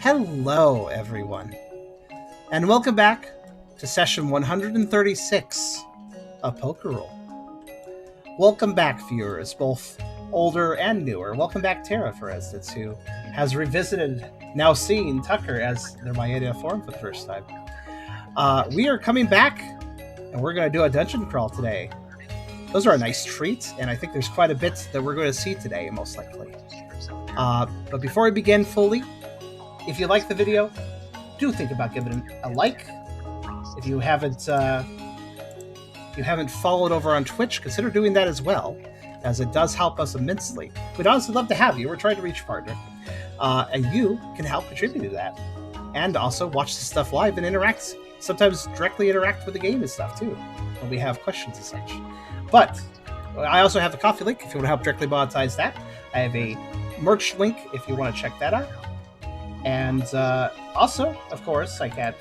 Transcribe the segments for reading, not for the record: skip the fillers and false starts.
Hello, everyone, and welcome back to session 136 of Pokerole. Welcome back, viewers, both older and newer. Welcome back, Tara, for instance, who has revisited, now seen Tucker as their Maeda form for the first time. We are coming back, and we're going to do a dungeon crawl today. Those are a nice treat, and I think there's quite a bit that we're going to see today, most likely. But before we begin fully, if you like the video, do think about giving it a like. If you haven't followed over on Twitch, consider doing that as well, as it does help us immensely. We'd honestly love to have you. We're trying to reach a partner. And you can help contribute to that. And also watch the stuff live and interact, sometimes directly interact with the game and stuff too, when we have questions and such. But I also have a coffee link if you want to help directly monetize that. I have a merch link if you want to check that out. And also, of course, I can't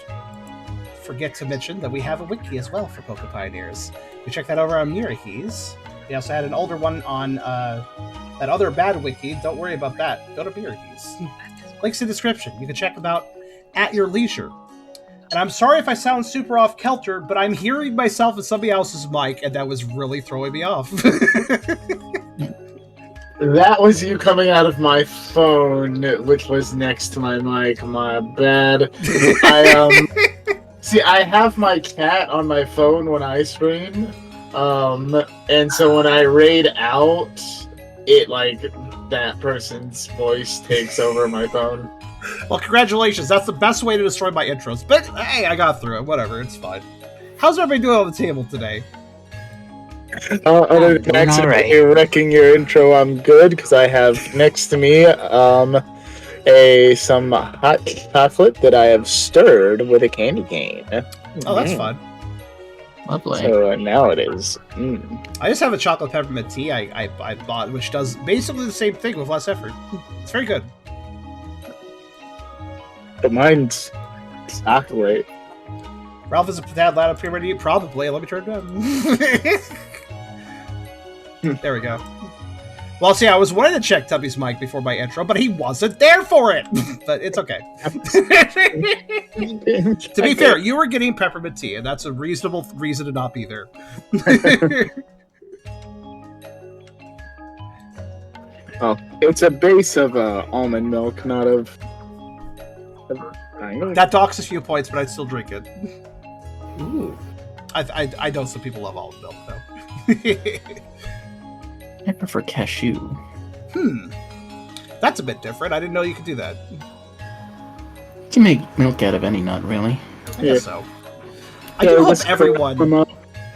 forget to mention that we have a wiki as well for Poker Pioneers. You check that over on Mirahees. We also had an older one on that other bad wiki. Don't worry about that. Go to Mirahees. Links in the description. You can check them out at your leisure. And I'm sorry if I sound super off kilter, but I'm hearing myself in somebody else's mic, and that was really throwing me off. That was you coming out of my phone, which was next to my mic. My bad. See, I have my cat on my phone when I stream, and so when I raid out, it that person's voice takes over my phone. Well, congratulations. That's the best way to destroy my intros. But hey, I got through it. Whatever, it's fine. How's everybody doing on the table today? Other than accidentally wrecking your intro, I'm good, because I have next to me some hot chocolate that I have stirred with a candy cane. Oh, that's fun. Lovely. So now it is. I just have a chocolate peppermint tea I bought, which does basically the same thing with less effort. It's very good. But mine's chocolate. Ralph is a tad loud up here ready to eat? Probably. Let me turn it down. There we go. Well, see, I was wanting to check Tubby's mic before my intro, but he wasn't there for it. But it's okay. To be fair, you were getting peppermint tea, and that's a reasonable reason to not be there. Oh, it's a base of almond milk, not of... That docks a few points, but I'd still drink it. Ooh. I know some people love almond milk, though. I prefer cashew. That's a bit different. I didn't know you could do that. You can make milk out of any nut, really. I guess so. I do hope everyone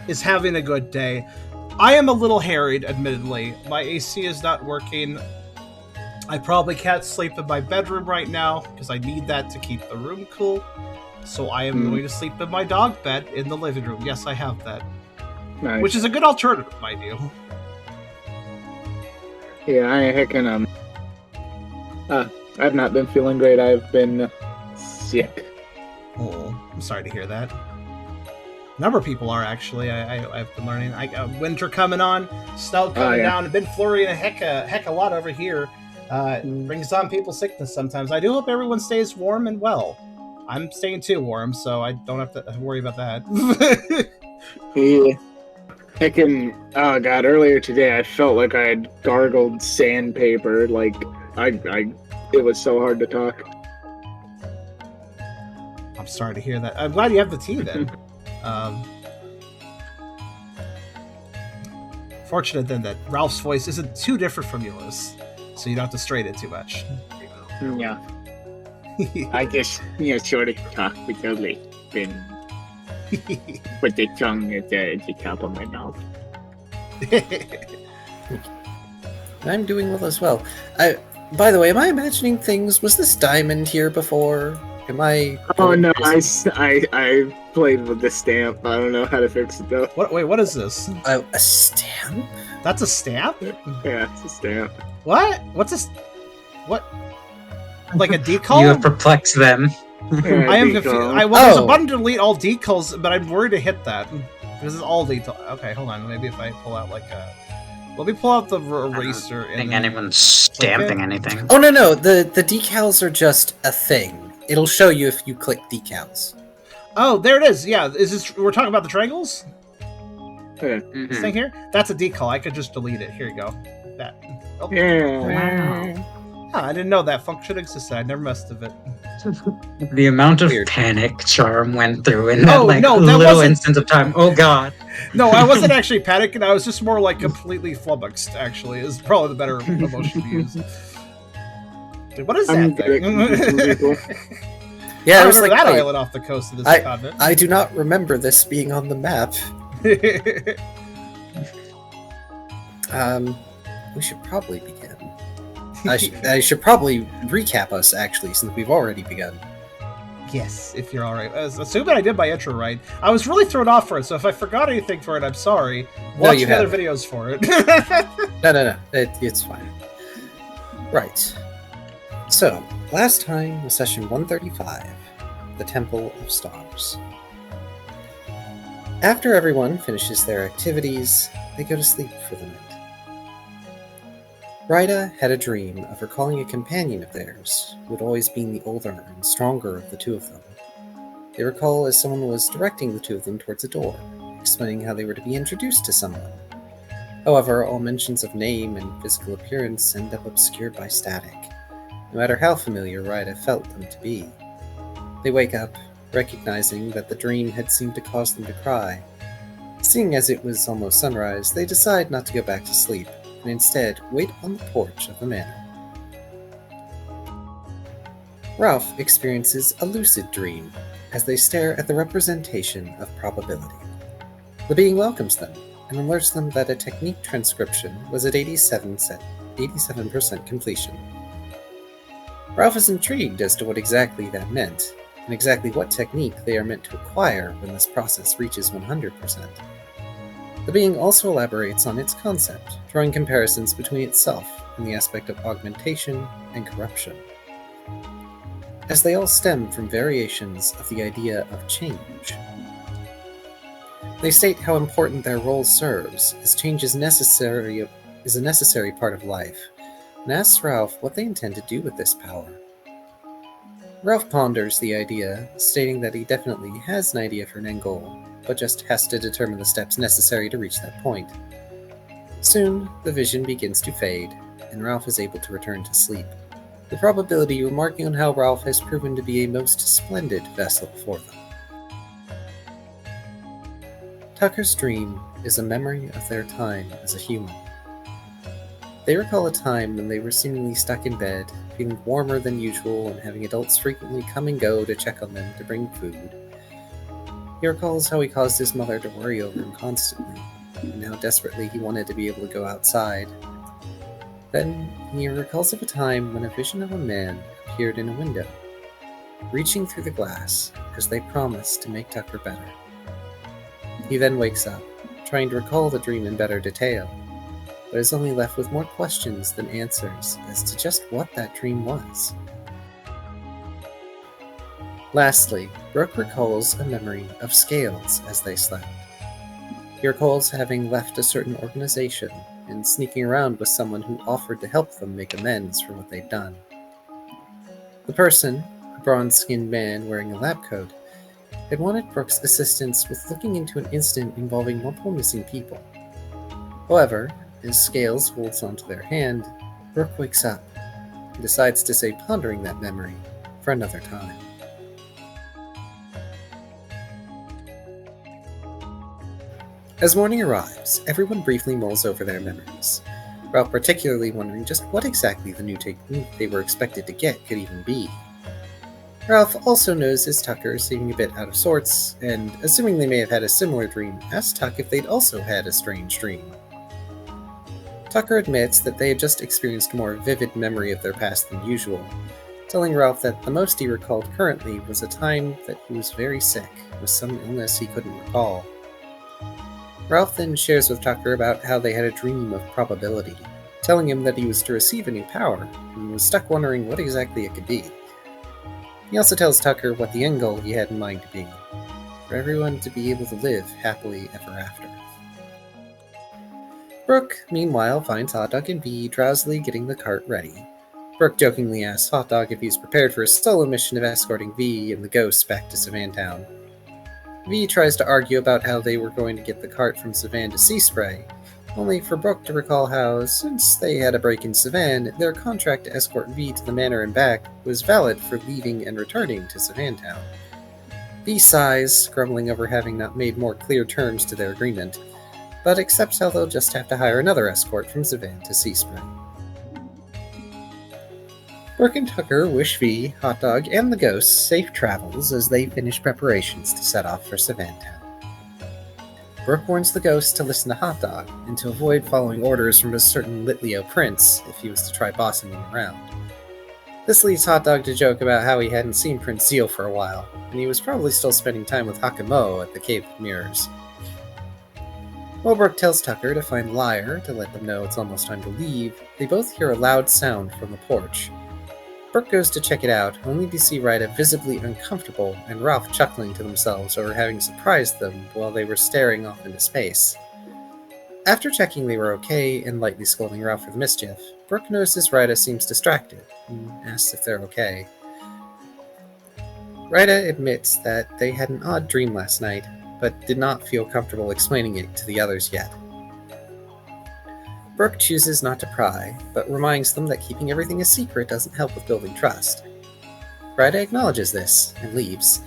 is having a good day. I am a little harried, admittedly. My AC is not working. I probably can't sleep in my bedroom right now because I need that to keep the room cool. So I am going to sleep in my dog bed in the living room. Yes, I have that. Nice. Which is a good alternative, mind you. Yeah, I heckin' I've not been feeling great. I've been sick. Oh, I'm sorry to hear that. A number of people are, actually. I've been learning. Winter coming on, snow coming down. It's been flurrying a heck a lot over here. Brings on people's sickness sometimes. I do hope everyone stays warm and well. I'm staying too warm, so I don't have to worry about that. Yeah. Oh god, earlier today I felt like I had gargled sandpaper. It was so hard to talk. I'm sorry to hear that. I'm glad you have the tea then. Fortunate then that Ralph's voice isn't too different from yours, so you don't have to strain it too much. Yeah. I just, sort of talk with the lip and put the tongue at the top of my mouth. I'm doing well as well. By the way, am I imagining things? Was this diamond here before? Am I? Oh no, I played with the stamp. I don't know how to fix it though. Wait, what is this? A stamp? That's a stamp? Yeah, it's a stamp. What? What? Like a decal? You have perplexed them. Yeah, I am confused. There's a button to delete all decals, but I'm worried to hit that. This is all detail. Okay, hold on. Maybe if I pull out like a Let me pull out the I don't eraser. think and anyone's stamping anything. Oh no, the decals are just a thing. It'll show you if you click decals. Oh, there it is. Yeah, is this? We're talking about the triangles. This Mhm. thing here. That's a decal. I could just delete it. Here you go. That. Oh, Wow. I didn't know that function existed. I never messed with it. The amount of Weird. panic Charm went through in that Oh, like no, that little wasn't- instant of time. Oh god. No, I wasn't actually panicking. I was just more like completely flummoxed. Actually, is probably the better emotion to use. Dude, what is I'm that good thing? at confusing people. Yeah, I I was remember like, that wait, island off the coast of this continent. I do not remember this being on the map. We should probably begin. I should probably recap us, actually, since we've already begun. Yes, if you're all right. Assuming I did my intro right. I was really thrown off for it, so if I forgot anything for it, I'm sorry. Watch you the other haven't. videos for it. No. It's fine. Right. So, last time was session 135, the Temple of Stars. After everyone finishes their activities, they go to sleep for the night. Rida had a dream of recalling a companion of theirs, who had always been the older and stronger of the two of them. They recall as someone was directing the two of them towards a door, explaining how they were to be introduced to someone. However, all mentions of name and physical appearance end up obscured by static, no matter how familiar Rida felt them to be. They wake up, recognizing that the dream had seemed to cause them to cry. Seeing as it was almost sunrise, they decide not to go back to sleep, and instead wait on the porch of the manor. Ralph experiences a lucid dream as they stare at the representation of probability. The being welcomes them and alerts them that a technique transcription was at 87% completion. Ralph is intrigued as to what exactly that meant, and exactly what technique they are meant to acquire when this process reaches 100%. The being also elaborates on its concept, drawing comparisons between itself and the aspect of augmentation and corruption, as they all stem from variations of the idea of change. They state how important their role serves, as change is a necessary part of life, and asks Ralph what they intend to do with this power. Ralph ponders the idea, stating that he definitely has an idea for an end goal, but just has to determine the steps necessary to reach that point. Soon, the vision begins to fade, and Ralph is able to return to sleep, the probability remarking on how Ralph has proven to be a most splendid vessel for them. Tucker's dream is a memory of their time as a human. They recall a time when they were seemingly stuck in bed, feeling warmer than usual and having adults frequently come and go to check on them to bring food. He recalls how he caused his mother to worry over him constantly, and how desperately he wanted to be able to go outside. Then he recalls of a time when a vision of a man appeared in a window, reaching through the glass as they promised to make Tucker better. He then wakes up, trying to recall the dream in better detail, but is only left with more questions than answers as to just what that dream was. Lastly, Brooke recalls a memory of Scales as they slept. He recalls having left a certain organization and sneaking around with someone who offered to help them make amends for what they'd done. The person, a bronze-skinned man wearing a lab coat, had wanted Brooke's assistance with looking into an incident involving multiple missing people. However, as Scales holds onto their hand, Brooke wakes up and decides to save pondering that memory for another time. As morning arrives, everyone briefly mulls over their memories, Ralph particularly wondering just what exactly the new technique they were expected to get could even be. Ralph also notices Tucker seeming a bit out of sorts, and, assuming they may have had a similar dream, asks Tuck if they'd also had a strange dream. Tucker admits that they had just experienced a more vivid memory of their past than usual, telling Ralph that the most he recalled currently was a time that he was very sick, with some illness he couldn't recall. Ralph then shares with Tucker about how they had a dream of probability, telling him that he was to receive a new power, and was stuck wondering what exactly it could be. He also tells Tucker what the end goal he had in mind to be, for everyone to be able to live happily ever after. Brooke, meanwhile, finds Hotdog and V drowsily getting the cart ready. Brooke jokingly asks Hotdog if he's prepared for his solo mission of escorting V and the ghosts back to Savantown. V tries to argue about how they were going to get the cart from Savan to Sea Spray, only for Brooke to recall how, since they had a break in Savan, their contract to escort V to the manor and back was valid for leaving and returning to Savantown. V sighs, grumbling over having not made more clear terms to their agreement, but accepts how they'll just have to hire another escort from Savan to Sea Spray. Brooke and Tucker wish V, Hotdog, and the ghosts safe travels as they finish preparations to set off for Savantown. Brooke warns the ghosts to listen to Hotdog and to avoid following orders from a certain Litleo prince if he was to try bossing him around. This leads Hotdog to joke about how he hadn't seen Prince Zeal for a while, and he was probably still spending time with Hakamo at the Cave of Mirrors. While Brooke tells Tucker to find Lyre to let them know it's almost time to leave, they both hear a loud sound from the porch. Brooke goes to check it out, only to see Ryda visibly uncomfortable and Ralph chuckling to themselves over having surprised them while they were staring off into space. After checking they were okay and lightly scolding Ralph for the mischief, Brooke notices Ryda seems distracted and asks if they're okay. Ryda admits that they had an odd dream last night, but did not feel comfortable explaining it to the others yet. Brooke chooses not to pry, but reminds them that keeping everything a secret doesn't help with building trust. Ryda acknowledges this and leaves,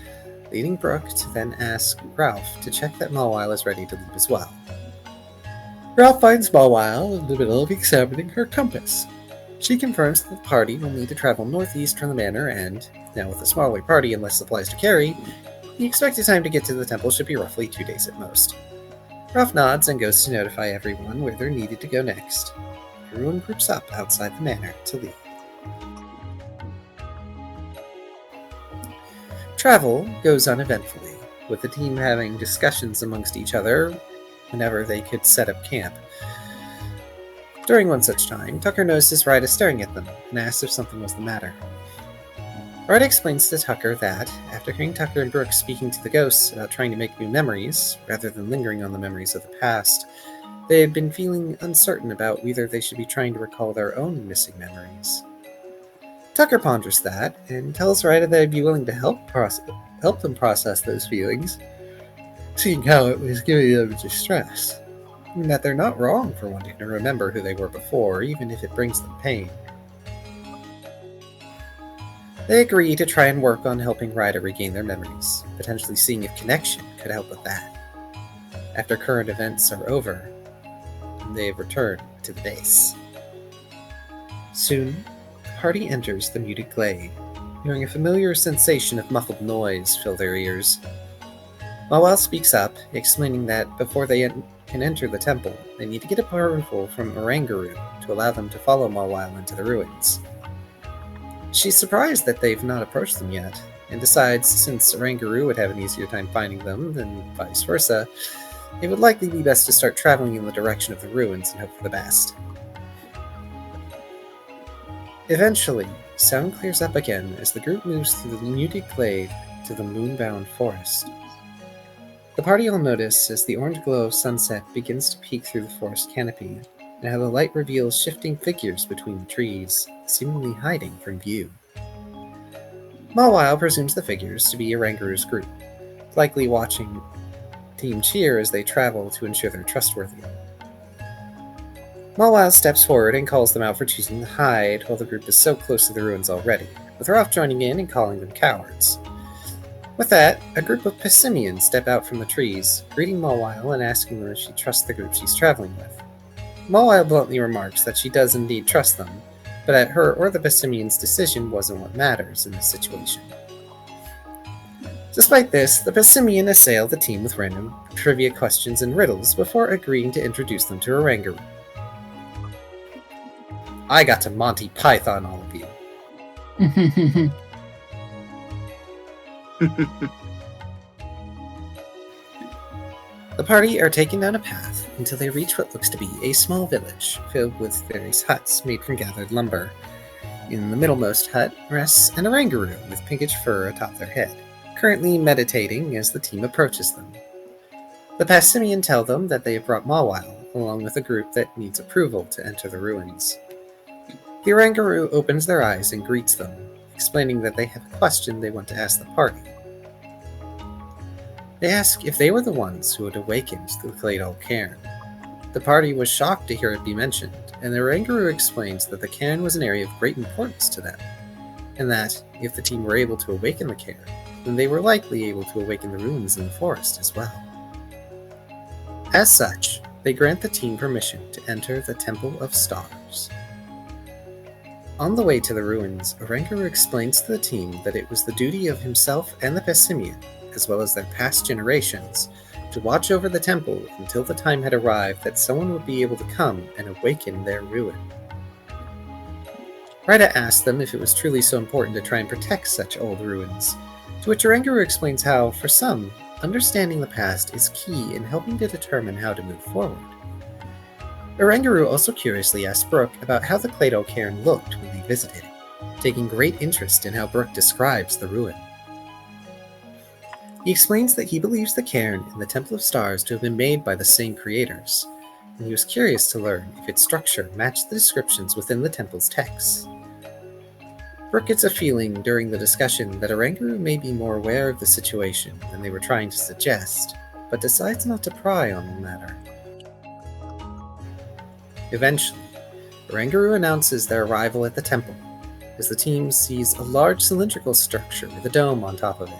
leading Brooke to then ask Ralph to check that Mawile is ready to leave as well. Ralph finds Mawile in the middle of examining her compass. She confirms that the party will need to travel northeast from the manor and, now with a smaller party and less supplies to carry, the expected time to get to the temple should be roughly 2 days at most. Ralph nods and goes to notify everyone where they're needed to go next. Everyone groups up outside the manor to leave. Travel goes uneventfully, with the team having discussions amongst each other whenever they could set up camp. During one such time, Tucker notices Ryda staring at them and asks if something was the matter. Ryda explains to Tucker that, after hearing Tucker and Brooke speaking to the ghosts about trying to make new memories, rather than lingering on the memories of the past, they had been feeling uncertain about whether they should be trying to recall their own missing memories. Tucker ponders that, and tells Ryda that he'd be willing to help them process those feelings, seeing how it was giving them distress, and that they're not wrong for wanting to remember who they were before, even if it brings them pain. They agree to try and work on helping Ryda regain their memories, potentially seeing if connection could help with that. After current events are over, they return to the base. Soon, the party enters the muted glade, hearing a familiar sensation of muffled noise fill their ears. Mawile speaks up, explaining that before they can enter the temple, they need to get approval from Oranguru to allow them to follow Mawile into the ruins. She's surprised that they've not approached them yet, and decides since Oranguru would have an easier time finding them than vice versa, it would likely be best to start traveling in the direction of the ruins and hope for the best. Eventually, sound clears up again as the group moves through the muted glade to the moonbound forest. The party all notice as the orange glow of sunset begins to peek through the forest canopy, and how the light reveals shifting figures between the trees, seemingly hiding from view. Mawile presumes the figures to be Oranguru's group, likely watching team cheer as they travel to ensure they're trustworthy. Mawile steps forward and calls them out for choosing to hide while the group is so close to the ruins already, with Ralph joining in and calling them cowards. With that, a group of Pessimians step out from the trees, greeting Mawile and asking her if she trusts the group she's traveling with. Mawile bluntly remarks that she does indeed trust them, but that her or the Pessimians' decision wasn't what matters in this situation. Despite this, the Pessimian assail the team with random trivia questions and riddles before agreeing to introduce them to Oranguru. I got to Monty Python all of you. The party are taken down a path until they reach what looks to be a small village filled with various huts made from gathered lumber. In the middlemost hut rests an Oranguru with pinkish fur atop their head, currently meditating as the team approaches them. The Pessimian tell them that they have brought Mawile, along with a group that needs approval to enter the ruins. The Oranguru opens their eyes and greets them, explaining that they have a question they want to ask the party. They ask if they were the ones who had awakened the Claydol Cairn. The party was shocked to hear it be mentioned, and the Oranguru explains that the cairn was an area of great importance to them, and that, if the team were able to awaken the cairn, then they were likely able to awaken the ruins in the forest as well. As such, they grant the team permission to enter the Temple of Stars. On the way to the ruins, Oranguru explains to the team that it was the duty of himself and the Pessimian, as well as their past generations, to watch over the temple until the time had arrived that someone would be able to come and awaken their ruin. Rita asked them if it was truly so important to try and protect such old ruins, to which Oranguru explains how, for some, understanding the past is key in helping to determine how to move forward. Oranguru also curiously asked Brooke about how the Claydol Cairn looked when they visited it, taking great interest in how Brooke describes the ruin. He explains that he believes the cairn and the Temple of Stars to have been made by the same creators, and he was curious to learn if its structure matched the descriptions within the temple's texts. Brooke gets a feeling during the discussion that Oranguru may be more aware of the situation than they were trying to suggest, but decides not to pry on the matter. Eventually, Oranguru announces their arrival at the temple, as the team sees a large cylindrical structure with a dome on top of it.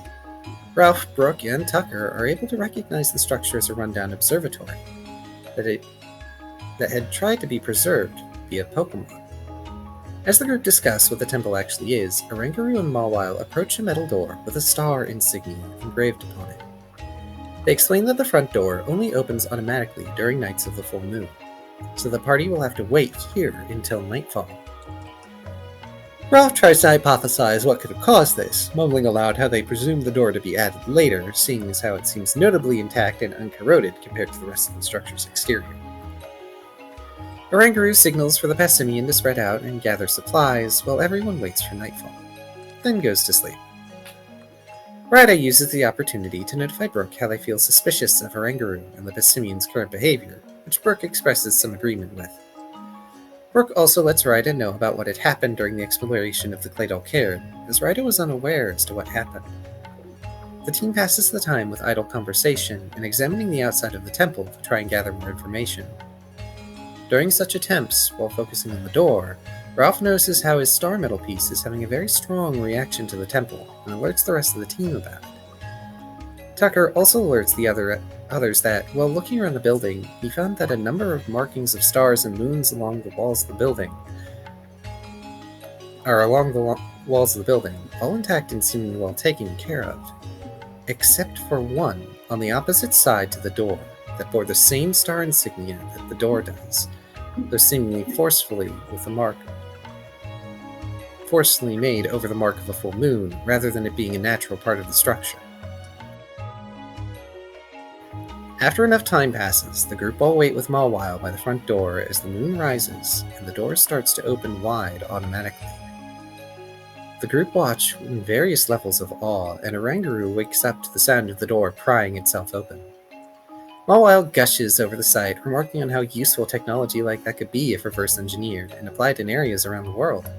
Ralph, Brooke, and Tucker are able to recognize the structure as a rundown observatory that had tried to be preserved via Pokemon. As the group discuss what the temple actually is, Oranguru and Mawile approach a metal door with a star insignia engraved upon it. They explain that the front door only opens automatically during nights of the full moon, so the party will have to wait here until nightfall. Ralph tries to hypothesize what could have caused this, mumbling aloud how they presumed the door to be added later, seeing as how it seems notably intact and uncorroded compared to the rest of the structure's exterior. Oranguru signals for the Pessimian to spread out and gather supplies, while everyone waits for nightfall, then goes to sleep. Rida uses the opportunity to notify Brooke how they feel suspicious of Oranguru and the Pessimian's current behavior, which Brooke expresses some agreement with. Brooke also lets Rida know about what had happened during the exploration of the Claydol Cairn, as Rida was unaware as to what happened. The team passes the time with idle conversation and examining the outside of the temple to try and gather more information. During such attempts, while focusing on the door, Ralph notices how his star metal piece is having a very strong reaction to the temple and alerts the rest of the team about it. Tucker also alerts the others that, while looking around the building, he found that a number of markings of stars and moons along the walls of the building, all intact and seemingly well taken care of, except for one on the opposite side to the door that bore the same star insignia that the door does, though seemingly forcefully made over the mark of a full moon, rather than it being a natural part of the structure. After enough time passes, the group all wait with Mawile by the front door as the moon rises and the door starts to open wide automatically. The group watch in various levels of awe, and Oranguru wakes up to the sound of the door prying itself open. Mawile gushes over the sight, remarking on how useful technology like that could be if reverse engineered and applied in areas around the world,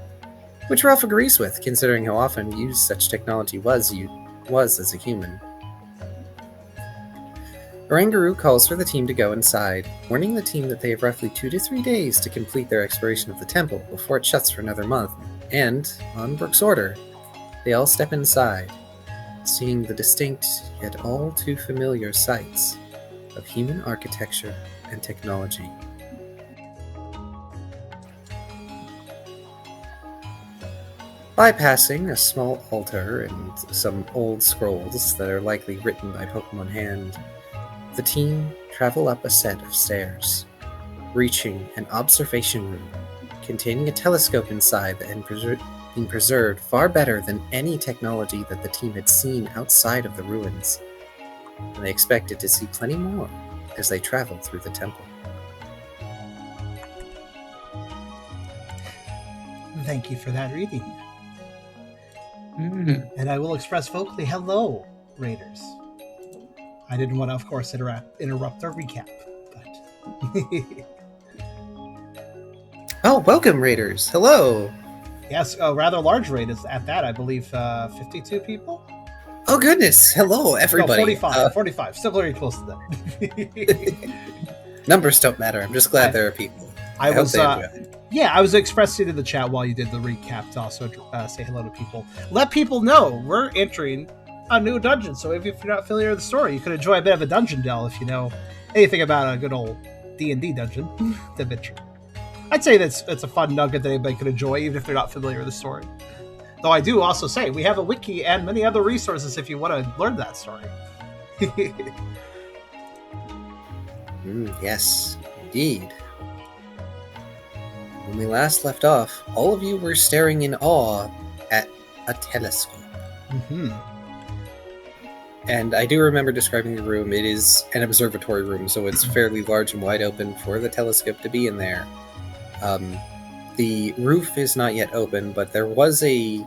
which Ralph agrees with, considering how often used such technology was as a human. Oranguru calls for the team to go inside, warning the team that they have roughly 2 to 3 days to complete their exploration of the temple before it shuts for another month, and, on Brooke's order, they all step inside, seeing the distinct yet all too familiar sights of human architecture and technology. Bypassing a small altar and some old scrolls that are likely written by Pokemon hand, the team travel up a set of stairs, reaching an observation room containing a telescope inside that had been preserved far better than any technology that the team had seen outside of the ruins, and they expected to see plenty more as they traveled through the temple. Thank you for that reading. And I will express vocally, hello, Raiders. I didn't want to, of course, interrupt our recap, but Oh, welcome, Raiders. Hello. Yes, a rather large raid is at that. I believe 52 people. Oh, goodness. Hello, everybody. No, 45. 45. Still very close to that. Numbers don't matter. I'm just glad there are people. I was, hope they enjoy. yeah, I was expressing in the chat while you did the recap to also say hello to people. Let people know we're entering a new dungeon. So if you're not familiar with the story, you could enjoy a bit of a dungeon delve if you know anything about a good old D&D dungeon adventure. I'd say it's a fun nugget that anybody could enjoy, even if they're not familiar with the story. Though I do also say we have a wiki and many other resources if you want to learn that story. Yes, indeed. When we last left off, all of you were staring in awe at a telescope. Mm-hmm. And I do remember describing the room. It is an observatory room, so it's fairly large and wide open for the telescope to be in there. The roof is not yet open, but there was a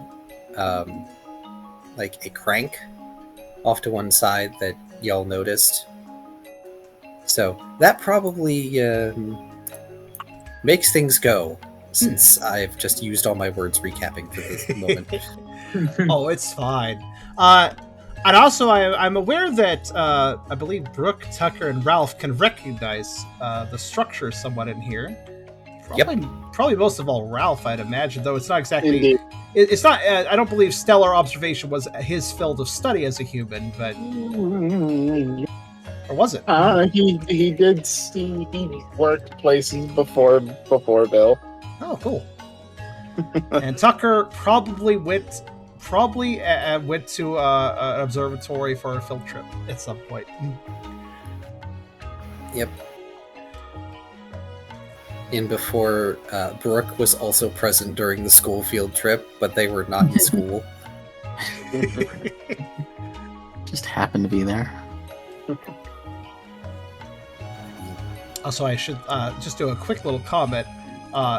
crank off to one side that y'all noticed. So that probably makes things go, since I've just used all my words recapping for this moment. Oh, it's fine. And also, I'm aware that I believe Brooke, Tucker, and Ralph can recognize the structure somewhat in here. Probably most of all Ralph, I'd imagine, though it's not exactly... Indeed. It's not... I don't believe stellar observation was his field of study as a human, but... Or was it? He did see... He worked places before Bill. Oh, cool. And Tucker probably went to an observatory for a field trip at some point. Yep. And before, Brooke was also present during the school field trip, but they were not in school. Just happened to be there. Also, I should just do a quick little comment,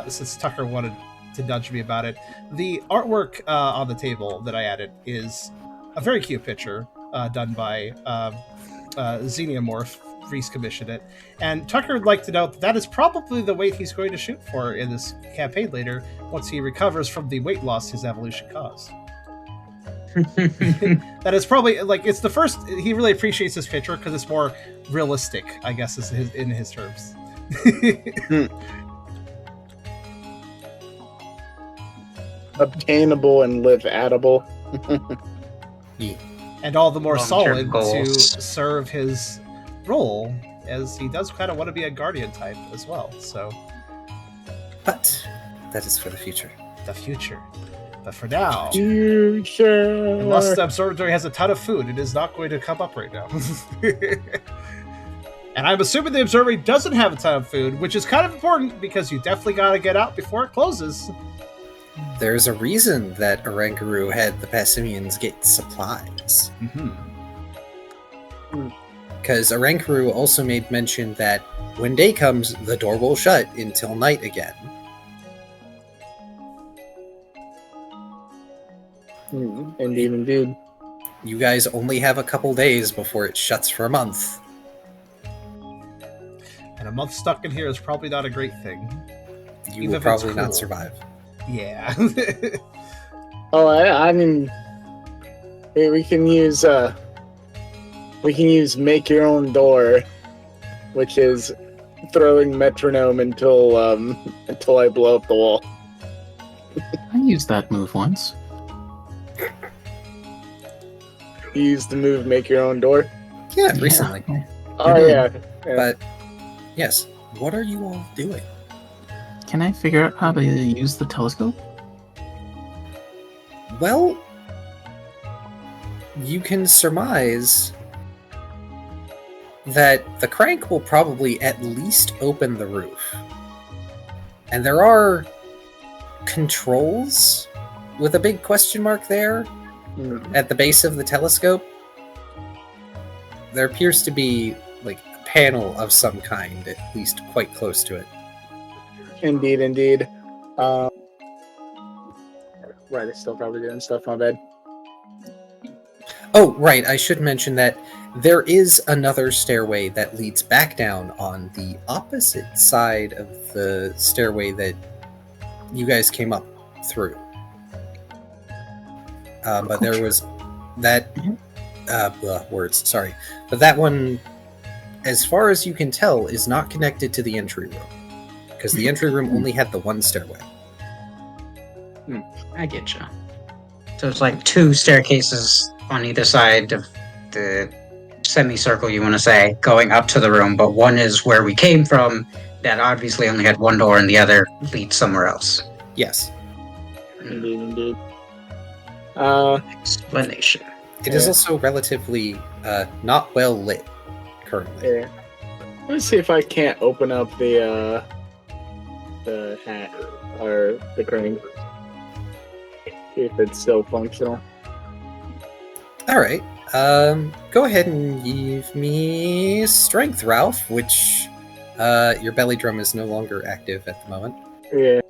since Tucker wanted to nudge me about it. The artwork on the table that I added is a very cute picture done by Xeniomorph. Reese commissioned it, and Tucker would like to note that is probably the weight he's going to shoot for in this campaign later, once he recovers from the weight loss his evolution caused. That is probably, like, it's the first... He really appreciates this picture because it's more realistic, I guess, in his terms. Obtainable and live-atable. Yeah. And all the more Long-term solid goals. to serve his role, as he does kind of want to be a guardian type as well. So, But that is for the future. the future. But for now, Future. unless the observatory has a ton of food, it is not going to come up right now. And I'm assuming the observatory doesn't have a ton of food, which is kind of important because you definitely got to get out before it closes. There's a reason that Orangaru had the Passimians get supplies. Because Orangaru also made mention that when day comes, the door will shut until night again. Indeed. You guys only have a couple days before it shuts for a month. And a month stuck in here is probably not a great thing. You Even will if it's probably not cool. survive. Yeah. Oh, I mean, we can use make your own door, which is throwing metronome until I blow up the wall. I used that move once. You use the move make your own door. Yeah, recently. Oh yeah. But, yes, what are you all doing? Can I figure out how to use the telescope? Well, you can surmise that the crank will probably at least open the roof. And there are controls with a big question mark there at the base of the telescope. There appears to be like a panel of some kind, at least quite close to it. Indeed. Right, it's still probably doing stuff. My bad. Oh, right. I should mention that There is another stairway that leads back down on the opposite side of the stairway that you guys came up through. But there was that... words, sorry. But that one, as far as you can tell, is not connected to the entry room. Because the entry room only had the one stairway. I get you. So it's like 2 staircases on either side of the semicircle, you want to say, going up to the room, but one is where we came from, that obviously only had one door, and the other leads somewhere else. Yes. Indeed. Explanation. It is also relatively not well lit currently. Yeah. Let's see if I can't open up the hat or the crane. See if it's still functional. Alright. Go ahead and give me strength, Ralph, which your belly drum is no longer active at the moment. Yeah.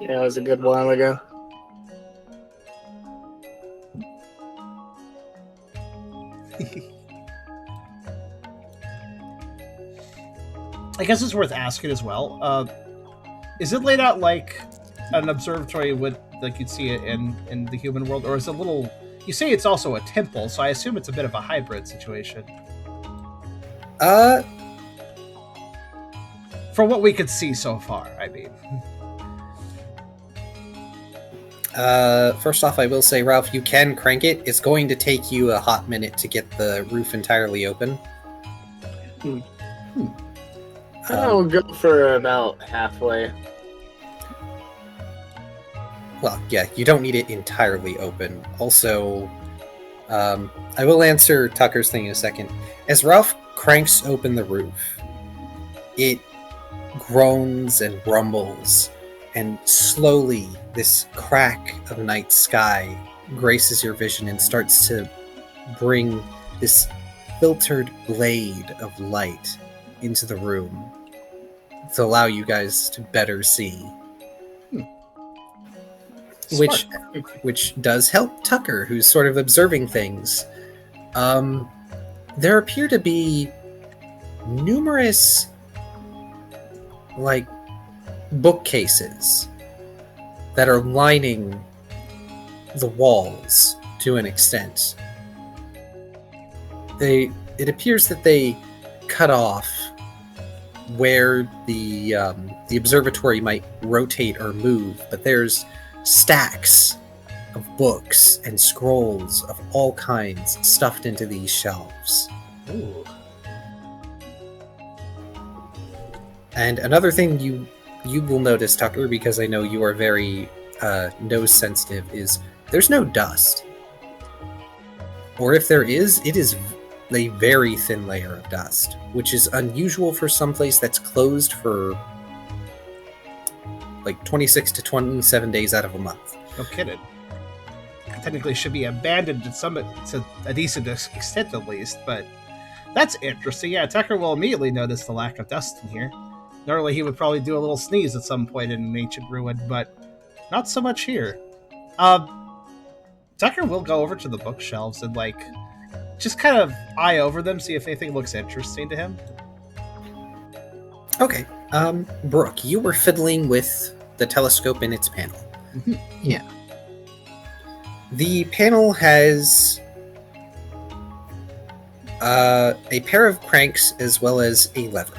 Yeah, it was a good while ago. I guess it's worth asking as well. Is it laid out like an observatory would, like you'd see it in the human world, or is it a little? You say it's also a temple, so I assume it's a bit of a hybrid situation. For what we could see so far, I mean. First off, I will say, Ralph, you can crank it. It's going to take you a hot minute to get the roof entirely open. I'll go for about halfway. Well, yeah, you don't need it entirely open. Also, I will answer Tucker's thing in a second. As Ralph cranks open the roof, it groans and rumbles, and slowly this crack of night sky graces your vision and starts to bring this filtered blade of light into the room to allow you guys to better see. Which does help Tucker, who's sort of observing things. There appear to be numerous, like, bookcases that are lining the walls to an extent. It appears that they cut off where the observatory might rotate or move, but there's stacks of books and scrolls of all kinds stuffed into these shelves. Ooh. And another thing you will notice, Tucker, because I know you are very nose sensitive, is there's no dust. Or if there is, it is a very thin layer of dust, which is unusual for some place that's closed for like 26 to 27 days out of a month. No kidding. Technically should be abandoned to a decent extent at least, but that's interesting. Yeah, Tucker will immediately notice the lack of dust in here. Normally he would probably do a little sneeze at some point in an ancient ruin, but not so much here. Tucker will go over to the bookshelves and like just kind of eye over them, see if anything looks interesting to him. Okay. Brooke, you were fiddling with the telescope in its panel. Yeah. The panel has a pair of cranks as well as a lever.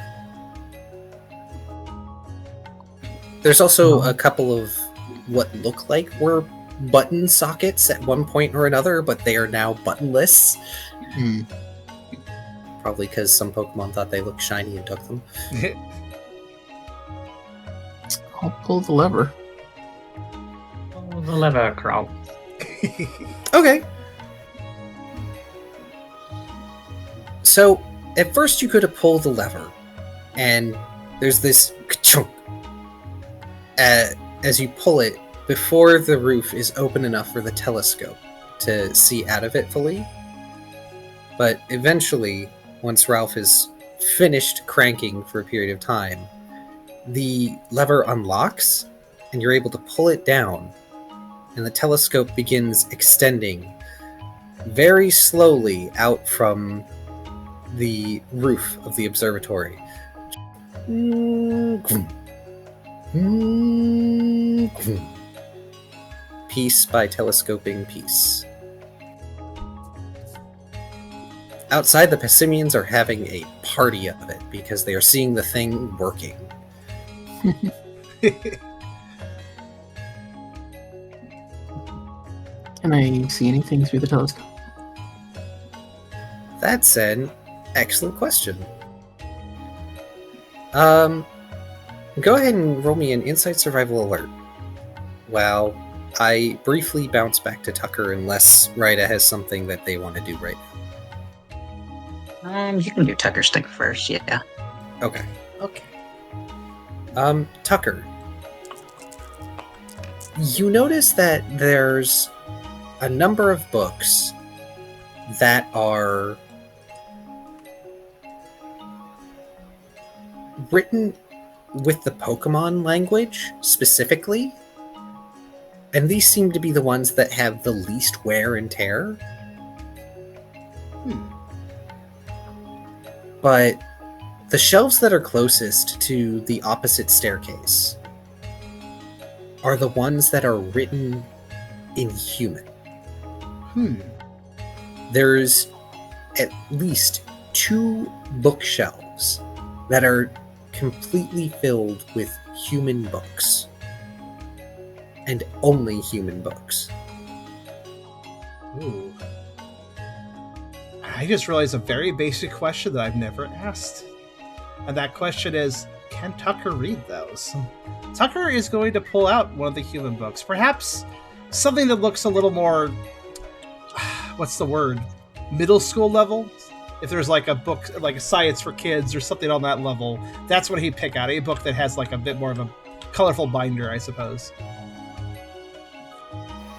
There's also a couple of what look like were button sockets at one point or another, but they are now buttonless. Probably because some Pokemon thought they looked shiny and took them. I'll pull the lever. Oh, the lever crawl. Okay. So, at first you could have pulled the lever, and there's this ka-chunk. As you pull it, before the roof is open enough for the telescope to see out of it fully. But eventually, once Ralph is finished cranking for a period of time, the lever unlocks, and you're able to pull it down, and the telescope begins extending very slowly out from the roof of the observatory. Piece by telescoping piece. Outside, the Pessimians are having a party of it because they are seeing the thing working. Can I see anything through the telescope? That's an excellent question. Go ahead and roll me an Insight Survival Alert. While I briefly bounce back to Tucker unless Ryda has something that they want to do right now. You can do Tucker's thing first, yeah. Okay. Okay. Tucker. You notice that there's a number of books that are written with the Pokemon language specifically, and these seem to be the ones that have the least wear and tear. But the shelves that are closest to the opposite staircase are the ones that are written in human. There's at least 2 bookshelves that are completely filled with human books. And only human books. Ooh. I just realized a very basic question that I've never asked. And that question is, can Tucker read those? Tucker is going to pull out one of the human books. Perhaps something that looks a little more... what's the word? Middle school level? If there's like a book, like a science for kids or something on that level, that's what he'd pick out. A book that has like a bit more of a colorful binder, I suppose.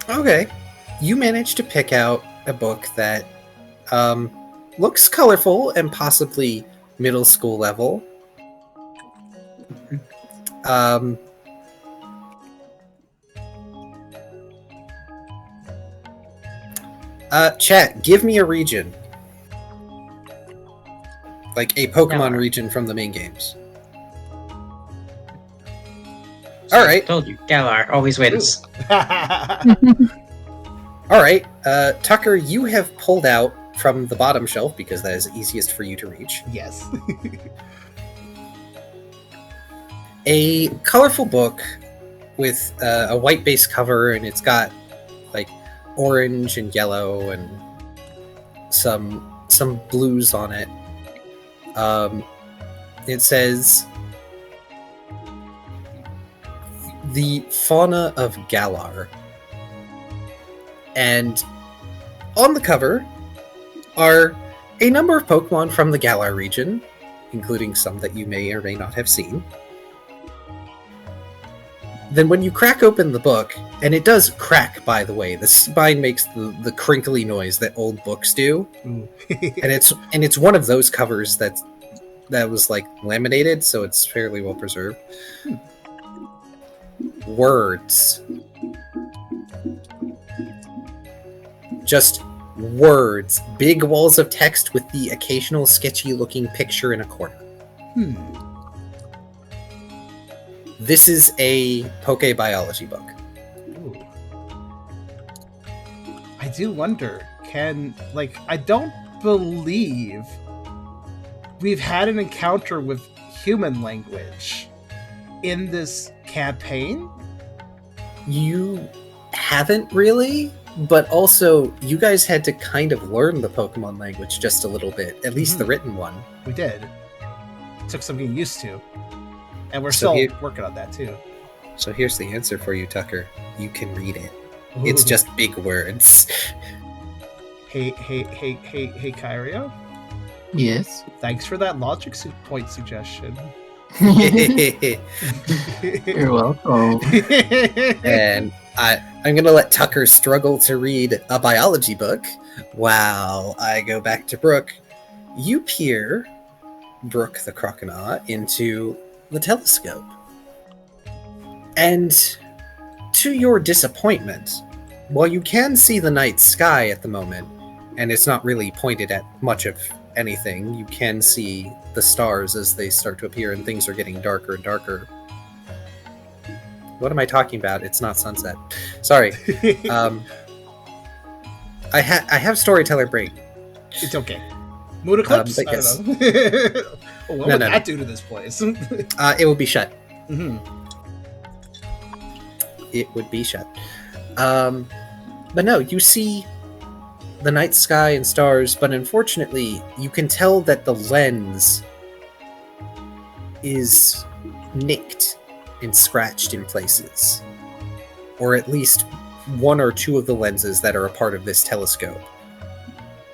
Okay. You managed to pick out a book that looks colorful and possibly middle school level. Chat, give me a region. Like a Pokemon region from the main games. So Alright. I told you, Galar always wins. Alright, Tucker, you have pulled out from the bottom shelf, because that is easiest for you to reach, Yes. a colorful book with a white base cover, and it's got like orange and yellow and some blues on it. It says The Fauna of Galar. And on the cover are a number of Pokemon from the Galar region, including some that you may or may not have seen. Then when you crack open the book, and it does crack, by the way, the spine makes the crinkly noise that old books do. and it's one of those covers that was like laminated, so it's fairly well preserved. Words. Just words. Big walls of text with the occasional sketchy looking picture in a corner. This is a Pokebiology book. Ooh. I do wonder, I don't believe we've had an encounter with human language in this campaign. You haven't really, but also you guys had to kind of learn the Pokemon language just a little bit, at least the written one. We did. Took some getting used to. And we're So still working on that too. So here's the answer for you, Tucker. You can read it. Ooh. It's just big words. Hey, Kyrio. Yes. Thanks for that logic point suggestion. You're welcome. And I'm going to let Tucker struggle to read a biology book while I go back to Brooke. You peer, Brooke the Croconaut, into the telescope. And to your disappointment, while you can see the night sky at the moment, and it's not really pointed at much of anything. You can see the stars as they start to appear, and things are getting darker and darker. What am I talking about? It's not sunset. Sorry. I have storyteller brain. It's okay. Moon eclipse? I yes. don't know. What would that do to this place? It would be shut. Mm-hmm. It would be shut. But no, you see the night sky and stars, but unfortunately, you can tell that the lens is nicked and scratched in places. Or at least one or two of the lenses that are a part of this telescope.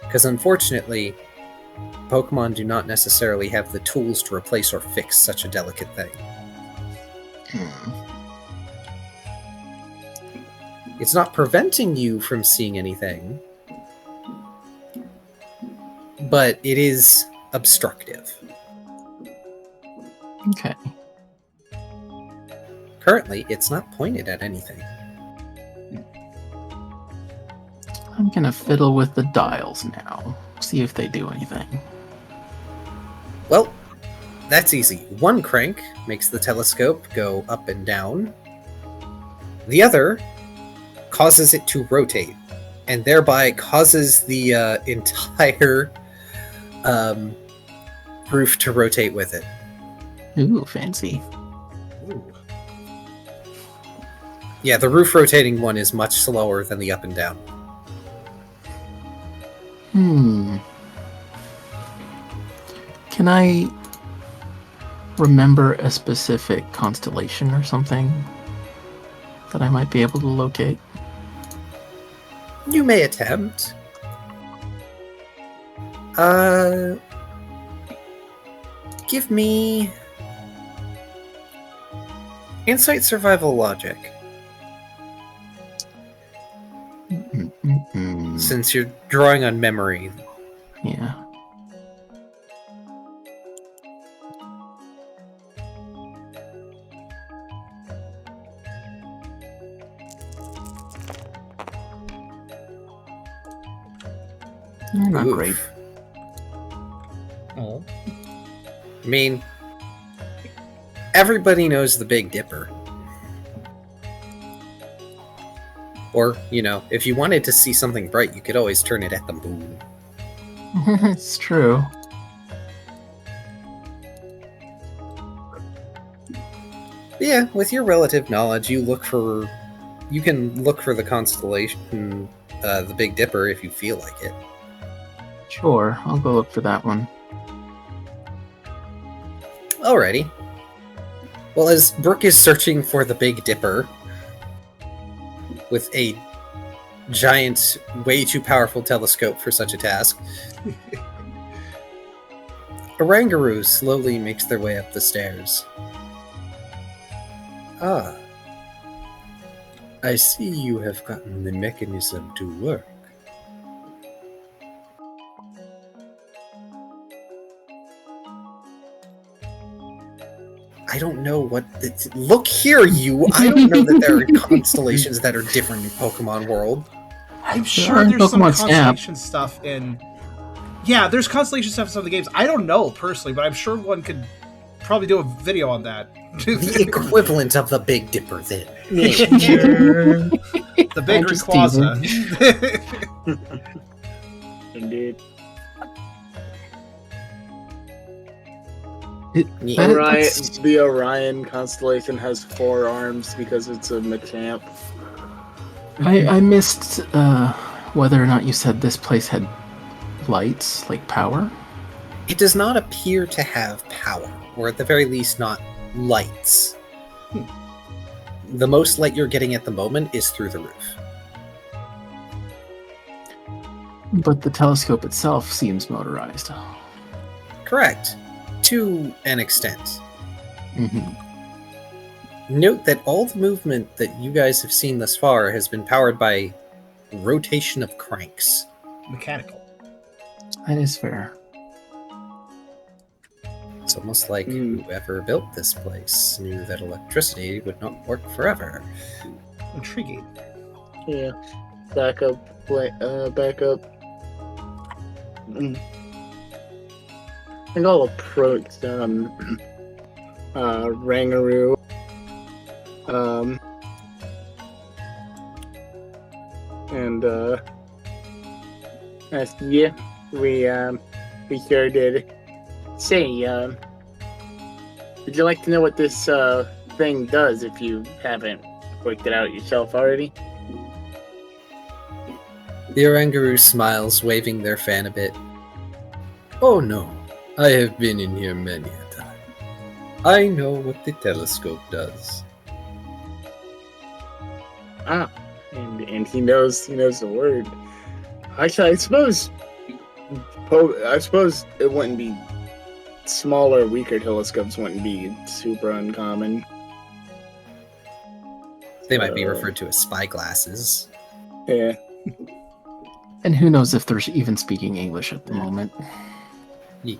Because unfortunately, Pokemon do not necessarily have the tools to replace or fix such a delicate thing. It's not preventing you from seeing anything, but it is obstructive. Okay. Currently, it's not pointed at anything. I'm gonna fiddle with the dials now. See if they do anything. Well, that's easy. One crank makes the telescope go up and down. The other causes it to rotate, and thereby causes the entire roof to rotate with it. Ooh, fancy. Ooh. Yeah, the roof rotating one is much slower than the up and down. Can I remember a specific constellation or something that I might be able to locate? You may attempt. Give me Insight, Survival, Logic. Since you're drawing on memory. Yeah. Not great. Oh. I mean, everybody knows the Big Dipper. Or, you know, if you wanted to see something bright, you could always turn it at the moon. It's true. Yeah, with your relative knowledge, you can look for the constellation, the Big Dipper, if you feel like it. Sure, I'll go look for that one. Alrighty. Well, as Brooke is searching for the Big Dipper, with a giant, way too powerful telescope for such a task, Orangaroo slowly makes their way up the stairs. Ah. I see you have gotten the mechanism to work. I don't know what... Look here, you! I don't know that there are constellations that are different in Pokemon World. I'm sure there's some constellation stuff in... Yeah, there's constellation stuff in some of the games. I don't know, personally, but I'm sure one could probably do a video on that. The equivalent of the Big Dipper, then. The big Rayquaza. Indeed. The Orion constellation has 4 arms because it's a Machamp. I missed whether or not you said this place had lights, like power. It does not appear to have power, or at the very least not lights. The most light you're getting at the moment is through the roof. But the telescope itself seems motorized. Correct. To an extent. Mm-hmm. Note that all the movement that you guys have seen thus far has been powered by rotation of cranks. Mechanical. That is fair. It's almost like whoever built this place knew that electricity would not work forever. Intriguing. Yeah. Backup. think I'll approach Rangaroo. And ask, yeah, we sure did. Say, would you like to know what this thing does if you haven't worked it out yourself already? The Orangaroo smiles, waving their fan a bit. Oh no, I have been in here many a time. I know what the telescope does. Ah, and he knows the word. Actually, I suppose it wouldn't be smaller, weaker telescopes wouldn't be super uncommon. They might be referred to as spyglasses. Yeah. And who knows if they're even speaking English at the moment. Yeah.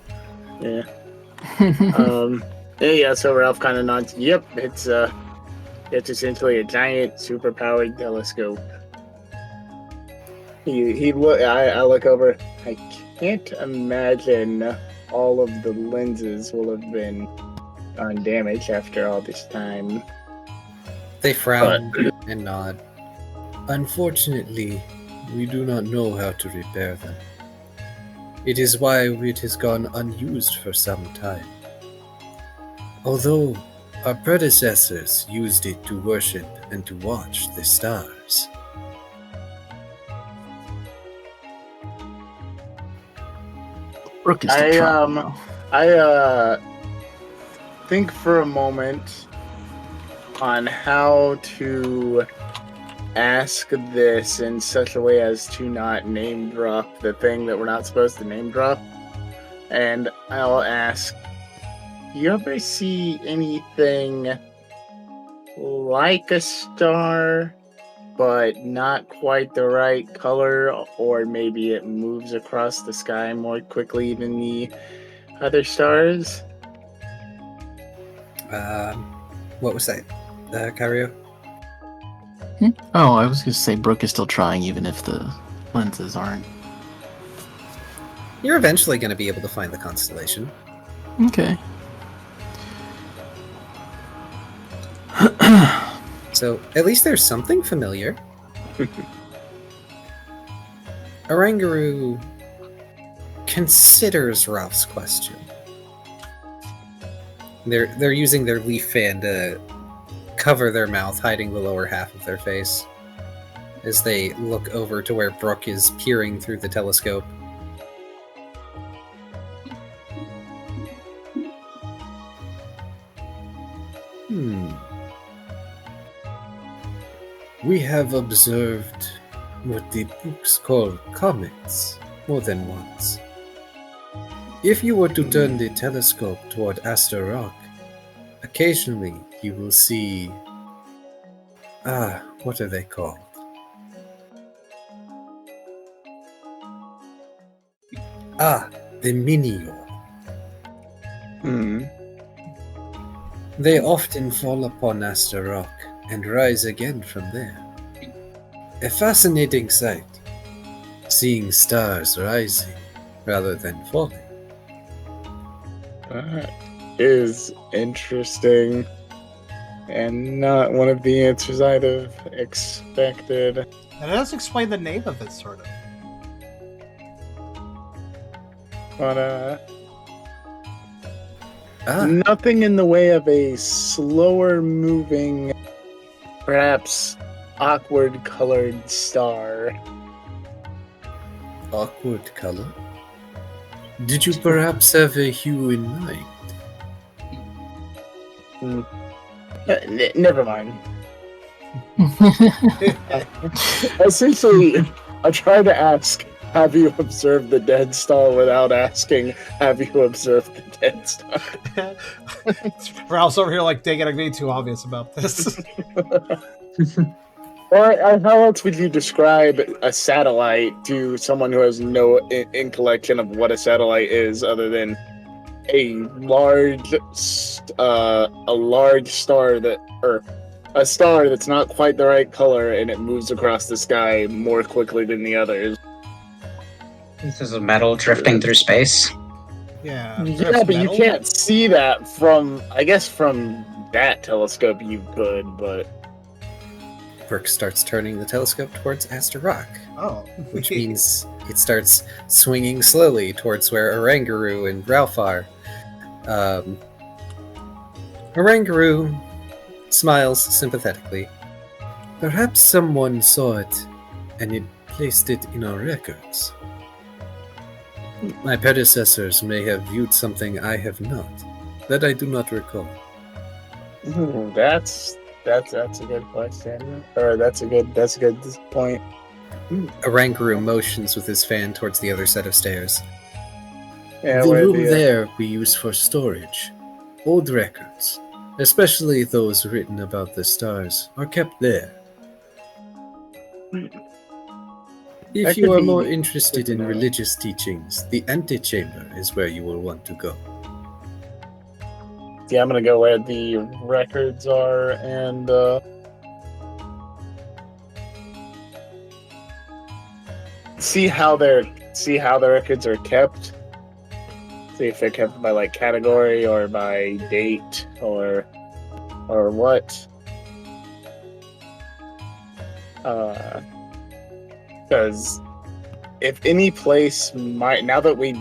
Yeah, so Ralph kind of nods. Yep, it's essentially a giant, super-powered telescope. I look over. I can't imagine all of the lenses will have been undamaged after all this time. They frown and nod. Unfortunately, we do not know how to repair them. It is why it has gone unused for some time. Although our predecessors used it to worship and to watch the stars. Brooke is still trying, though. I think for a moment on how to ask this in such a way as to not name drop the thing that we're not supposed to name drop. And I'll ask, you ever see anything like a star, but not quite the right color, or maybe it moves across the sky more quickly than the other stars? What was that, Kyrio? Oh, I was going to say Brooke is still trying, even if the lenses aren't. You're eventually going to be able to find the constellation. Okay. So, at least there's something familiar. Orangaroo considers Ralph's question. They're using their leaf fan to cover their mouth, hiding the lower half of their face, as they look over to where Brooke is peering through the telescope. We have observed what the books call comets more than once. If you were to turn the telescope toward Aster Rock, occasionally you will see... what are they called? The Minior. They often fall upon Aster Rock and rise again from there. A fascinating sight, seeing stars rising rather than falling. That is interesting, and not one of the answers I'd have expected. And it does explain the name of it, sort of. But, nothing in the way of a slower moving, perhaps awkward colored star. Awkward color? Did you perhaps have a hue in mind? Never mind. Essentially, I try to ask, have you observed the dead star, without asking, have you observed the dead star? Ralph's over here like, dang it, I'm being too obvious about this. Or how else would you describe a satellite to someone who has no incollection of what a satellite is, other than a large star or a star that's not quite the right color and it moves across the sky more quickly than the others? This is a metal drifting through space. Yeah. Yeah, but you can't see that from, I guess from that telescope you could, but... Brooke starts turning the telescope towards Aster Rock, Oh. which means it starts swinging slowly towards where Oranguru and Ralph are. Oranguru smiles sympathetically. Perhaps someone saw it and it placed it in our records. My predecessors may have viewed something I have not, that I do not recall. That's a good question. Or that's a good point. Oranguru motions with his fan towards the other set of stairs. Yeah, The where room there we use for storage. Old records, especially those written about the stars, are kept there. If That you could are be more good interested to in know. religious teachings, the antechamber is where you will want to go. Yeah, I'm gonna go where the records are and see how the records are kept. See if they're kept by like category or by date or what. Because if any place might now that we've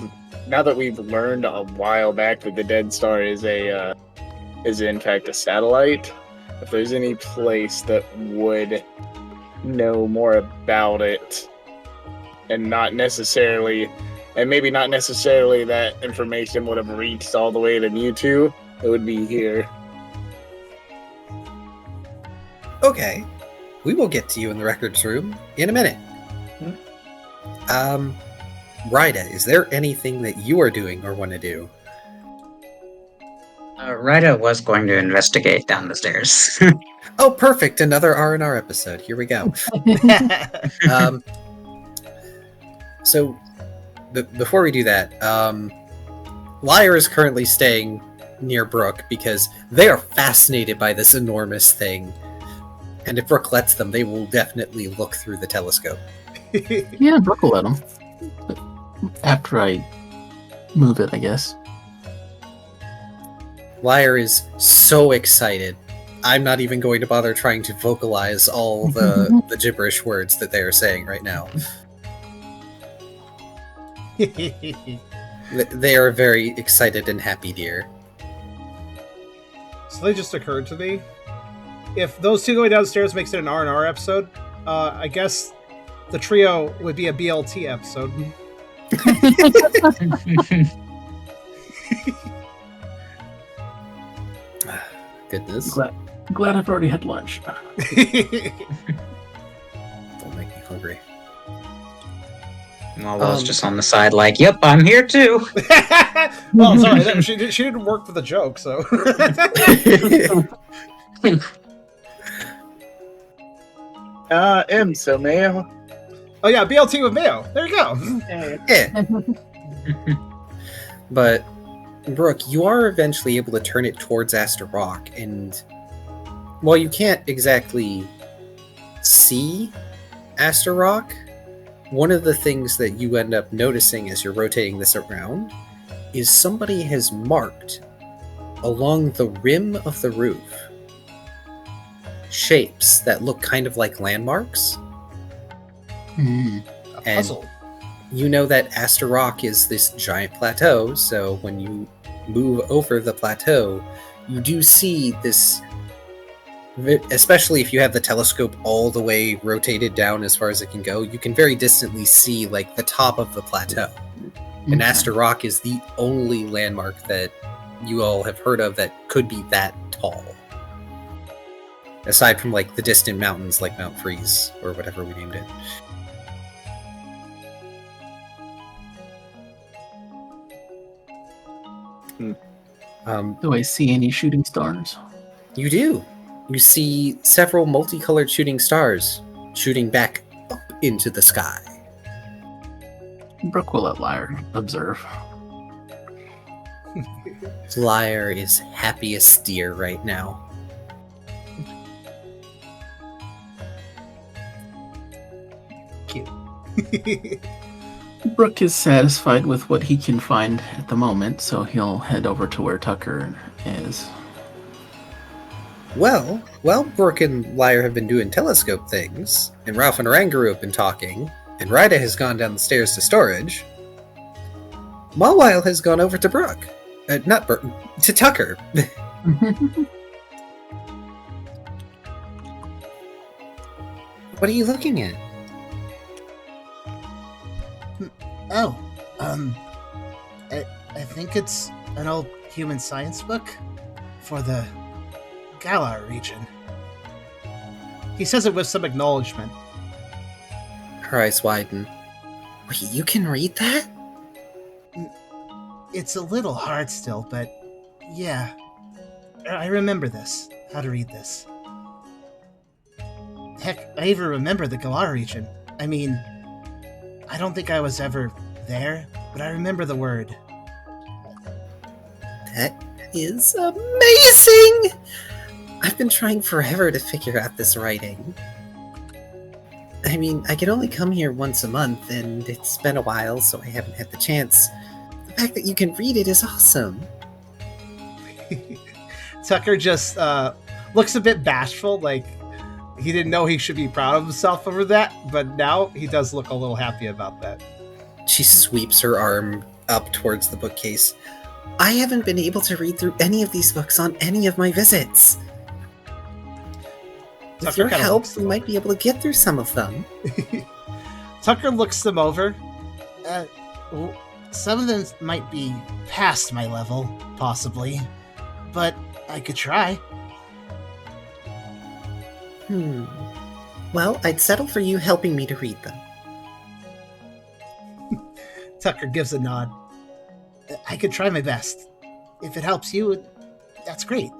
learned a while back that the Dead Star is in fact a satellite, if there's any place that would know more about it and maybe not necessarily that information would have reached all the way to Mewtwo, it would be here. Okay, we will get to you in the records room in a minute. Ryda, is there anything that you are doing or want to do? Ryda was going to investigate down the stairs. Oh, perfect! Another R&R episode. Here we go. So, before we do that, Liar is currently staying near Brooke because they are fascinated by this enormous thing. And if Brooke lets them, they will definitely look through the telescope. Yeah, Brooke will let him. After I move it, I guess. Liar is so excited. I'm not even going to bother trying to vocalize all the gibberish words that they are saying right now. They are very excited and happy, dear. So they just occurred to me. If those two going downstairs makes it an R&R episode, I guess the trio would be a BLT episode. Goodness. Glad I've already had lunch. Don't make me hungry. Lala's just on the side like, yep, I'm here too. Well, sorry, she didn't work for the joke, so. So Mayo. Oh yeah, BLT with Mayo. There you go. Yeah. But, Brooke, you are eventually able to turn it towards Aster Rock, and while you can't exactly see Aster Rock, one of the things that you end up noticing as you're rotating this around is somebody has marked along the rim of the roof shapes that look kind of like landmarks. Mm. A puzzle. You know that Aster Rock is this giant plateau, so when you move over the plateau, you do see this, especially if you have the telescope all the way rotated down as far as it can go, you can very distantly see like the top of the plateau. And Aster Rock is the only landmark that you all have heard of that could be that tall. Aside from like the distant mountains like Mount Freeze or whatever we named it. Do I see any shooting stars? You do. You see several multicolored shooting stars shooting back up into the sky. Brooke will let Liar observe. Liar is happy as steer right now. Cute. Brooke is satisfied with what he can find at the moment, so he'll head over to where Tucker is. Well, while Brooke and Lyre have been doing telescope things, and Ralph and Orangaru have been talking, and Ryda has gone down the stairs to storage, Mawile has gone over to Brooke. Not Brooke, to Tucker. What are you looking at? Oh, I think it's an old human science book for the Galar region. He says it with some acknowledgement. Her eyes widen. Wait, you can read that? It's a little hard still, but yeah. I remember this. How to read this. Heck, I even remember the Galar region. I mean, I don't think I was ever there, but I remember the word. That is amazing! I've been trying forever to figure out this writing. I mean, I can only come here once a month, and it's been a while, so I haven't had the chance. The fact that you can read it is awesome. Tucker just looks a bit bashful, like he didn't know he should be proud of himself over that, but now he does look a little happy about that. She sweeps her arm up towards the bookcase. I haven't been able to read through any of these books on any of my visits. With Tucker your kinda help, looks we them might be able to get through some of them. Tucker looks them over. Some of them might be past my level, possibly, but I could try. Well, I'd settle for you helping me to read them. Tucker gives a nod. I could try my best. If it helps you, that's great.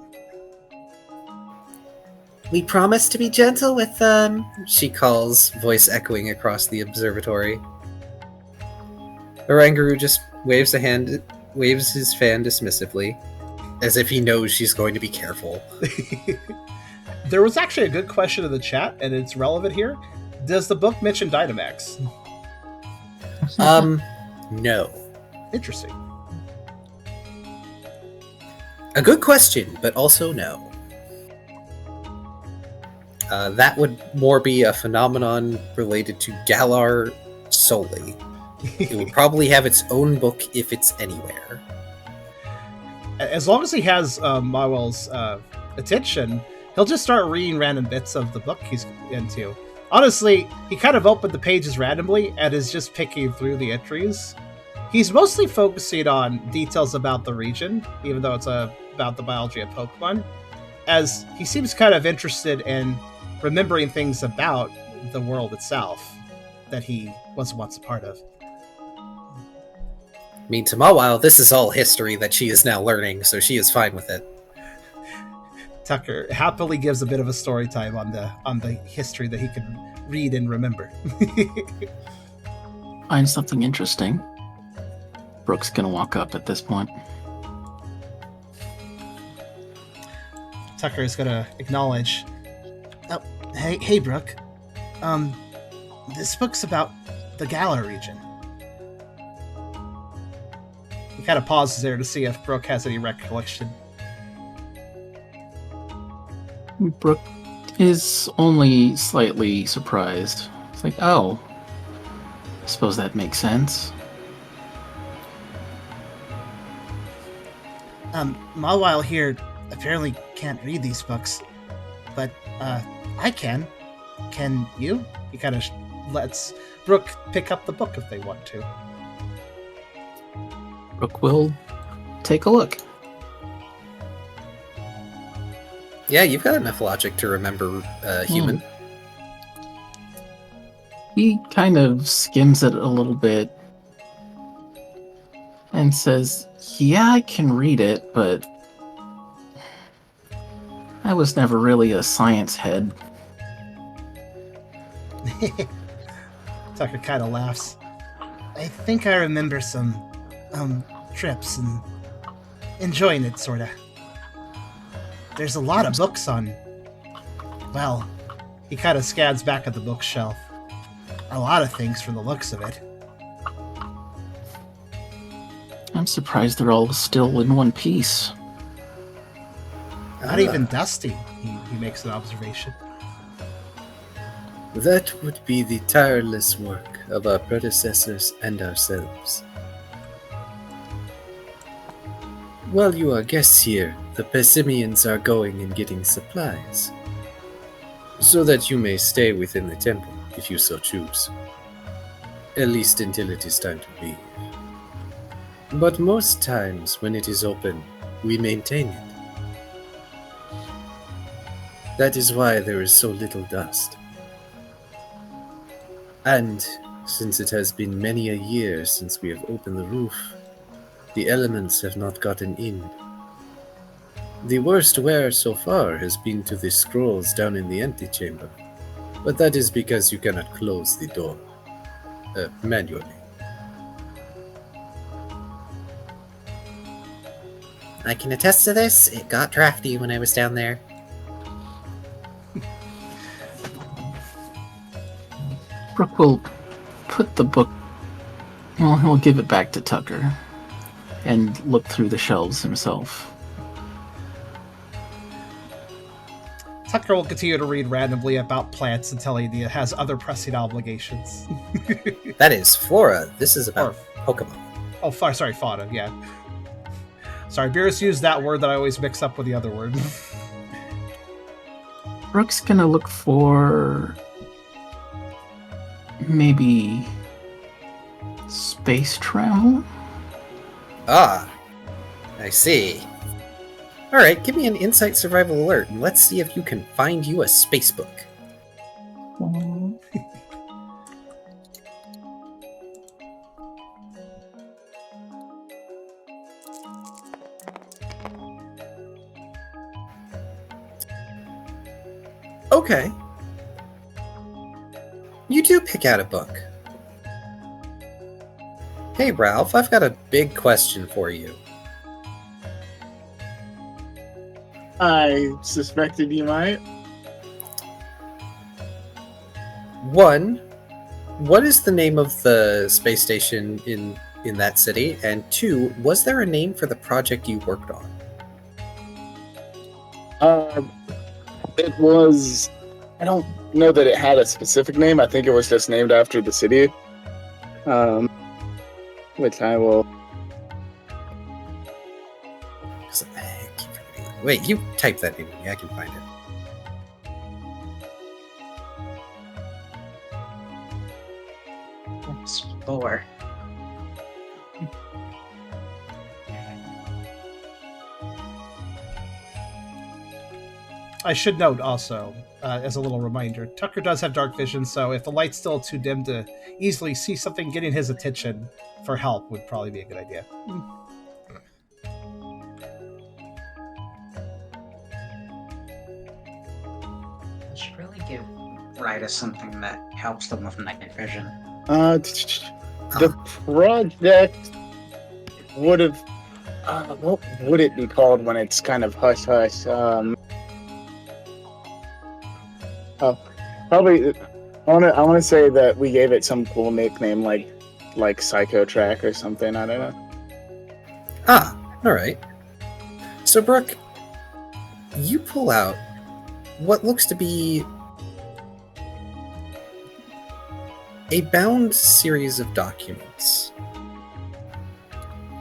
We promise to be gentle with them, she calls, voice echoing across the observatory. Orangaru just waves his fan dismissively, as if he knows she's going to be careful. There was actually a good question in the chat, and it's relevant here. Does the book mention Dynamax? No. Interesting. A good question, but also no. That would more be a phenomenon related to Galar solely. It would probably have its own book if it's anywhere. As long as he has Marwell's attention, he'll just start reading random bits of the book he's into. Honestly, he kind of opened the pages randomly and is just picking through the entries. He's mostly focusing on details about the region, even though it's about the biology of Pokemon, as he seems kind of interested in remembering things about the world itself that he was once a part of. I mean, to Mawile, this is all history that she is now learning, so she is fine with it. Tucker happily gives a bit of a story time on the history that he can read and remember. Find something interesting. Brooke's gonna walk up at this point. Tucker is gonna acknowledge. Oh, hey, Brooke. This book's about the Galar region. He kind of pauses there to see if Brooke has any recollection. Brooke is only slightly surprised. It's like, oh, I suppose that makes sense. Mawile here apparently can't read these books, but I can. Can you? He kind of lets Brooke pick up the book if they want to. Brooke will take a look. Yeah, you've got enough logic to remember human. He kind of skims it a little bit and says, yeah, I can read it, but I was never really a science head. Tucker kind of laughs. I think I remember some trips and enjoying it, sorta. There's a lot of books on... Well, he kind of scans back at the bookshelf. A lot of things from the looks of it. I'm surprised they're all still in one piece. Not even dusty, he makes an observation. That would be the tireless work of our predecessors and ourselves. While you are guests here, the Pessimians are going and getting supplies, so that you may stay within the temple if you so choose. At least until it is time to leave. But most times when it is open, we maintain it. That is why there is so little dust. And since it has been many a year since we have opened the roof, the elements have not gotten in. The worst wear so far has been to the scrolls down in the antechamber, but that is because you cannot close the door manually. I can attest to this. It got drafty when I was down there. Brooke will put the book... Well, he'll give it back to Tucker and look through the shelves himself. Tucker will continue to read randomly about plants until he has other pressing obligations. That is Flora. This is about Pokemon. Oh, sorry, fauna, yeah. Sorry, Beerus used that word that I always mix up with the other word. Brooke's gonna look for... maybe... space travel? Ah, I see. Alright, give me an insight survival alert, and let's see if you can find you a space book. Okay. You do pick out a book. Hey Ralph, I've got a big question for you. I suspected you might. One, what is the name of the space station in that city? And two, was there a name for the project you worked on? It was... I don't know that it had a specific name. I think it was just named after the city. Which I will... Wait, you type that in. I can find it. Explore. I should note also, as a little reminder, Tucker does have dark vision, so if the light's still too dim to easily see something getting his attention for help would probably be a good idea. I should really give Ryder something that helps them with night vision. The project would have... what would it be called when it's kind of hush-hush? Probably... I want to say that we gave it some cool nickname like Psycho Track or something. I don't know. Ah, alright. So, Brooke, you pull out what looks to be a bound series of documents.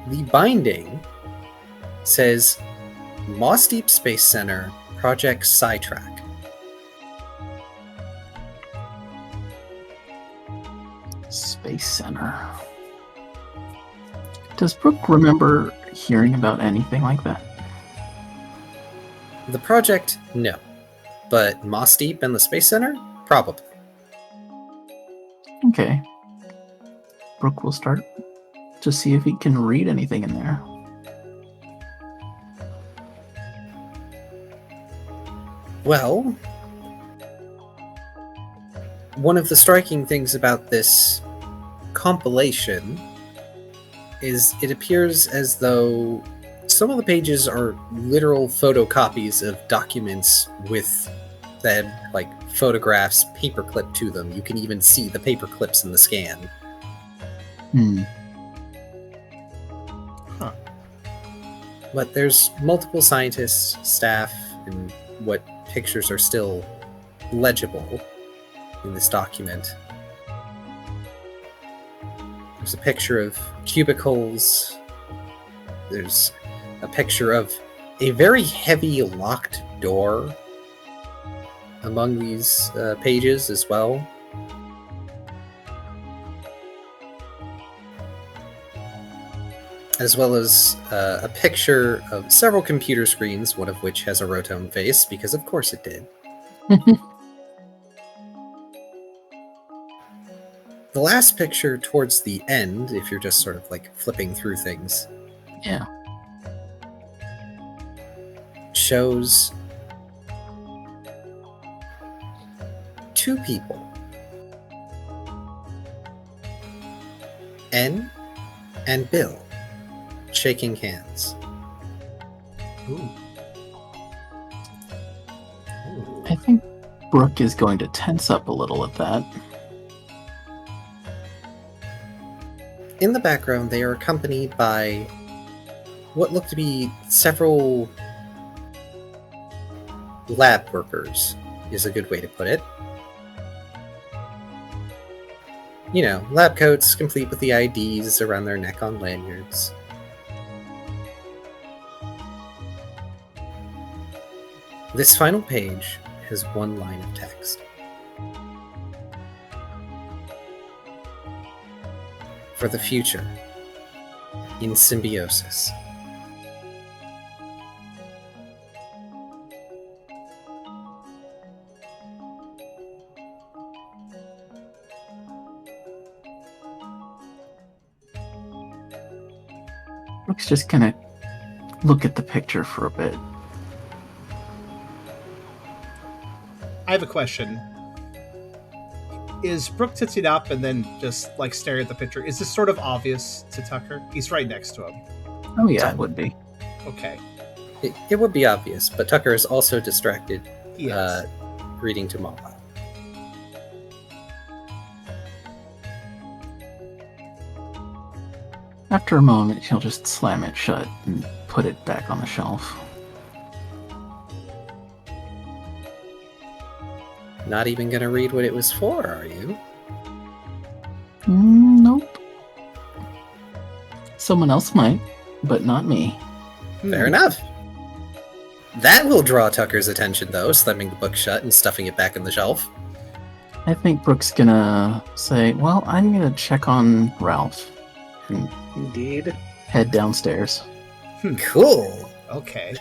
The binding says Moss Deep Space Center Project Sidetrack. Space Center. Does Brooke remember hearing about anything like that? The project, no. But Moss Deep and the Space Center? Probably. Okay. Brooke will start to see if he can read anything in there. Well, one of the striking things about this compilation is it appears as though some of the pages are literal photocopies of documents with that, like, photographs paperclipped to them. You can even see the paper clips in the scan. But there's multiple scientists, staff, and what pictures are still legible in this document. There's a picture of cubicles. There's a picture of a very heavy locked door among these pages as well. As well as a picture of several computer screens, one of which has a rotome face, because of course it did. The last picture towards the end, if you're just sort of like flipping through things, Yeah. shows two people. N and Bill shaking hands. Ooh. Ooh. I think Brooke is going to tense up a little at that. In the background, they are accompanied by what look to be several lab workers, is a good way to put it. You know, lab coats complete with the IDs around their neck on lanyards. This final page has one line of text. For the future, in symbiosis. Brooke's just gonna look at the picture for a bit. I have a question. Is Brooke titsing up and then just like staring at the picture? Is this sort of obvious to Tucker? He's right next to him. Oh yeah, it would be. Okay. It would be obvious, but Tucker is also distracted Yes. reading to Mama. After a moment, he'll just slam it shut and put it back on the shelf. Not even gonna read what it was for, are you? Nope. Someone else might, but not me. Fair enough. That will draw Tucker's attention, though, slamming the book shut and stuffing it back in the shelf. I think Brooke's gonna say, well, I'm gonna check on Ralph and Indeed. head downstairs. Cool. Okay.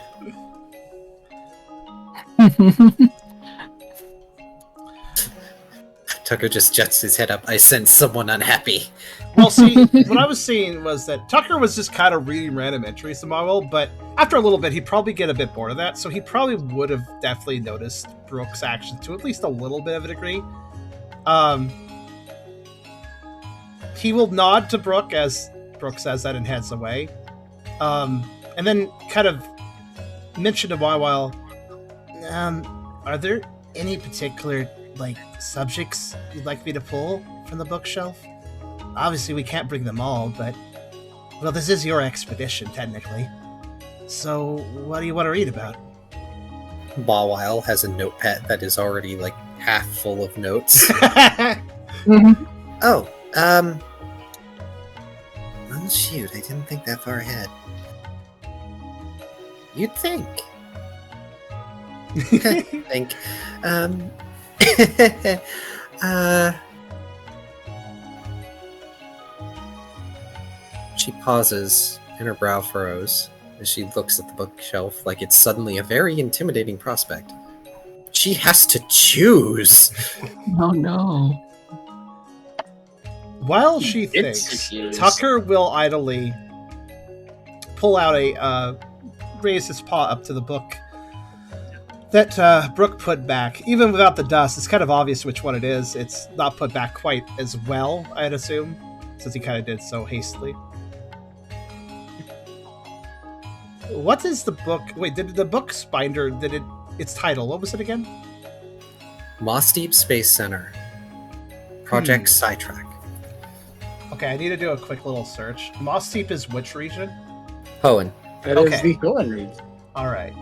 Tucker just jets his head up. I sense someone unhappy. Well, see, what I was seeing was that Tucker was just kind of reading random entries to Marvel, but after a little bit, he'd probably get a bit bored of that, so he probably would have definitely noticed Brooke's actions to at least a little bit of a degree. He will nod to Brooke as Brooke says that and heads away. And then kind of mention to Wywile, are there any particular, like, subjects you'd like me to pull from the bookshelf? Obviously, we can't bring them all, but, well, this is your expedition, technically. So, what do you want to read about? Bawile has a notepad that is already, like, half full of notes. Oh, oh, shoot, I didn't think that far ahead. You'd think. Think. She pauses and her brow furrows as she looks at the bookshelf like it's suddenly a very intimidating prospect. She has to choose! Oh no. While she It's thinks, confused. Tucker will idly pull out raise his paw up to the book that Brooke put back. Even without the dust, it's kind of obvious which one it is. It's not put back quite as well, I'd assume, since he kind of did so hastily. What is the book? Wait, did the book's binder, its title, what was it again? Moss Deep Space Center. Project Sidetrack. Okay, I need to do a quick little search. Moss Deep is which region? Hoenn. That is the Thorn Reeds. All right.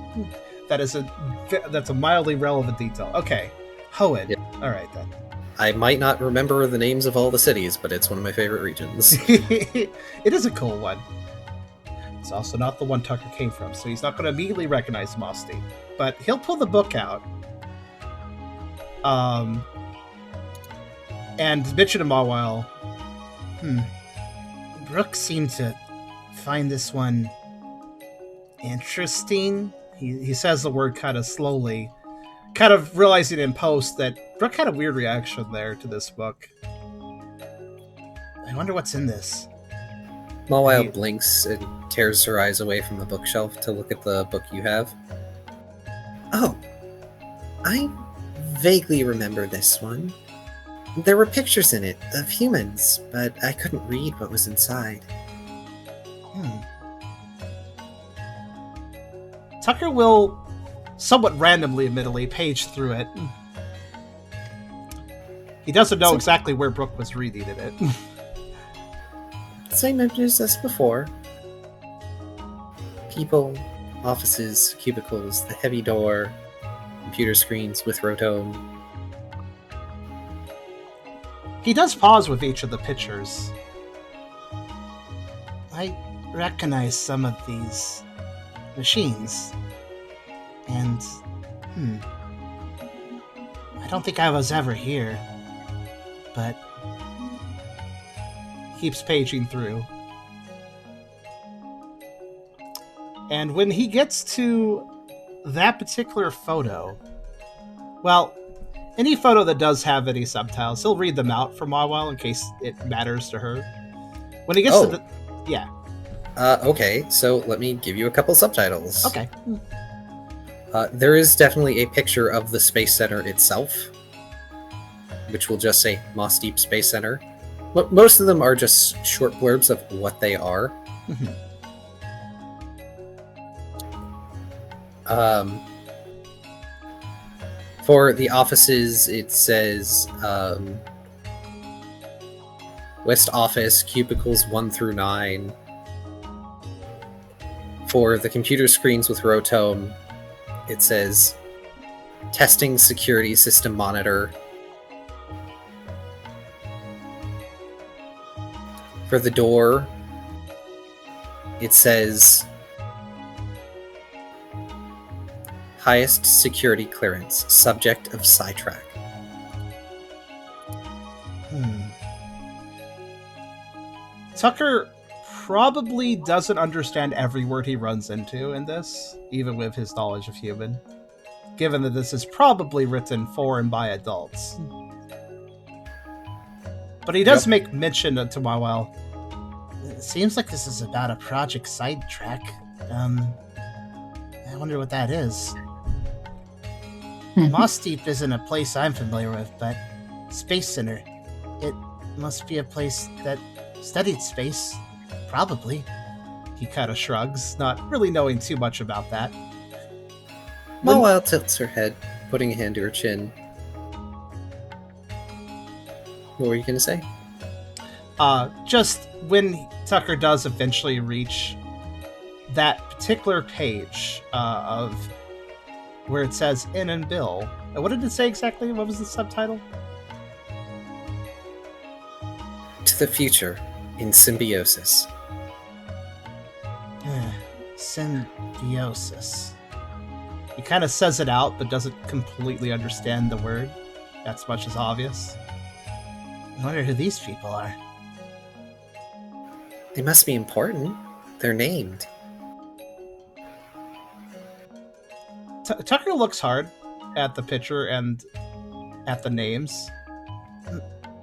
That's a mildly relevant detail. Okay. Hoenn. Yep. All right, then. I might not remember the names of all the cities, but it's one of my favorite regions. It is a cool one. It's also not the one Tucker came from, so he's not going to immediately recognize Moss Deep. But he'll pull the book out. And bitch to Mawile. Brooke seemed to find this one interesting. He says the word kind of slowly, kind of realizing in post that Brooke had a weird reaction there to this book. I wonder what's in this. Mawile blinks and tears her eyes away from the bookshelf to look at the book you have. Oh, I vaguely remember this one. There were pictures in it of humans, but I couldn't read what was inside. Tucker will, somewhat randomly, admittedly, page through it. He doesn't know exactly where Brooke was reading in it. Same images as before. People, offices, cubicles, the heavy door, computer screens with rotome. He does pause with each of the pictures. I recognize some of these machines. And, I don't think I was ever here. But keeps paging through. And when he gets to that particular photo, well, any photo that does have any subtitles, he'll read them out for Mawile in case it matters to her. When he gets to the... Yeah. Okay, so let me give you a couple subtitles. Okay. There is definitely a picture of the Space Center itself, which will just say Moss Deep Space Center. Most of them are just short blurbs of what they are. For the offices, it says West Office, cubicles 1 through 9. For the computer screens with Rotome, it says Testing Security System Monitor. For the door, it says Highest Security Clearance, Subject of Sidetrack. Tucker probably doesn't understand every word he runs into in this, even with his knowledge of human, given that this is probably written for and by adults. But he does make mention to Mawile. It seems like this is about a project sidetrack. I wonder what that is. Moss Deep isn't a place I'm familiar with, but Space Center. It must be a place that studied space. Probably. He kind of shrugs, not really knowing too much about that. Mawile tilts her head, putting a hand to her chin. What were you going to say? Just when Tucker does eventually reach that particular page of where it says In and Bill. What did it say exactly? What was the subtitle? To the future in symbiosis. Symbiosis. He kind of says it out, but doesn't completely understand the word. That's much as obvious. I wonder who these people are. They must be important. They're named. Tucker looks hard at the picture and at the names.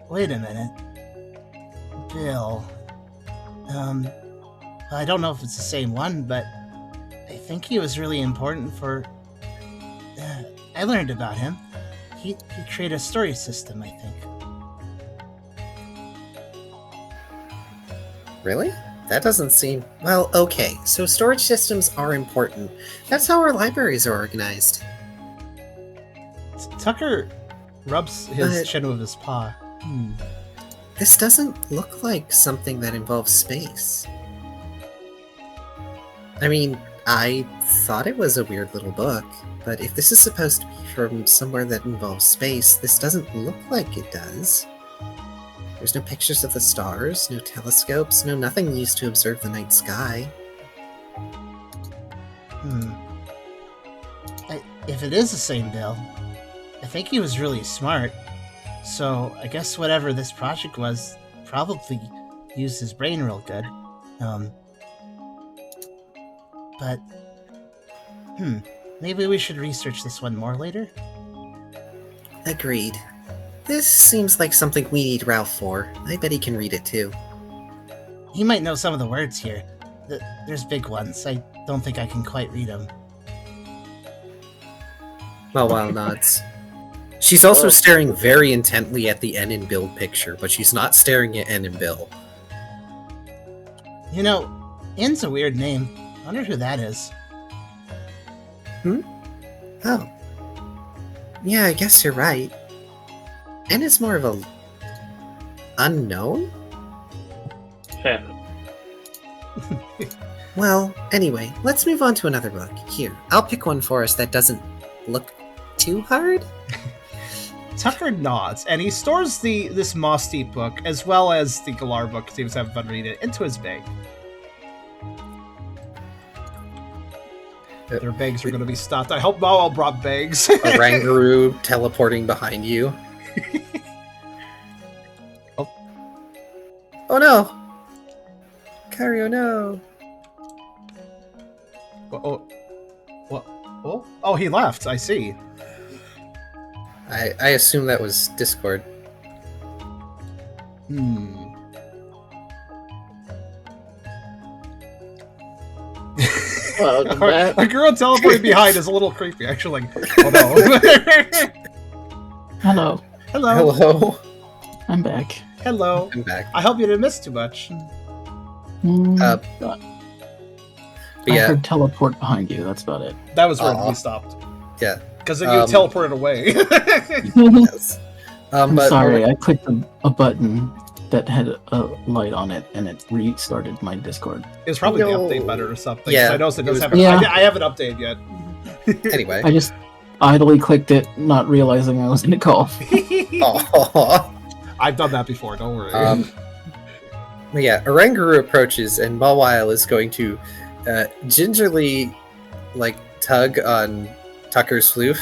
Wait a minute. Bill. I don't know if it's the same one, but I think he was really important for... I learned about him. He created a story system, I think. Really? That doesn't seem... Well, okay, so storage systems are important. That's how our libraries are organized. Tucker rubs his chin with his paw. This doesn't look like something that involves space. I mean, I thought it was a weird little book, but if this is supposed to be from somewhere that involves space, this doesn't look like it does. There's no pictures of the stars, no telescopes, no nothing used to observe the night sky. If it is the same Bill, I think he was really smart. So I guess whatever this project was probably used his brain real good. But maybe we should research this one more later. Agreed. This seems like something we need Ralph for. I bet he can read it too. He might know some of the words here. There's big ones. I don't think I can quite read them. Malwile nods. She's also staring very intently at the N and Bill picture, but she's not staring at N and Bill. You know, N's a weird name. I wonder who that is. Oh. Yeah, I guess you're right. N is more of a unknown? Well, anyway, let's move on to another book. Here, I'll pick one for us that doesn't look too hard. Tucker nods, and he stores this Moss Deep book, as well as the Galar book, because he was having fun reading it, into his bag. Their bags are going to be stopped. I hope Mawel brought bags. A Rangaroo teleporting behind you. Oh no! Kyrio, no! Oh, he left. I see. I assume that was Discord. Welcome back. A girl teleporting behind is a little creepy, actually. Oh no. Hello. Hello. Hello. I'm back. Hello. I'm back. I hope you didn't miss too much. But I yeah, heard teleport behind you. That's about it. That was where we stopped. yeah. Because then you teleported away. Yes. I'm But sorry. I clicked a button that had a light on it, and it restarted my Discord. It's probably No. the update button or something. Yeah, I noticed it it does was- have. Yeah. I haven't updated yet. Anyway. I just idly clicked it, not realizing I was in a call. Aw. I've done that before. Don't worry. But yeah, Oranguru approaches, and Mawile is going to gingerly, tug on Tucker's floof.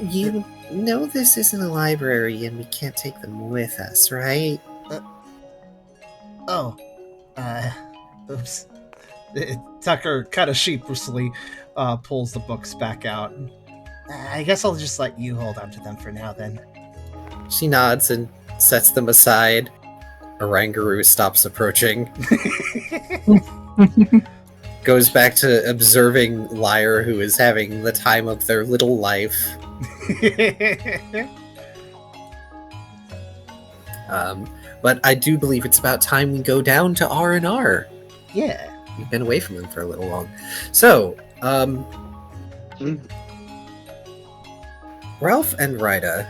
You know this isn't a library, and we can't take them with us, right? Oops. Tucker kind of sheepishly pulls the books back out. I guess I'll just let you hold on to them for now, then. She nods and sets them aside. Oranguru stops approaching. Goes back to observing Lyre, who is having the time of their little life. But I do believe it's about time we go down to R&R. Yeah. We've been away from them for a little long. So, Ralph and Rida,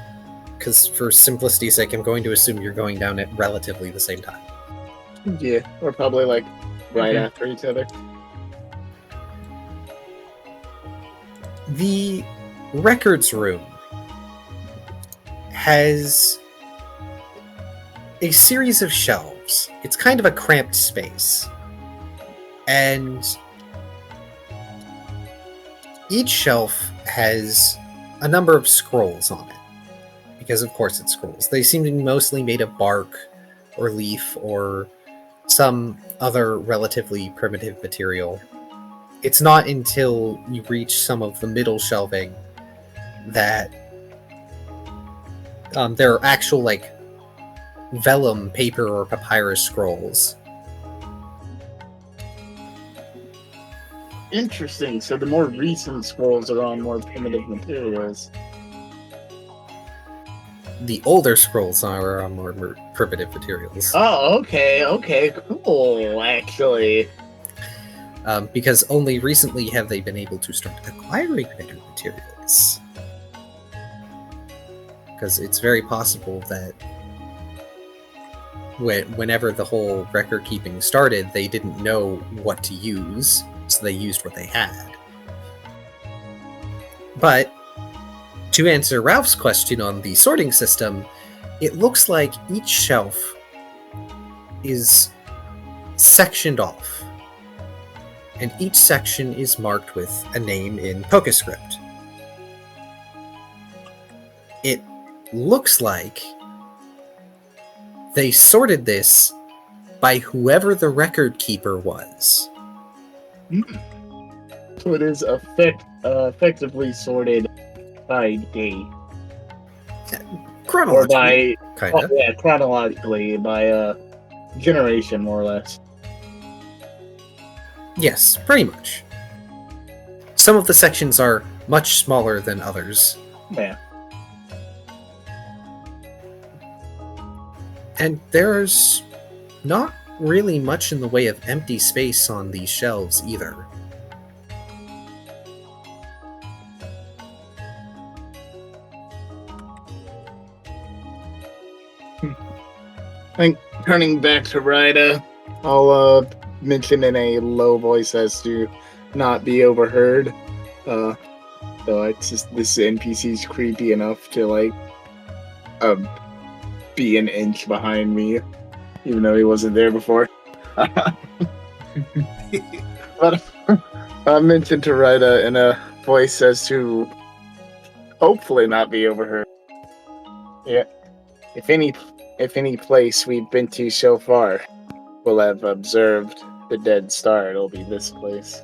because for simplicity's sake, I'm going to assume you're going down at relatively the same time. Yeah, we're probably right after each other. The records room has a series of shelves. It's kind of a cramped space. And each shelf has a number of scrolls on it. Because of course it's scrolls. They seem to be mostly made of bark or leaf or some other relatively primitive material. It's not until you reach some of the middle shelving that there are actual vellum paper or papyrus scrolls. Interesting. So the more recent scrolls are on more primitive materials. The older scrolls are on more primitive materials. Oh, okay, cool, actually. Because only recently have they been able to start acquiring better materials. Because it's very possible that whenever the whole record keeping started, they didn't know what to use, so they used what they had. But to answer Ralph's question on the sorting system, it looks like each shelf is sectioned off, and each section is marked with a name in PokeScript. It looks like they sorted this by whoever the record keeper was. So it is effectively sorted by date. Or by, Kinda. chronologically, by generation, more or less. Yes, pretty much. Some of the sections are much smaller than others. Yeah. And there's not really much in the way of empty space on these shelves either. I think turning back to Ryda, I'll mention in a low voice as to not be overheard. So it's just this NPC's creepy enough to like be an inch behind me, even though he wasn't there before. But I mentioned to Ryda in a voice as to hopefully not be overheard. Yeah, if any place we've been to so far will have observed the dead star, it'll be this place.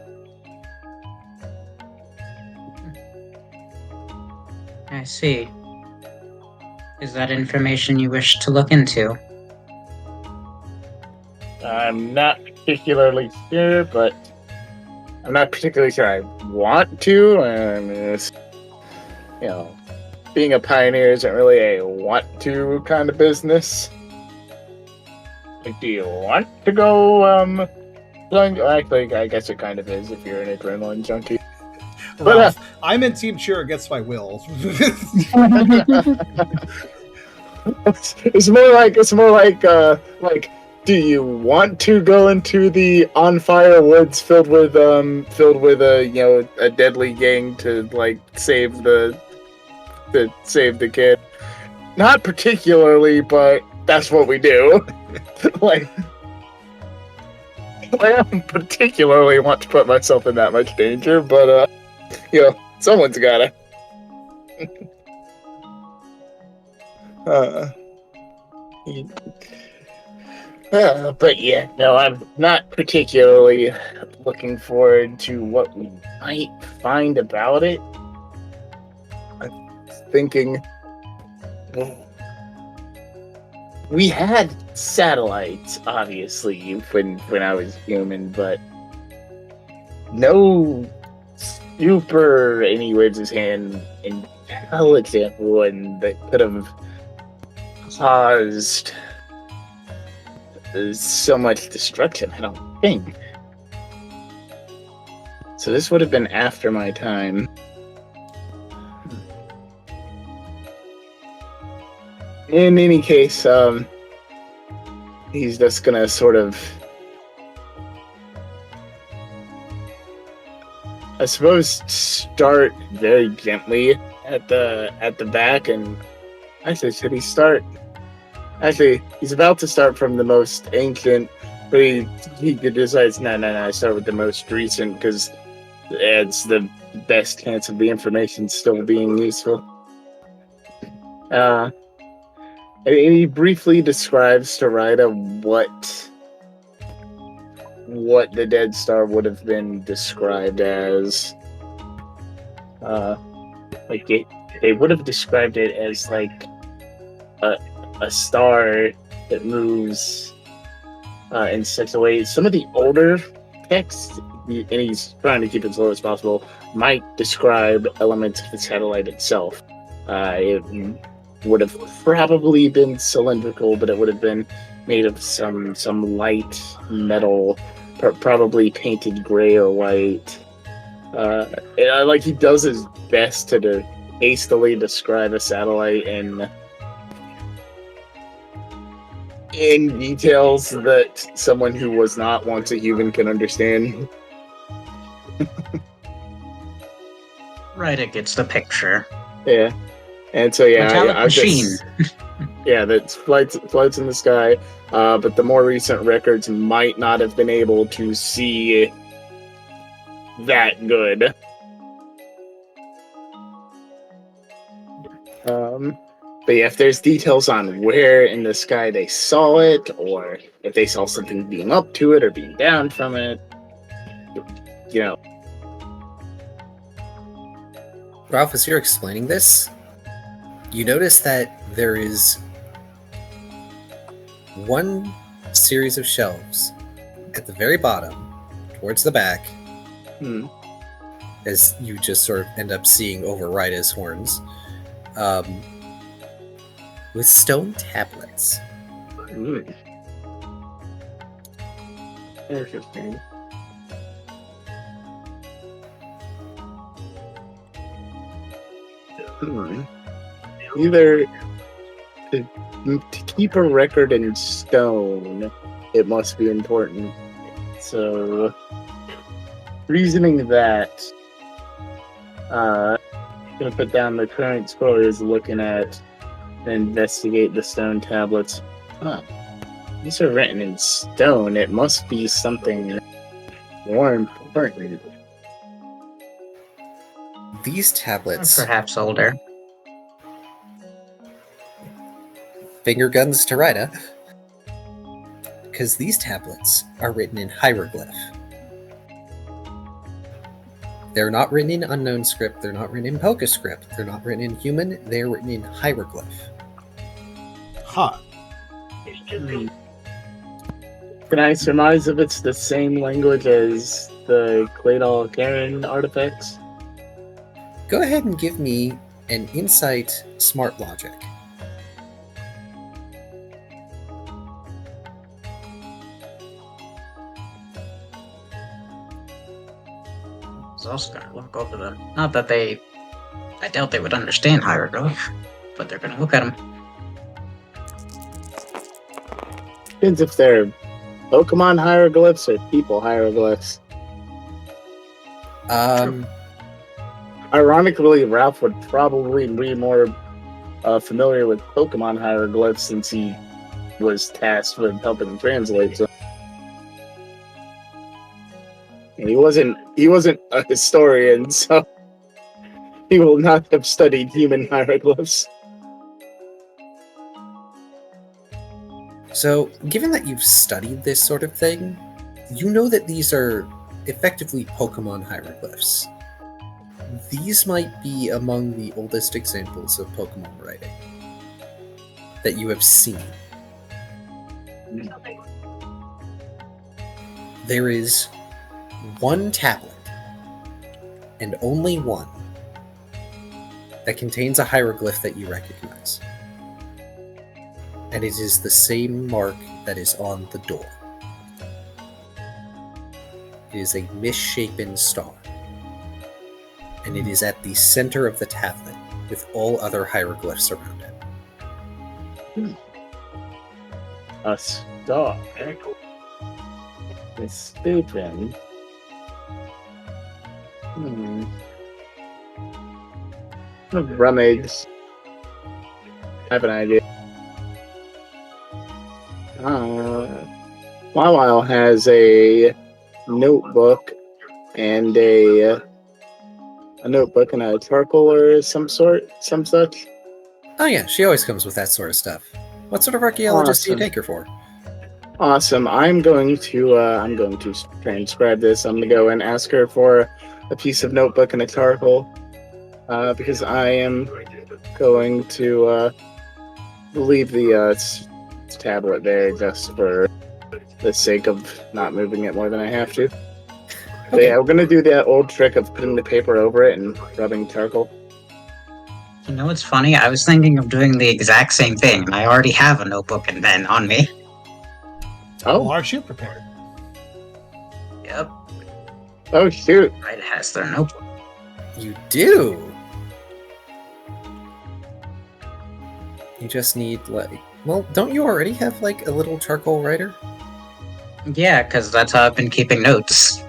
I see. Is that information you wish to look into? I'm not particularly sure, but I'm not particularly sure I want to. I mean, it's, being a pioneer isn't really a want to kind of business. Like, do you want to go, actually, I guess it kind of is if you're an adrenaline junkie. But I'm in Team Cheer against my will. It's more like, do you want to go into the on fire woods filled with a deadly gang to like save the kid? Not particularly, but that's what we do. I don't particularly want to put myself in that much danger, but someone's gotta. But yeah, no, I'm not particularly looking forward to what we might find about it. I'm thinking we had satellites, obviously, when I was human, but no super, any waves his hand, intelligent one that could have caused so much destruction, I don't think. So this would have been after my time. In any case, he's just gonna sort of, I suppose, start very gently at the back, and actually, should he start? Actually, he's about to start from the most ancient, but he decides, no, start with the most recent, because it adds the best chance of the information still being useful. And he briefly describes to Ryda what the Dead Star would have been described as. They would have described it as like a star that moves in such a way. Some of the older texts, and he's trying to keep it as low as possible, might describe elements of the satellite itself. It would have probably been cylindrical, but it would have been made of some light metal, probably painted gray or white. He does his best to hastily describe a satellite in details that someone who was not once a human can understand. Ryda gets the picture. Yeah. And so yeah, Metallic I machine. yeah, that floats in the sky. But the more recent records might not have been able to see that good. But yeah, if there's details on where in the sky they saw it, or if they saw something being up to it or being down from it, you know. Ralph, as you're explaining this, you notice that there is one series of shelves at the very bottom, towards the back, as you just sort of end up seeing over Ryda's horns, with stone tablets. Interesting. Either to keep a record in stone, it must be important. So, reasoning that, gonna put down the current score is looking at and investigate the stone tablets. Huh. These are written in stone. It must be something more important. These tablets, Perhaps older. finger guns to Ryda, because these tablets are written in hieroglyph. They're not written in unknown script, they're not written in Poke script, they're not written in human, they're written in hieroglyph. Huh. Can I surmise if it's the same language as the Claydol Karen artifacts? Go ahead and give me an insight smart logic. I was also going to look over them. Not that I doubt they would understand hieroglyph, but they're going to look at them. Depends if they're Pokemon hieroglyphs or people hieroglyphs. Ironically, Ralph would probably be more familiar with Pokemon hieroglyphs since he was tasked with helping translate them. And he wasn't a historian, so he will not have studied human hieroglyphs. So, given that you've studied this sort of thing, you know that these are effectively Pokemon hieroglyphs. These might be among the oldest examples of Pokemon writing that you have seen. There is one tablet, and only one, that contains a hieroglyph that you recognize. And it is the same mark that is on the door. It is a misshapen star. And it is at the center of the tablet, with all other hieroglyphs around it. A star. It's stupid. Rummage. I have an idea. Wawa has a notebook and a notebook and a charcoal or some such. Oh yeah, she always comes with that sort of stuff. What sort of archaeologist do you Awesome. take her for? Awesome. I'm going to transcribe this. I'm going to go and ask her for a piece of notebook and a charcoal, because I am going to leave the tablet there just for the sake of not moving it more than I have to. But yeah, we're going to do that old trick of putting the paper over it and rubbing charcoal. You know what's funny? I was thinking of doing the exact same thing, and I already have a notebook and pen on me. Well, aren't you prepared? Yep. Oh, shoot. Right has their notebook. You do! You just need, well, don't you already have, a little charcoal writer? Yeah, because that's how I've been keeping notes.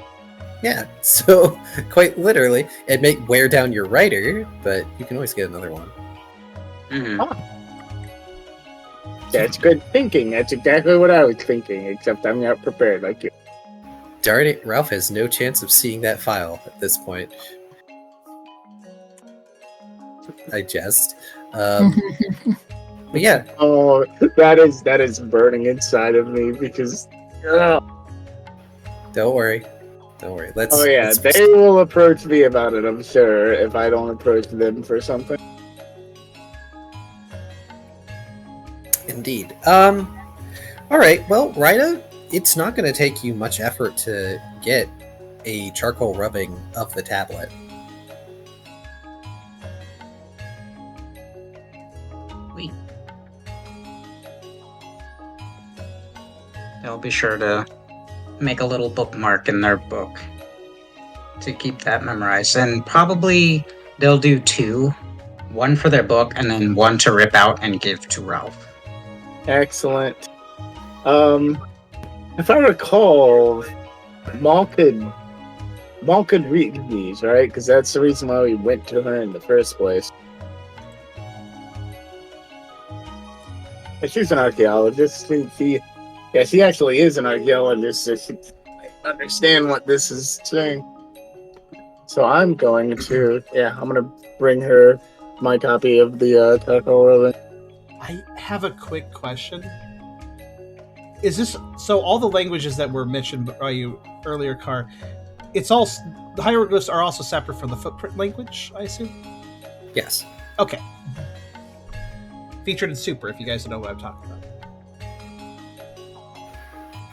Yeah, so quite literally, it may wear down your writer, but you can always get another one. That's good thinking. That's exactly what I was thinking, except I'm not prepared like you. Darn it, Ralph has no chance of seeing that file at this point. I jest. But yeah. Oh, that is burning inside of me because. Don't worry. Let's. Oh yeah, let's... they will approach me about it. I'm sure if I don't approach them for something. Indeed. All right. Well, Rita, it's not going to take you much effort to get a charcoal rubbing of the tablet. Sweet. They'll be sure to make a little bookmark in their book to keep that memorized, and probably they'll do 2, one for their book and then one to rip out and give to Ralph. Excellent. If I recall, Maul could read these, right? Because that's the reason why we went to her in the first place. And she's an archaeologist. She actually is an archaeologist, so she understand what this is saying. So I'm going to bring her my copy of the charcoal rubbing. I have a quick question. Is this so? All the languages that were mentioned by you earlier, Kar, it's all the hieroglyphs are also separate from the footprint language, I assume. Yes. Okay. Featured in Super, if you guys know what I'm talking about.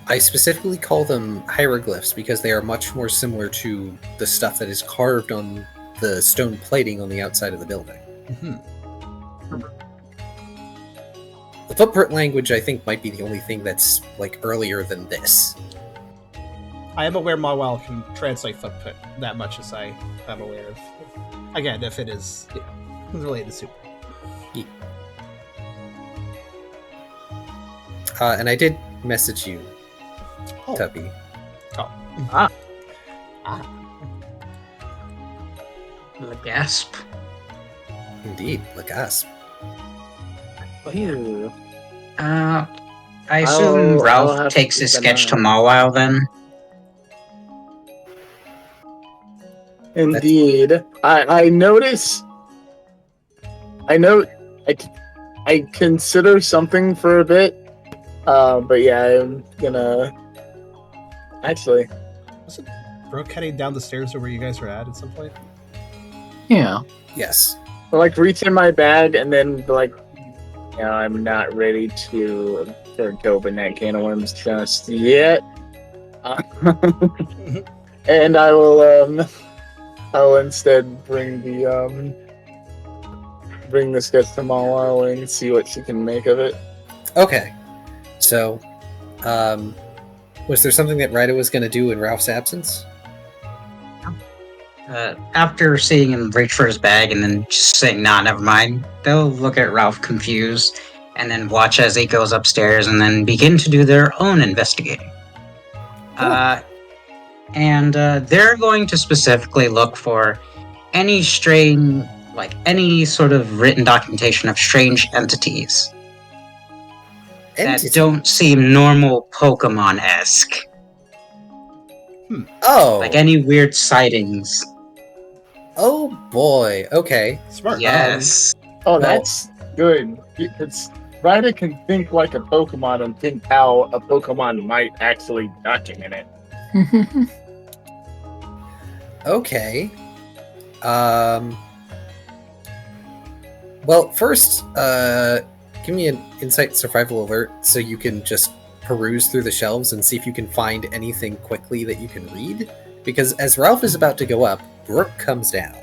I specifically call them hieroglyphs because they are much more similar to the stuff that is carved on the stone plating on the outside of the building. Mm-hmm. The footprint language, I think, might be the only thing that's like earlier than this. I am aware Mawel can translate footprint, that much as I am aware of. Again, if it is related to Super. Yeah. And I did message you, Tubby. Oh. The gasp. Indeed, the gasp. Ew. I assume I'll Ralph have takes to his keep an sketch eye to on it. Mawile then. Indeed. I notice. I consider something for a bit. But yeah, I'm gonna. Actually, Wasn't Brooke heading down the stairs to where you guys were at some point? Yeah. Yes. like reach in my bag and then like, I'm not ready to open that can of worms just yet. And I will instead bring the sketch to Mawile and see what she can make of it. Okay. So, was there something that Rita was going to do in Ralph's absence? After seeing him reach for his bag and then just saying, nah, never mind, they'll look at Ralph confused and then watch as he goes upstairs and then begin to do their own investigating. Cool. And they're going to specifically look for any strange, like any sort of written documentation of strange entities that don't seem normal Pokemon-esque. Oh. Like any weird sightings. Oh boy. Okay. Smart. Yes. That's good. It's Ryder can think like a Pokemon and think how a Pokemon might actually document it. Okay. Well, first, give me an insight survival alert so you can just peruse through the shelves and see if you can find anything quickly that you can read. Because as Ralph is about to go up, Brooke comes down.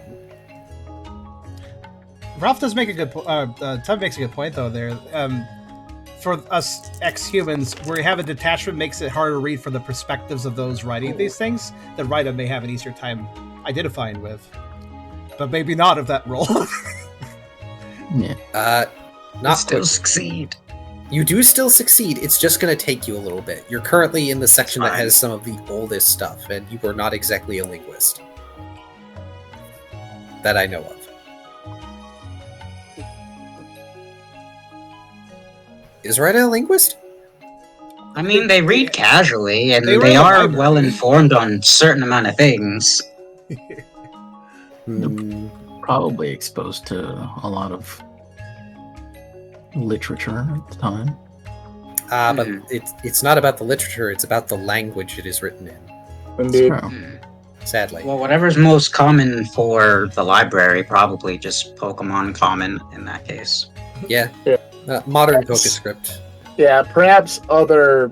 Ralph does make a good Tubby makes a good point, though, there. For us ex-humans, where we have a detachment makes it harder to read from the perspectives of those writing these things, that Rita may have an easier time identifying with. But maybe not of that role. Yeah. Not Still succeed. You do still succeed. It's just going to take you a little bit. You're currently in the section that has some of the oldest stuff, and you are not exactly a linguist. That I know of. Is Rita a linguist? I mean, they read casually, and They were they in the are library. well informed on certain amount of things. Probably exposed to a lot of literature at the time. But it's not about the literature, it's about the language it is written in. Indeed. It's true. Sadly. Well, whatever's most common for the library, probably just Pokemon common in that case. Yeah. Modern PokeScript. Yeah, perhaps other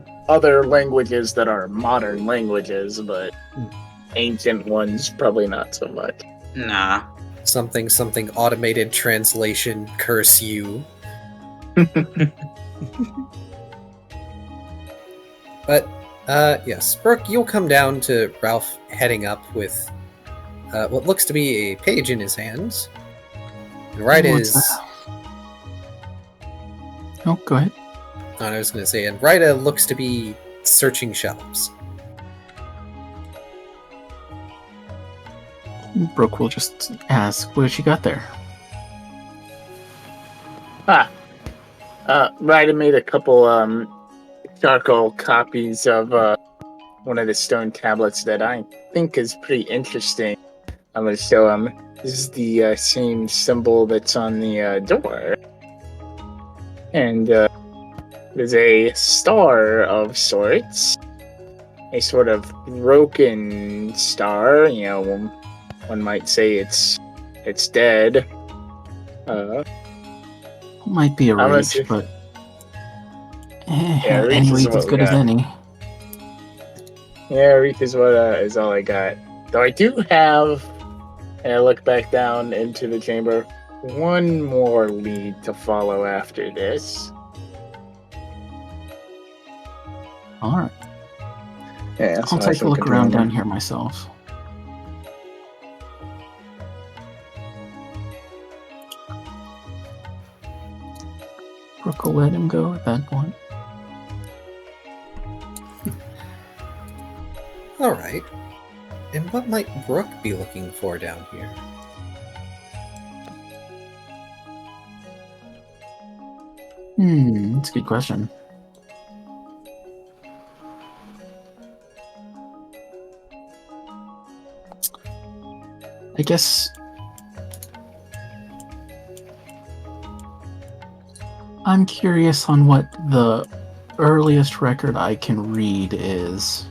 languages that are modern languages, but ancient ones probably not so much. Nah. Something automated translation, curse you. But, yes. Brooke, you'll come down to Ralph heading up with what looks to be a page in his hands. And right What's is... that? Oh, go ahead. I was going to say, and Rita looks to be searching shelves. Brooke will just ask, what you got there? Ryder made a couple charcoal copies of one of the stone tablets that I think is pretty interesting. I'm gonna show him. This is the same symbol that's on the door, and there's a star of sorts, a sort of broken star. You know, one might say it's dead. Might be a I'm reach, gonna but Yeah, reach any is reach what as we good as got. any. Yeah, reach is what is all I got. Though I do have, and I look back down into the chamber, one more lead to follow after this. All right, Yeah, I'll take a look around down here myself. Brooke will let him go at that point. Alright. And what might Brooke be looking for down here? That's a good question. I guess I'm curious on what the earliest record I can read is.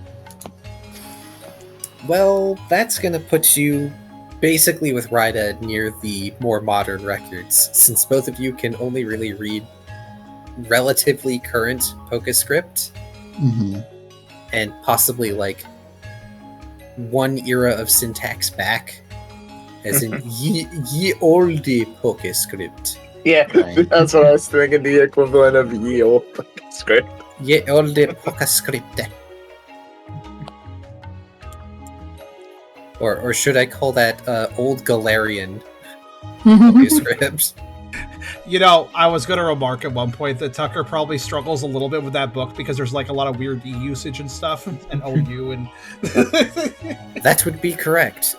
Well, that's gonna put you basically with Rida near the more modern records, since both of you can only really read relatively current PokeScript, and possibly like one era of syntax back, as in ye olde PokeScript. Yeah, Right. that's what I was thinking, the equivalent of Yale script. Ye olde PokeScript. Or should I call that old Galarian PokeScript? You know, I was going to remark at one point that Tucker probably struggles a little bit with that book because there's like a lot of weird E usage and stuff, and OU and. That would be correct.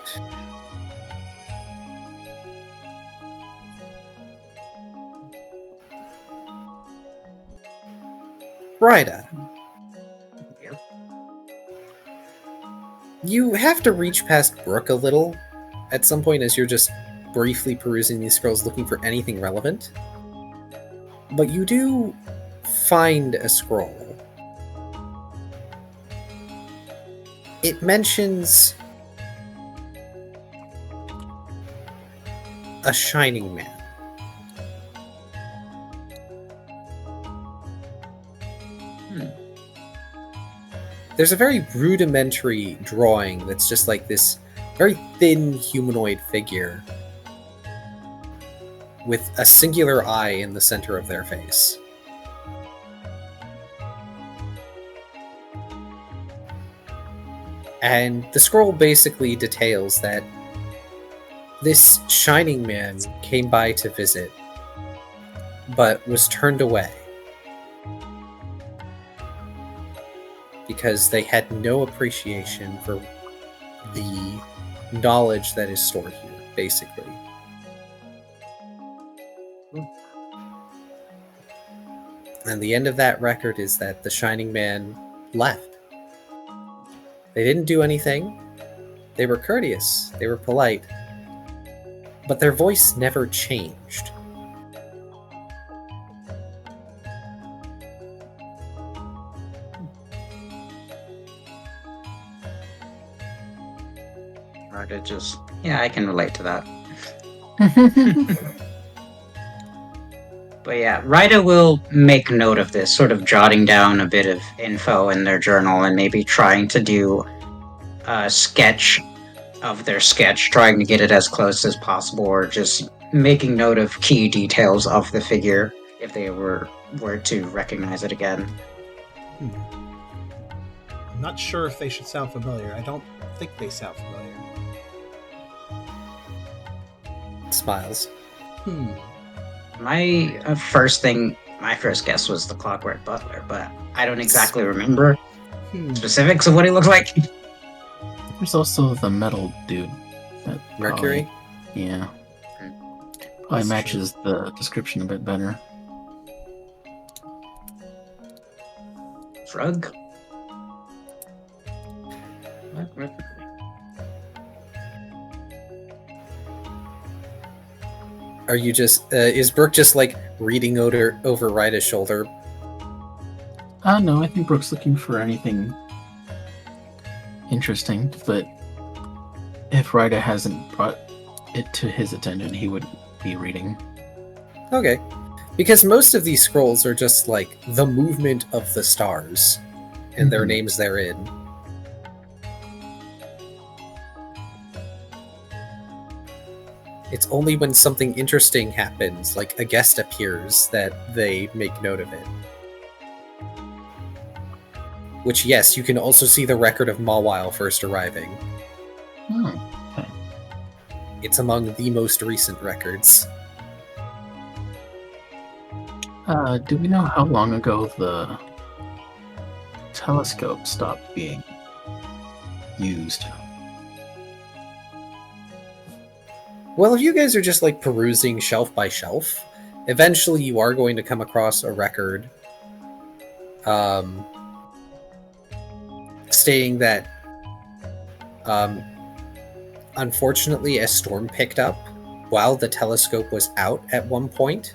Rida. You have to reach past Brooke a little at some point as you're just briefly perusing these scrolls looking for anything relevant. But you do find a scroll. It mentions a shining man. There's a very rudimentary drawing that's just like this very thin humanoid figure with a singular eye in the center of their face. And the scroll basically details that this shining man came by to visit, but was turned away. because they had no appreciation for the knowledge that is stored here, basically. And the end of that record is that the Shining Man left. They didn't do anything. They were courteous. They were polite. But their voice never changed. Rida just... Yeah, I can relate to that. But yeah, Rida will make note of this, sort of jotting down a bit of info in their journal and maybe trying to do a sketch of their sketch, trying to get it as close as possible, or just making note of key details of the figure if they were to recognize it again. I'm not sure if they should sound familiar. I don't think they sound familiar. Smiles. My first guess was the Clockwork Butler, but I don't exactly remember specifics of what he looks like. There's also the metal dude. That Mercury? Yeah. Probably matches the description a bit better. Frog? Are you just... is Brooke just, like, reading over Ryda's shoulder? No, I think Brooke's looking for anything interesting, but if Ryda hasn't brought it to his attention, he would be reading. Okay. Because most of these scrolls are just, like, the movement of the stars, and their names therein. It's only when something interesting happens, like a guest appears, that they make note of it. Which, yes, you can also see the record of Mawile first arriving. Oh, okay. It's among the most recent records. Do we know how long ago the telescope stopped being used? Well, if you guys are just, like, perusing shelf by shelf, eventually you are going to come across a record stating that unfortunately a storm picked up while the telescope was out at one point,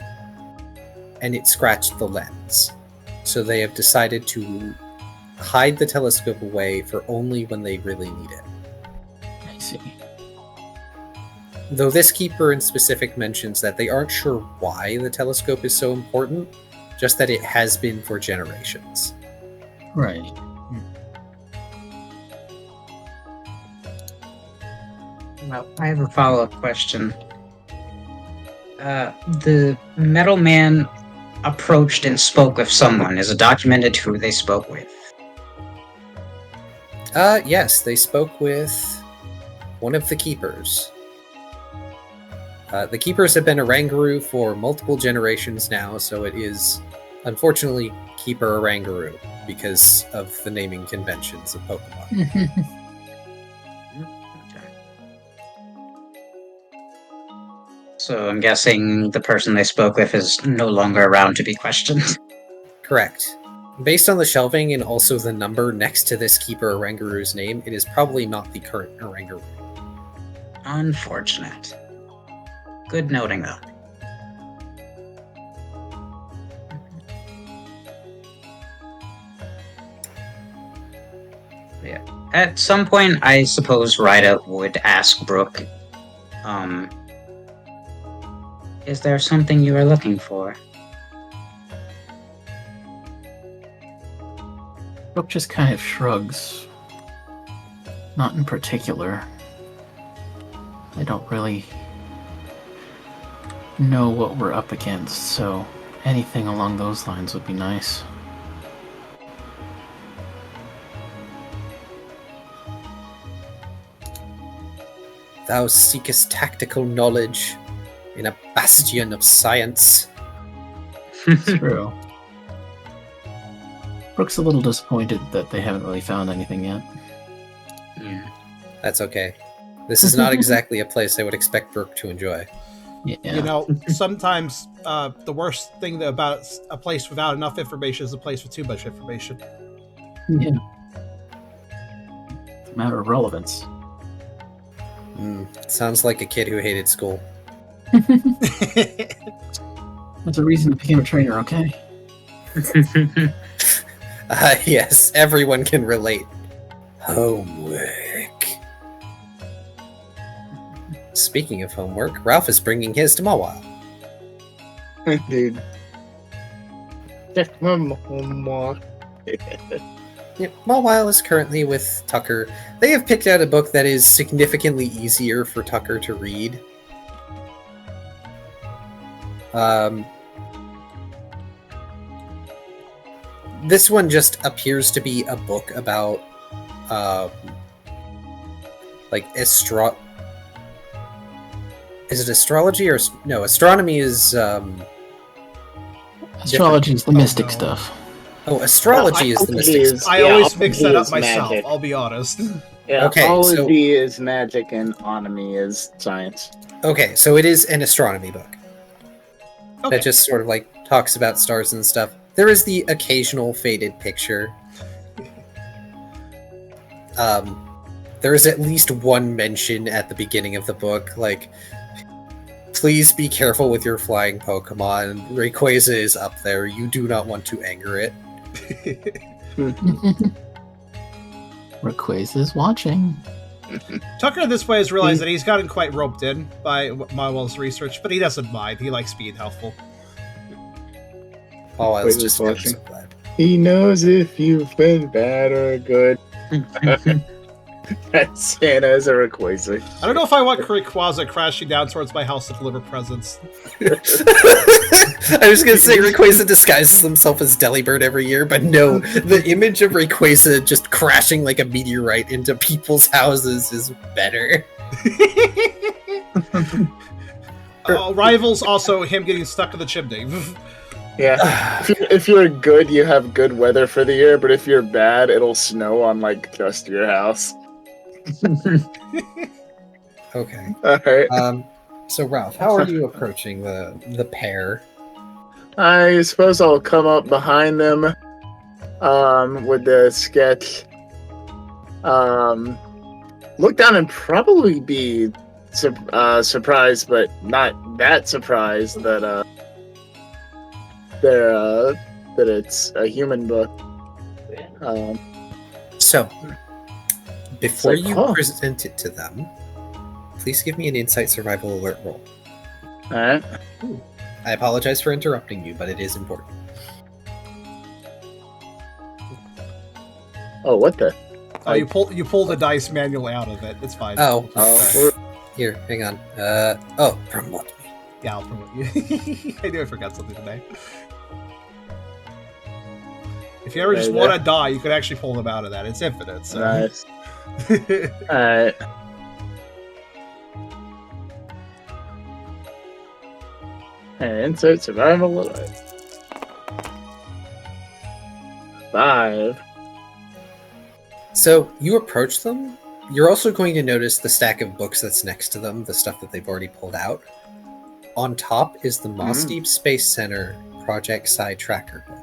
and it scratched the lens. So they have decided to hide the telescope away for only when they really need it. I see. Though this keeper in specific mentions that they aren't sure why the telescope is so important, just that it has been for generations. Right. Well, I have a follow-up question. The metal man approached and spoke with someone. Is it documented who they spoke with? Yes, they spoke with one of the keepers. The keepers have been Oranguru for multiple generations now, so it is, unfortunately, Keeper Oranguru, because of the naming conventions of Pokemon. So I'm guessing the person they spoke with is no longer around to be questioned. Correct. Based on the shelving and also the number next to this Keeper Oranguru's name, it is probably not the current Oranguru. Unfortunate. Good noting, though. Yeah. At some point, I suppose Ryda would ask Brooke, is there something you are looking for? Brooke just kind of shrugs. Not in particular. I don't really know what we're up against, so anything along those lines would be nice. Thou seekest tactical knowledge in a bastion of science. It's true. Brooke's a little disappointed that they haven't really found anything yet. Yeah. That's okay. This is not exactly a place I would expect Brooke to enjoy. Yeah. You know, sometimes the worst thing about a place without enough information is a place with too much information. Yeah. It's a matter of relevance. Sounds like a kid who hated school. That's a reason to become a trainer, okay? Yes, everyone can relate. Homework. Speaking of homework, Ralph is bringing his to Mawile. Dude. That's my homework. Yep, Mawile is currently with Tucker. They have picked out a book that is significantly easier for Tucker to read. This one just appears to be a book about, Is it astrology or no? Astronomy is. Astrology is the mystic no. stuff. Oh, astrology is the mystic stuff. I always mix that up is myself, magic. I'll be honest. Yeah, Okay, Astrology is magic and onomy is science. Okay, so it is an astronomy book Okay. that just sort of like talks about stars and stuff. There is the occasional faded picture. There is at least one mention at the beginning of the book, like, please be careful with your flying Pokemon. Rayquaza is up there. You do not want to anger it. Rayquaza's watching. Tucker at this point has realized that he's gotten quite roped in by Mawile's research, but he doesn't mind. He likes being helpful. Oh, I was Rayquaza's just watching. so glad. He knows if you've been bad or good. That Santa is a Rayquaza. I don't know if I want Rayquaza crashing down towards my house to deliver presents. I was going to say Rayquaza disguises himself as Delibird every year, but no, the image of Rayquaza just crashing like a meteorite into people's houses is better. Rivals also him getting stuck in the chimney. Yeah. If you're good, you have good weather for the year, but if you're bad, it'll snow on like just your house. Okay. Alright. So Ralph, how are you approaching the pair? I suppose I'll come up behind them with the sketch. Look down and probably be surprised, but not that surprised that that it's a human book. So, before It's like, you oh. present it to them, please give me an insight survival alert roll. Alright. I apologize for interrupting you, but it is important. Oh, what the? Oh, you pull the dice manually out of it. It's fine. Oh, Oh, here, hang on. Promote me. Yeah, I'll promote you. I knew I forgot something today. If you ever just There you want go. to die, you can actually pull them out of that. It's infinite. So. nice. Alright. And insert survival alert. 5. So, you approach them. You're also going to notice the stack of books that's next to them, the stuff that they've already pulled out. On top is the Moss Deep Space Center Project Psi Tracker book.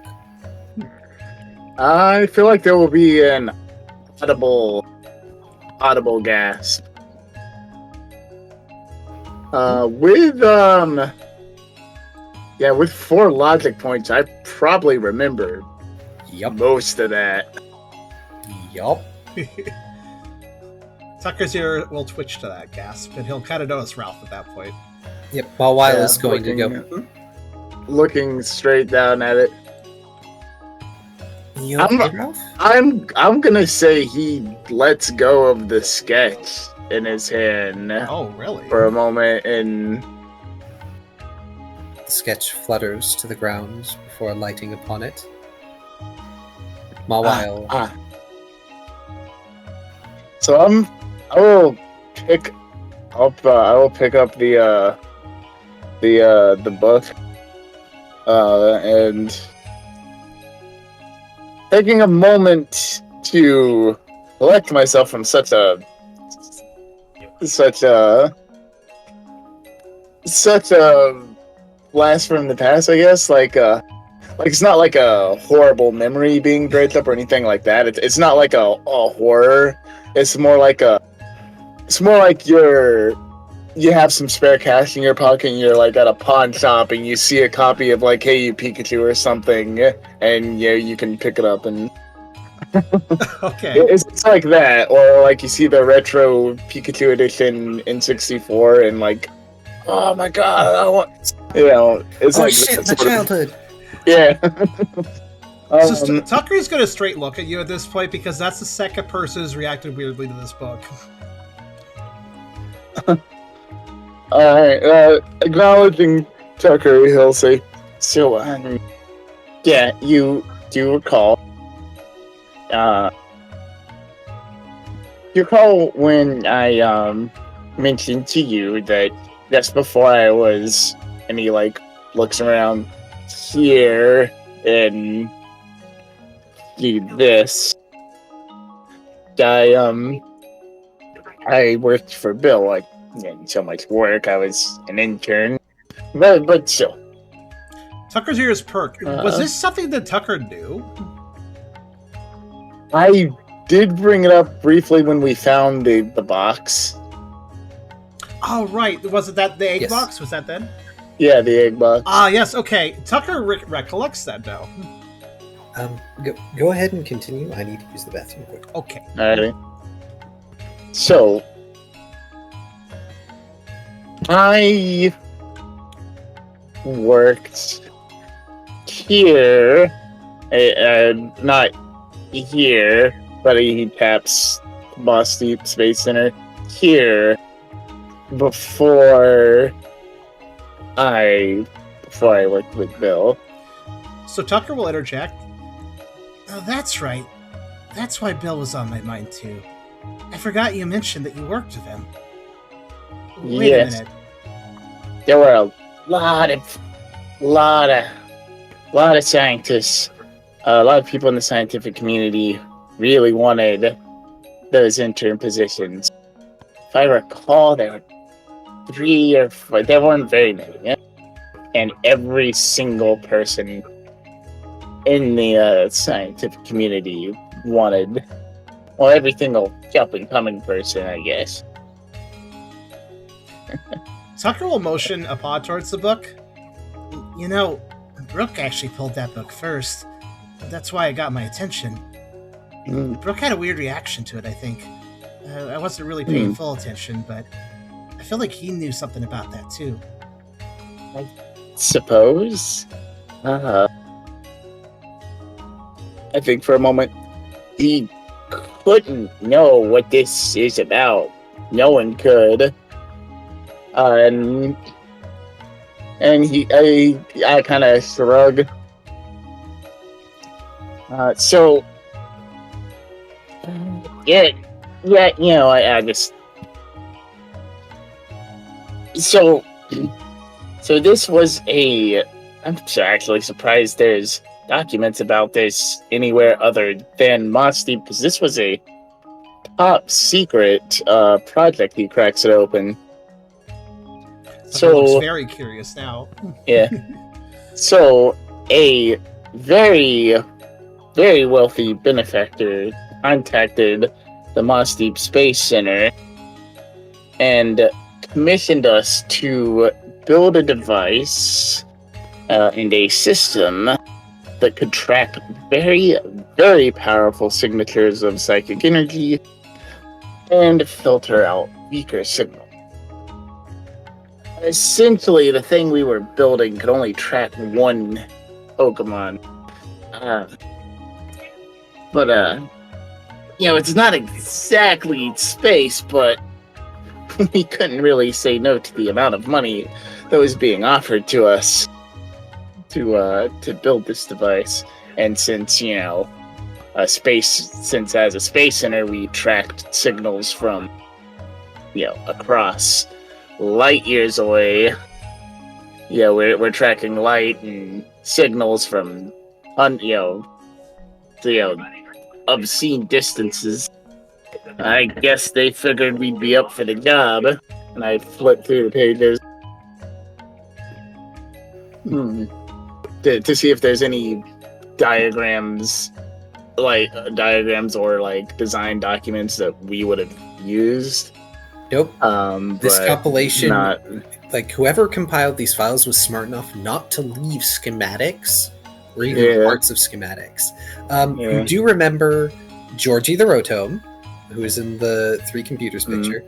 I feel like there will be an audible gasp. With 4 logic points, I probably remember Yup. most of that. Yup. Tucker's ear will twitch to that gasp, and he'll kind of notice Ralph at that point. Yep. While Weil Yeah, is going to go. looking straight down at it. You I'm- okay, Ralph? I'm gonna say he lets go of the sketch in his hand Oh, really? for a moment, and The sketch flutters to the ground before lighting upon it. Mawile. So I will pick up the book, and taking a moment to collect myself from such a blast from the past, I guess. Like it's not like a horrible memory being dredged up or anything like that. It's not like a horror. It's more like you have some spare cash in your pocket and you're like at a pawn shop and you see a copy of like Hey You Pikachu or something and you can pick it up and Okay. it's like that, or like you see the retro Pikachu edition in 64 and like, oh my god, I want, it's Oh like shit, my childhood. Yeah. So Tucker's gonna straight look at you at this point because that's the second person who's reacted weirdly to this book. Alright, acknowledging Tucker, he'll say, so, yeah, you do recall, you recall when I, mentioned to you that just before I was, and he, like, looks around here, and do this, I worked for Bill, like, didn't so much work. I was an intern, but still. Tucker's ears perk. Was this something that Tucker knew? I did bring it up briefly when we found the box. Oh, right. Was it that the egg Yes. box? Was that then? Yeah, the egg box. Ah, yes. Okay. Tucker recollects that now. Go ahead and continue. I need to use the bathroom quick. Okay. Alrighty. So, I worked here, not here, but he taps Boss Deep Space Center here before I worked with Bill. So Tucker will interject. Oh, that's right. That's why Bill was on my mind too. I forgot you mentioned that you worked with him. Wait Yes. a minute. There were a lot of scientists, a lot of people in the scientific community really wanted those intern positions. If I recall, there were 3 or 4. There weren't very many, yeah? And every single person in the scientific community wanted, well, every single up-and-coming person, I guess. Tucker will motion a paw towards the book. You know, Brooke actually pulled that book first. That's why it got my attention. Brooke had a weird reaction to it, I think. I wasn't really paying full attention, but I feel like he knew something about that too. I suppose. I think for a moment he couldn't know what this is about. No one could. And I kind of shrug. So yeah, I just so this was I'm actually surprised there's documents about this anywhere other than Moss Deep, because this was a top secret project. He cracks it open. Tucker looks very curious now. Yeah. So a very, very wealthy benefactor contacted the Moss Deep Space Center and commissioned us to build a device and a system that could track very, very powerful signatures of psychic energy and filter out weaker signals. Essentially, the thing we were building could only track one Pokemon. It's not exactly space, but we couldn't really say no to the amount of money that was being offered to us to build this device. And since, as a space center, we tracked signals from, across light years away. We're tracking light and signals from obscene distances. I guess they figured we'd be up for the job. And I flipped through the pages. To see if there's any diagrams or like design documents that we would have used. Nope. This but compilation, not- like whoever compiled these files was smart enough not to leave schematics or even parts of schematics. You do remember Georgie the Rotome, who is in the Three Computers picture.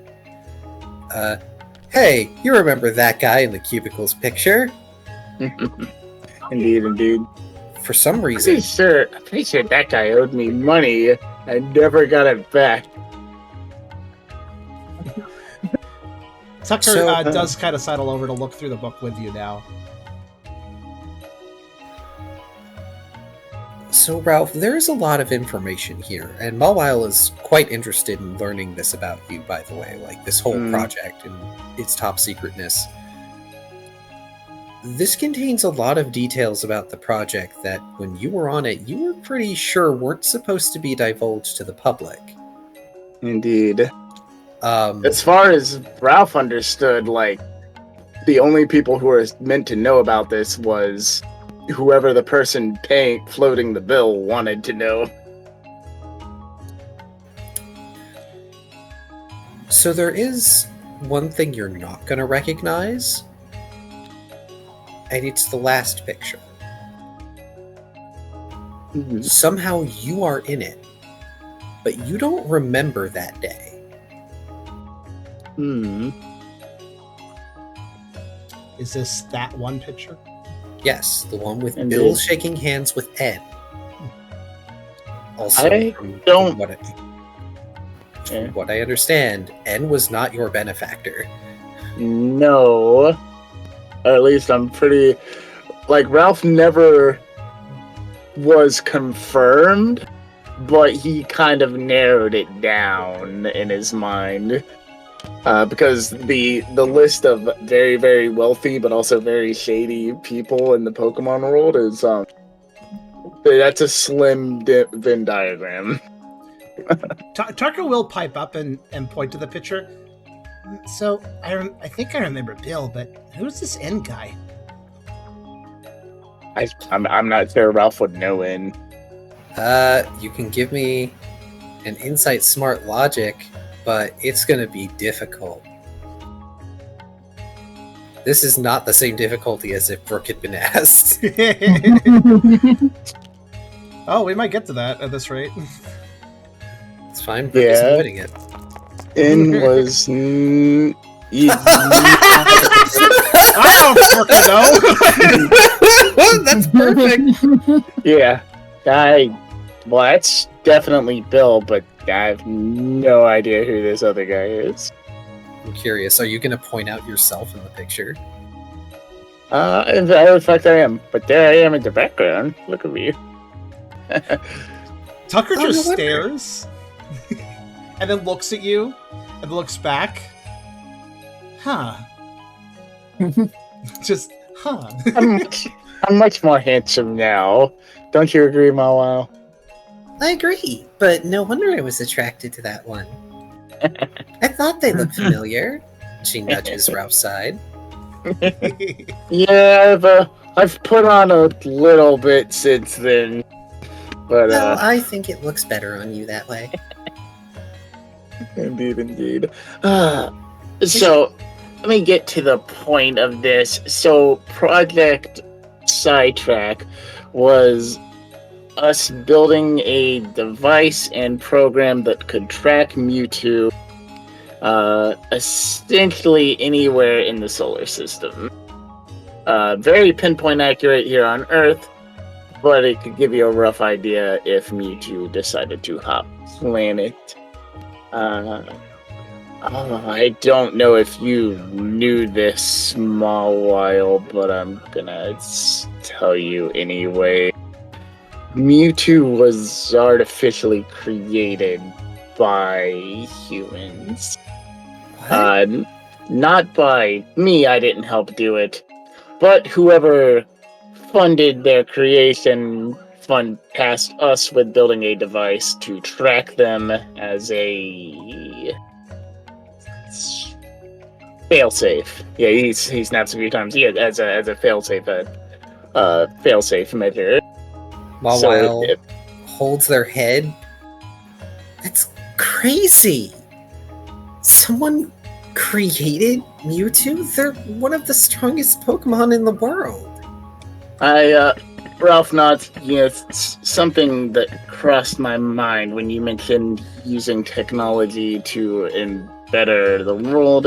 Hey, you remember that guy in the cubicles picture? Indeed. For some reason, I'm pretty sure that guy owed me money. I never got it back. Tucker So- does kind of sidle over to look through the book with you now. So, Ralph, there's a lot of information here, and Mulwile is quite interested in learning this about you, by the way, like this whole project and its top secretness. This contains a lot of details about the project that, when you were on it, you were pretty sure weren't supposed to be divulged to the public. Indeed. As far as Ralph understood, like, the only people who were meant to know about this was whoever the person floating the bill wanted to know. So there is one thing you're not going to recognize, and it's the last picture. Somehow you are in it, but you don't remember that day. Is this that one picture? Yes, the one with Indeed. Bill shaking hands with N. Also, from what I understand, N was not your benefactor. No. Or at least I'm pretty... Like, Ralph never was confirmed, but he kind of narrowed it down in his mind. Because the list of very, very wealthy but also very shady people in the Pokemon world is that's a slim Venn diagram. Tucker will pipe up and point to the picture. So I think I remember Bill, but who's this N guy? I'm not sure Ralph would know in. You can give me an insight smart logic, but it's going to be difficult. This is not the same difficulty as if Brooke had been asked. Oh, we might get to that at this rate. It's fine, Brooke is avoiding it. N was... I don't That's perfect. Yeah. Well, that's definitely Bill, but I have no idea who this other guy is. I'm curious, are you going to point out yourself in the picture? In fact, I am. But there I am in the background. Look at me. Tucker Oh, just no wonder. stares and then looks at you and looks back. Huh. Just, huh. I'm much more handsome now. Don't you agree, Mawile? I agree, but no wonder I was attracted to that one. I thought they looked familiar. She nudges Ralph's side. Yeah, I've put on a little bit since then. But Well, I think it looks better on you that way. Indeed. So, let me get to the point of this. So, Project Sidetrack was us building a device and program that could track Mewtwo essentially anywhere in the solar system. Very pinpoint accurate here on Earth, but it could give you a rough idea if Mewtwo decided to hop planet. I don't know if you knew this small while, but I'm gonna tell you anyway. Mewtwo was artificially created by humans. Not by me, I didn't help do it, but whoever funded their creation tasked us with building a device to track them as a failsafe. Yeah, he snaps a few times. Yeah, as a failsafe measure. While holds their head. That's crazy. Someone created Mewtwo? They're one of the strongest Pokemon in the world. Ralph nods. It's something that crossed my mind when you mentioned using technology to better the world.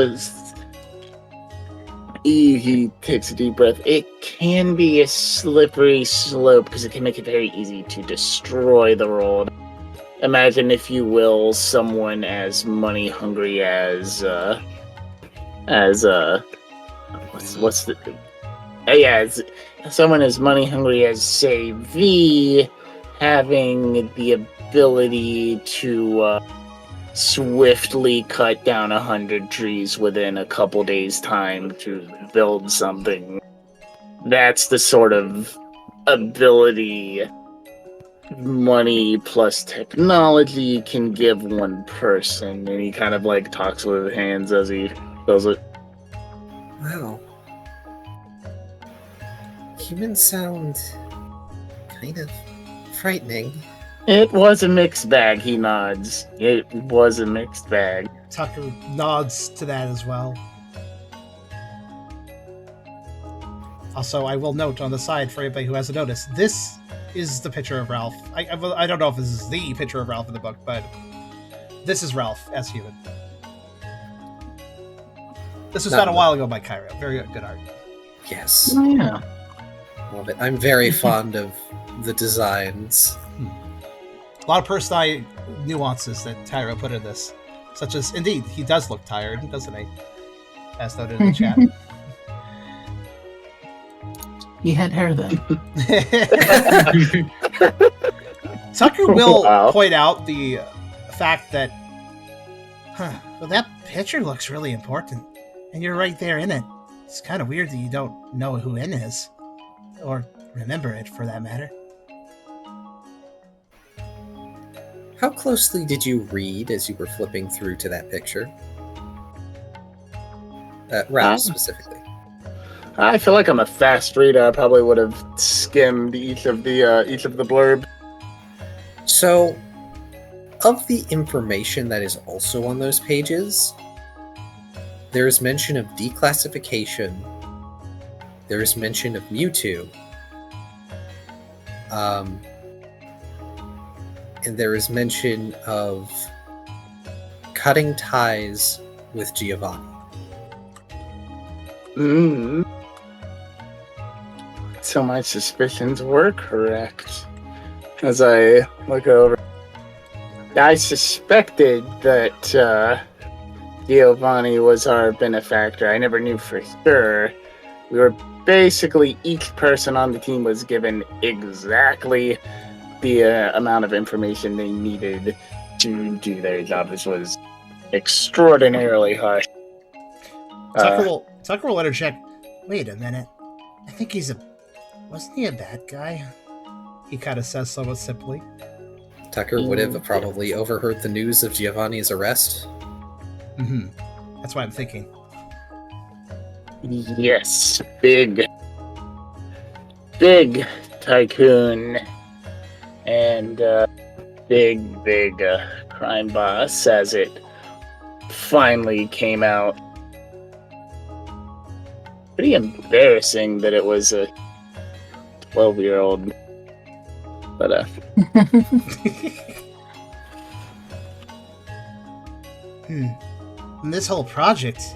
He takes a deep breath. It can be a slippery slope because it can make it very easy to destroy the world. Imagine, if you will, someone as money hungry as someone as money hungry as, say, V, having the ability to swiftly cut down 100 trees within a couple days' time to build something. That's the sort of ability money plus technology can give one person. And he kind of like talks with his hands as he does it. Wow. Humans sound kind of frightening. It was a mixed bag, he nods. It was a mixed bag. Tucker nods to that as well. Also, I will note on the side for anybody who hasn't noticed, this is the picture of Ralph. I don't know if this is the picture of Ralph in the book, but this is Ralph as human. This was done a while ago by Kyrio. Very good art. Yes. Oh, yeah. Love it. I'm very fond of the designs. A lot of personality nuances that Kyrio put in this. Such as, indeed, he does look tired, doesn't he? As noted in the chat. He had hair then. Tucker will point out the fact that, well, that picture looks really important, and you're right there in it. It's kind of weird that you don't know who N is, or remember it for that matter. How closely did you read as you were flipping through to that picture? Ralph specifically. I feel like I'm a fast reader. I probably would have skimmed each of the blurb. So, of the information that is also on those pages, there is mention of declassification. There is mention of Mewtwo. And there is mention of cutting ties with Giovanni. So my suspicions were correct. As I look over, I suspected that Giovanni was our benefactor. I never knew for sure. We were basically, each person on the team was given exactly the amount of information they needed to do their job. This was extraordinarily harsh. Tucker will interject. Wait a minute. I think wasn't he a bad guy? He kind of says somewhat simply. Tucker would have probably overheard the news of Giovanni's arrest. Mm-hmm. That's what I'm thinking. Yes, big tycoon and big crime boss, as it finally came out. Pretty embarrassing that it was a 12-year-old, but And this whole project,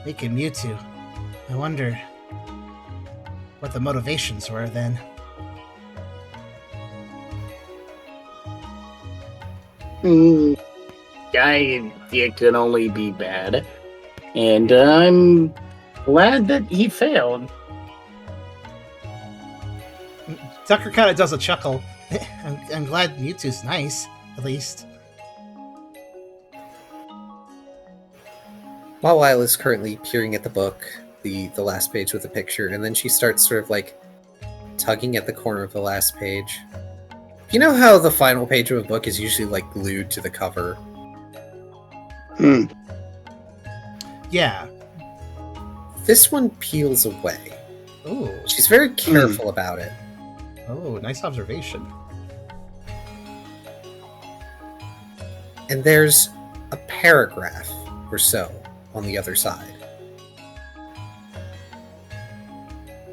making Mewtwo, I wonder what the motivations were then. It can only be bad, and I'm glad that he failed. Tucker kind of does a chuckle. I'm glad Mewtwo's nice, at least. Mawile is currently peering at the book, the last page with the picture, and then she starts sort of like tugging at the corner of the last page. You know how the final page of a book is usually like glued to the cover? Yeah. This one peels away. Oh. She's very careful about it. Oh, nice observation. And there's a paragraph or so on the other side.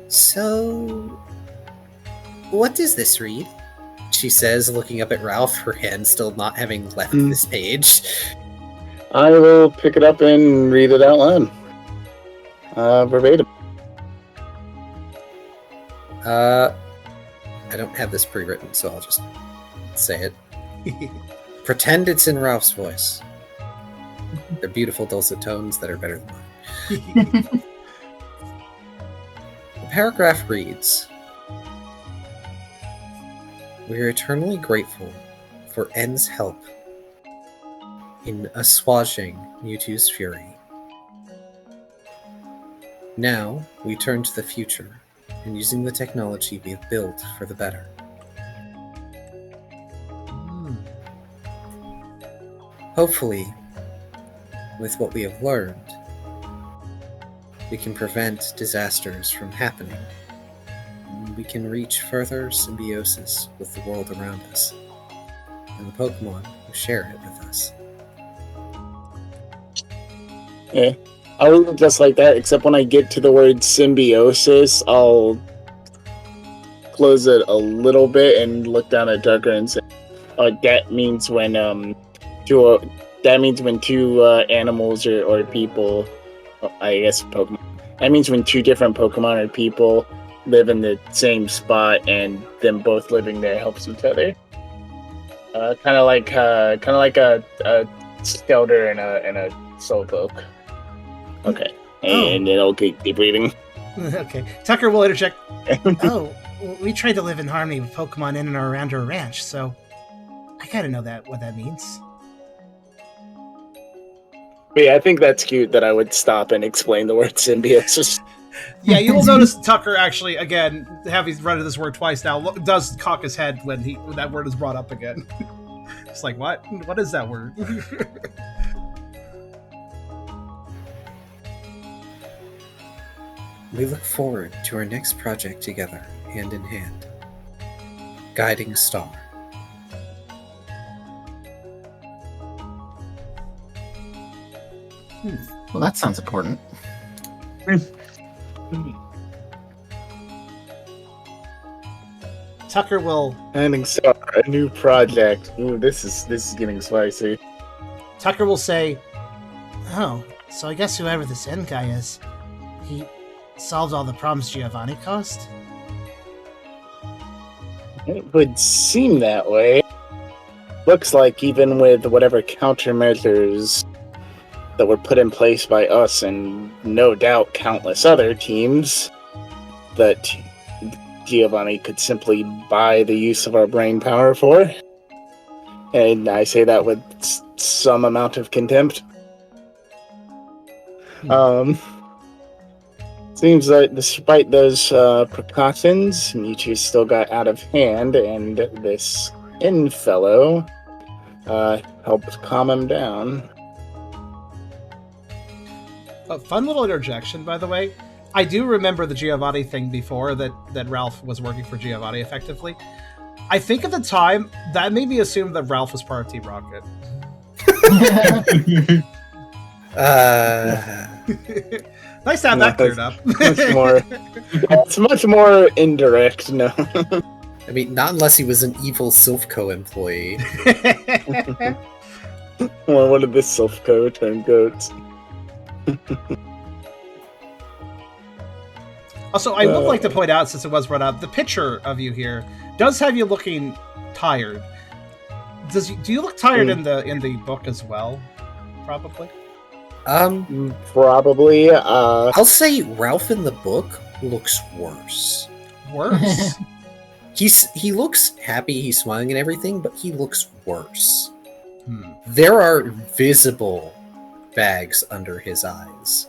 So, what does this read? She says, looking up at Ralph, her hand still not having left this page. I will pick it up and read it out loud. Verbatim. I don't have this pre-written, so I'll just say it. Pretend it's in Ralph's voice. They're beautiful dulcet tones that are better than mine. The paragraph reads, "We are eternally grateful for N's help in assuaging Mewtwo's fury. Now, we turn to the future and using the technology we have built for the better. Hopefully, with what we have learned, we can prevent disasters from happening. And we can reach further symbiosis with the world around us and the Pokemon who share it with us." Yeah. I'll leave it just like that, except when I get to the word symbiosis, I'll close it a little bit and look down at Tucker and say, that means when two animals or people, I guess Pokemon, that means when two different Pokemon or people live in the same spot and them both living there helps each other. Kind of like a Skelter and a Slowpoke. Okay, and then I'll keep reading. Okay, Tucker will interject. Oh, we try to live in harmony with Pokemon in and around our ranch, so I gotta know what that means. But yeah, I think that's cute that I would stop and explain the word symbiosis. Yeah, you will notice Tucker actually, again, having read this word twice now, does cock his head when that word is brought up again. It's like, what? What is that word? We look forward to our next project together, hand in hand. Guiding Star. Well, that sounds important. Tucker will. Guiding Star, a new project. Ooh, this is getting spicy. Tucker will say, "Oh, so I guess whoever this end guy is, he solved all the problems Giovanni caused?" It would seem that way. Looks like even with whatever countermeasures that were put in place by us and no doubt countless other teams, that Giovanni could simply buy the use of our brain power for. And I say that with some amount of contempt. Seems that despite those precautions, Mewtwo still got out of hand, and this Inn fellow helped calm him down. A fun little interjection, by the way. I do remember the Giovanni thing before, that Ralph was working for Giovanni effectively. I think at the time, that made me assume that Ralph was part of Team Rocket. Nice to have that cleared up. It's much more indirect, no. I mean, not unless he was an evil Silphco employee. Well, what did this Silphco turn goats? Also, I would like to point out, since it was brought up, the picture of you here does have you looking tired. Do you look tired in the book as well? Probably. Probably. I'll say Ralph in the book looks worse. Worse? He looks happy, he's smiling and everything, but he looks worse. There are visible bags under his eyes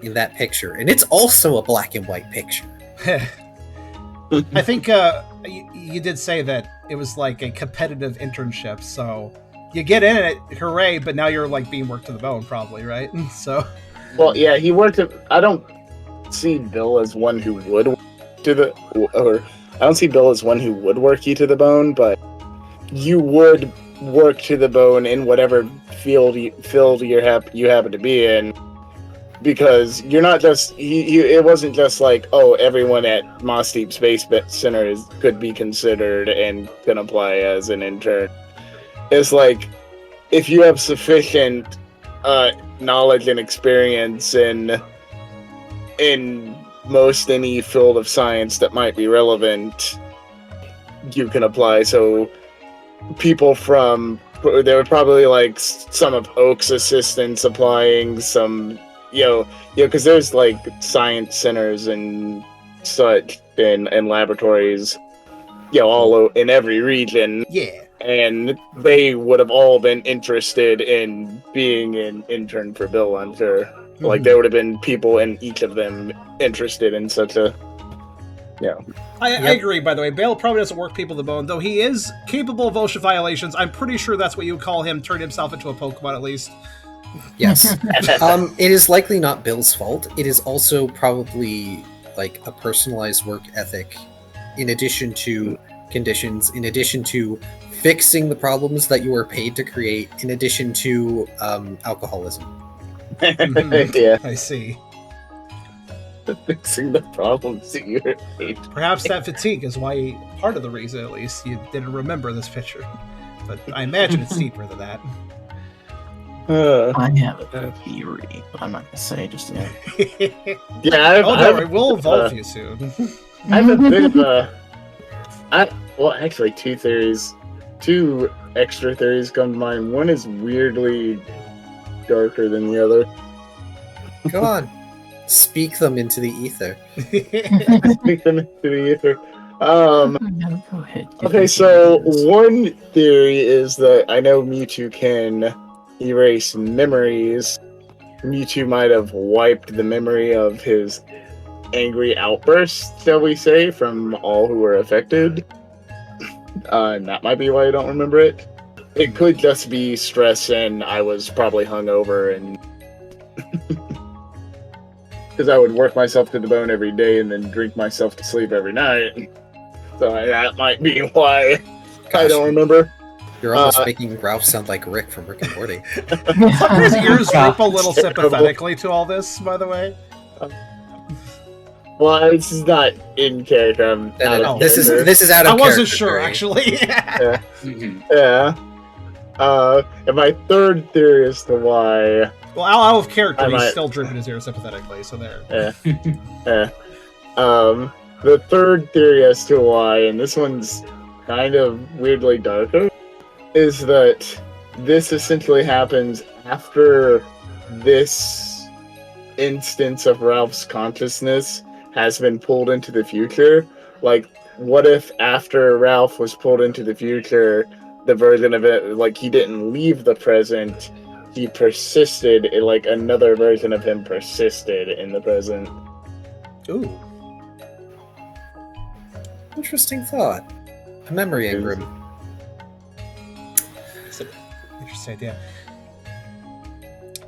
in that picture, and it's also a black and white picture. I think you did say that it was like a competitive internship, so you get in it, hooray! But now you're like being worked to the bone, probably, right? So, Well, yeah, he worked. I don't see Bill as one who would I don't see Bill as one who would work you to the bone, but you would work to the bone in whatever field you happen to be in. Because you're not just it wasn't just like, oh, everyone at Moss Deep Space Center could be considered and can apply as an intern. It's like, if you have sufficient knowledge and experience in most any field of science that might be relevant, you can apply. So there were probably like some of Oak's assistants applying, some because there's like science centers and such and laboratories, all in every region. yeah. And they would have all been interested in being an intern for Bill, I'm sure. Mm-hmm. Like, there would have been people in each of them interested in such a... I agree, by the way. Bale probably doesn't work people to the bone, though he is capable of OSHA violations. I'm pretty sure that's what you would call him, turn himself into a Pokemon, at least. Yes. It is likely not Bill's fault. It is also probably like a personalized work ethic, in addition to conditions, in addition to fixing the problems that you were paid to create, in addition to alcoholism. Yeah, I see. Fixing the problems that you were paid. Perhaps that fatigue is why, part of the reason at least, you didn't remember this picture. But I imagine it's deeper than that. I have a theory, but I'm not going to say just yet. Yeah, don't worry, we'll involve you soon. I have a bit of actually, two theories. Two extra theories come to mind. One is weirdly darker than the other. Go on. Speak them into the ether. Speak them into the ether. Go ahead. Okay, so one theory is that I know Mewtwo can erase memories. Mewtwo might have wiped the memory of his angry outburst, shall we say, from all who were affected. And that might be why I don't remember it. It could just be stress, and I was probably hungover, and because I would work myself to the bone every day and then drink myself to sleep every night. So that might be why I don't remember. You're almost making Ralph sound like Rick from Rick and Morty. Some of his ears droop a little sympathetically to all this, by the the way. Well, this is not in character. This is out of character. I wasn't sure, actually. Yeah. And my third theory as to why... Well, out of character, he's still drooping his ears sympathetically, so there. The third theory as to why, and this one's kind of weirdly darker, is that this essentially happens after this instance of Ralph's consciousness has been pulled into the future. Like, what if after Ralph was pulled into the future, the version of it, like, he didn't leave the present, he persisted, like, another version of him persisted in the present. Ooh. Interesting thought. A memory engram. It's an interesting idea.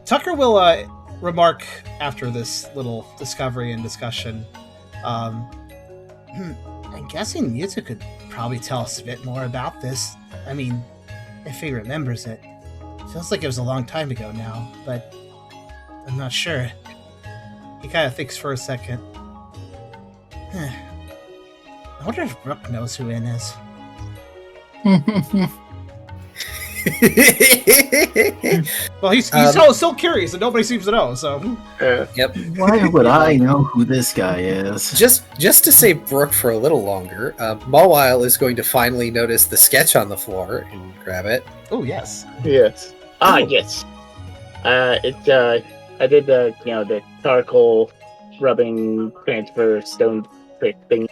Tucker will remark after this little discovery and discussion. I'm guessing Yuta could probably tell us a bit more about this. I mean, if he remembers it. Feels like it was a long time ago now, but I'm not sure. He kind of thinks for a second. I wonder if Brooke knows who In is. Well, he's still curious, and nobody seems to know. So, yep. Why would I know who this guy is? Just to save Brooke for a little longer, Mawile is going to finally notice the sketch on the floor and grab it. Oh yes, yes. Yes. I did the charcoal rubbing transfer stone trick thing.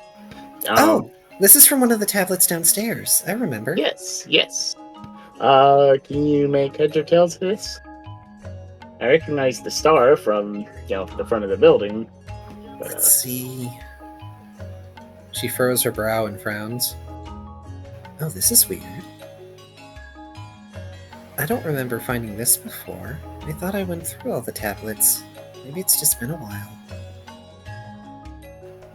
This is from one of the tablets downstairs. I remember. Yes. Can you make heads or tails of this? I recognize the star from, the front of the building. But, let's see. She furrows her brow and frowns. Oh, this is weird. I don't remember finding this before. I thought I went through all the tablets. Maybe it's just been a while.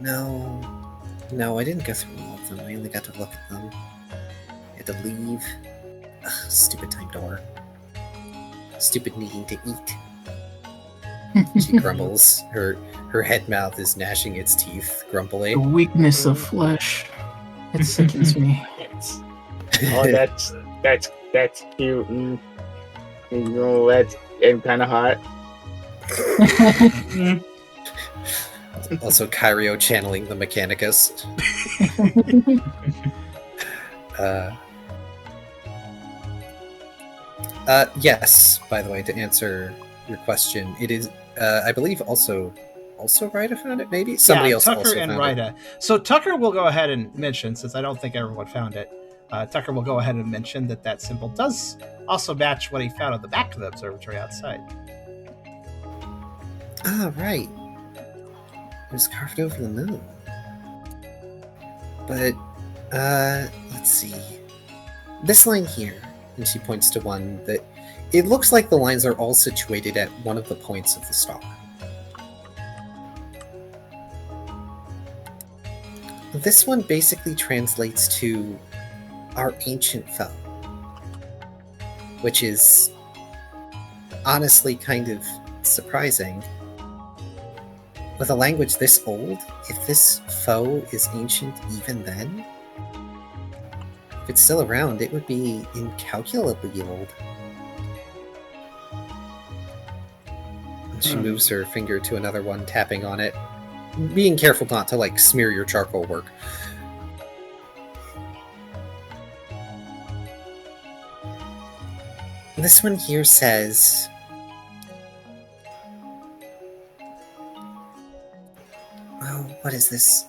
No, I didn't go through all of them. I only got to look at them. I had to leave. Ugh, stupid time door. Stupid needing to eat. She grumbles. Her head mouth is gnashing its teeth, grumpily. The weakness of flesh. It sickens me. Oh, that's cute. And, that's kind of hot. Also, Kyrio channeling the Mechanicus. Yes, by the way, to answer your question, it is, I believe, also Rita found it, maybe? Somebody else Tucker also and found Rita. So Tucker will go ahead and mention, since I don't think everyone found it, Tucker will go ahead and mention that symbol does also match what he found on the back of the observatory outside. Ah, right. It was carved over the moon. But, let's see. This line here, and she points to one that it looks like the lines are all situated at one of the points of the star. This one basically translates to our ancient foe, which is honestly kind of surprising. With a language this old, if this foe is ancient even then, if it's still around, it would be incalculably old. And she moves her finger to another one, tapping on it, being careful not to, like, smear your charcoal work. This one here says... Oh, what is this?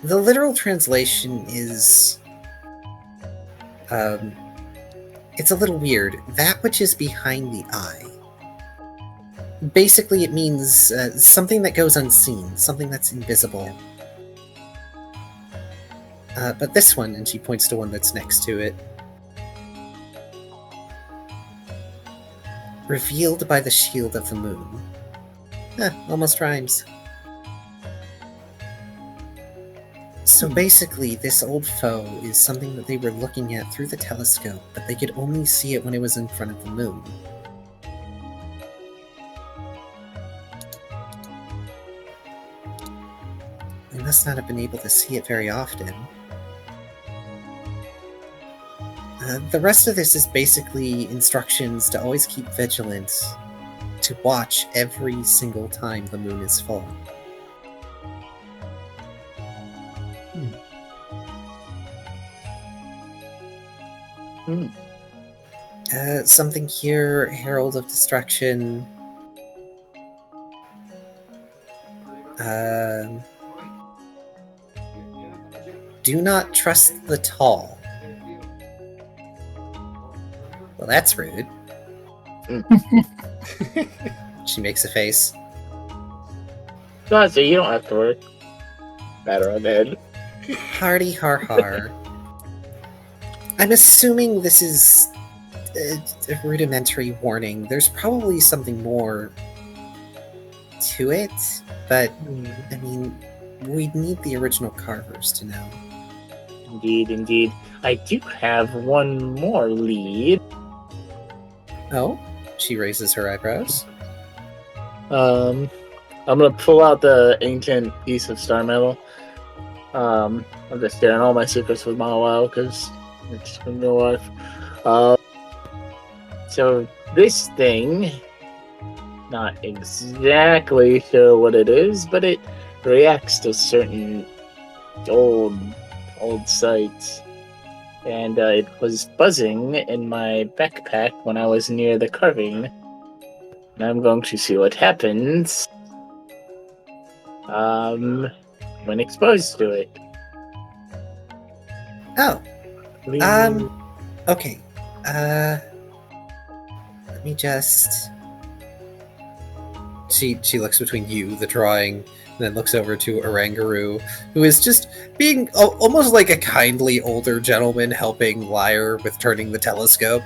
The literal translation is... it's a little weird. That which is behind the eye. Basically, it means something that goes unseen, something that's invisible. But this one, and she points to one that's next to it, revealed by the shield of the moon. Almost rhymes. So basically, this old foe is something that they were looking at through the telescope, but they could only see it when it was in front of the moon. They must not have been able to see it very often. The rest of this is basically instructions to always keep vigilant, to watch every single time the moon is full. Something here, Herald of Destruction. Do not trust the tall. Well, that's rude. She makes a face. No, so you don't have to work. Matter on head. Hardy har har. I'm assuming this is a rudimentary warning. There's probably something more to it, but I mean, we'd need the original carvers to know. Indeed. I do have one more lead. Oh? She raises her eyebrows. I'm gonna pull out the ancient piece of star metal. I'm just sharing all my secrets with my WoW because it's been real life. So this thing, not exactly sure what it is, but it reacts to certain old sites. And it was buzzing in my backpack when I was near the carving. And I'm going to see what happens when exposed to it. Oh. Okay. Let me just... She looks between you, the drawing, and then looks over to Orangaroo, who is just being almost like a kindly older gentleman helping Lyre with turning the telescope.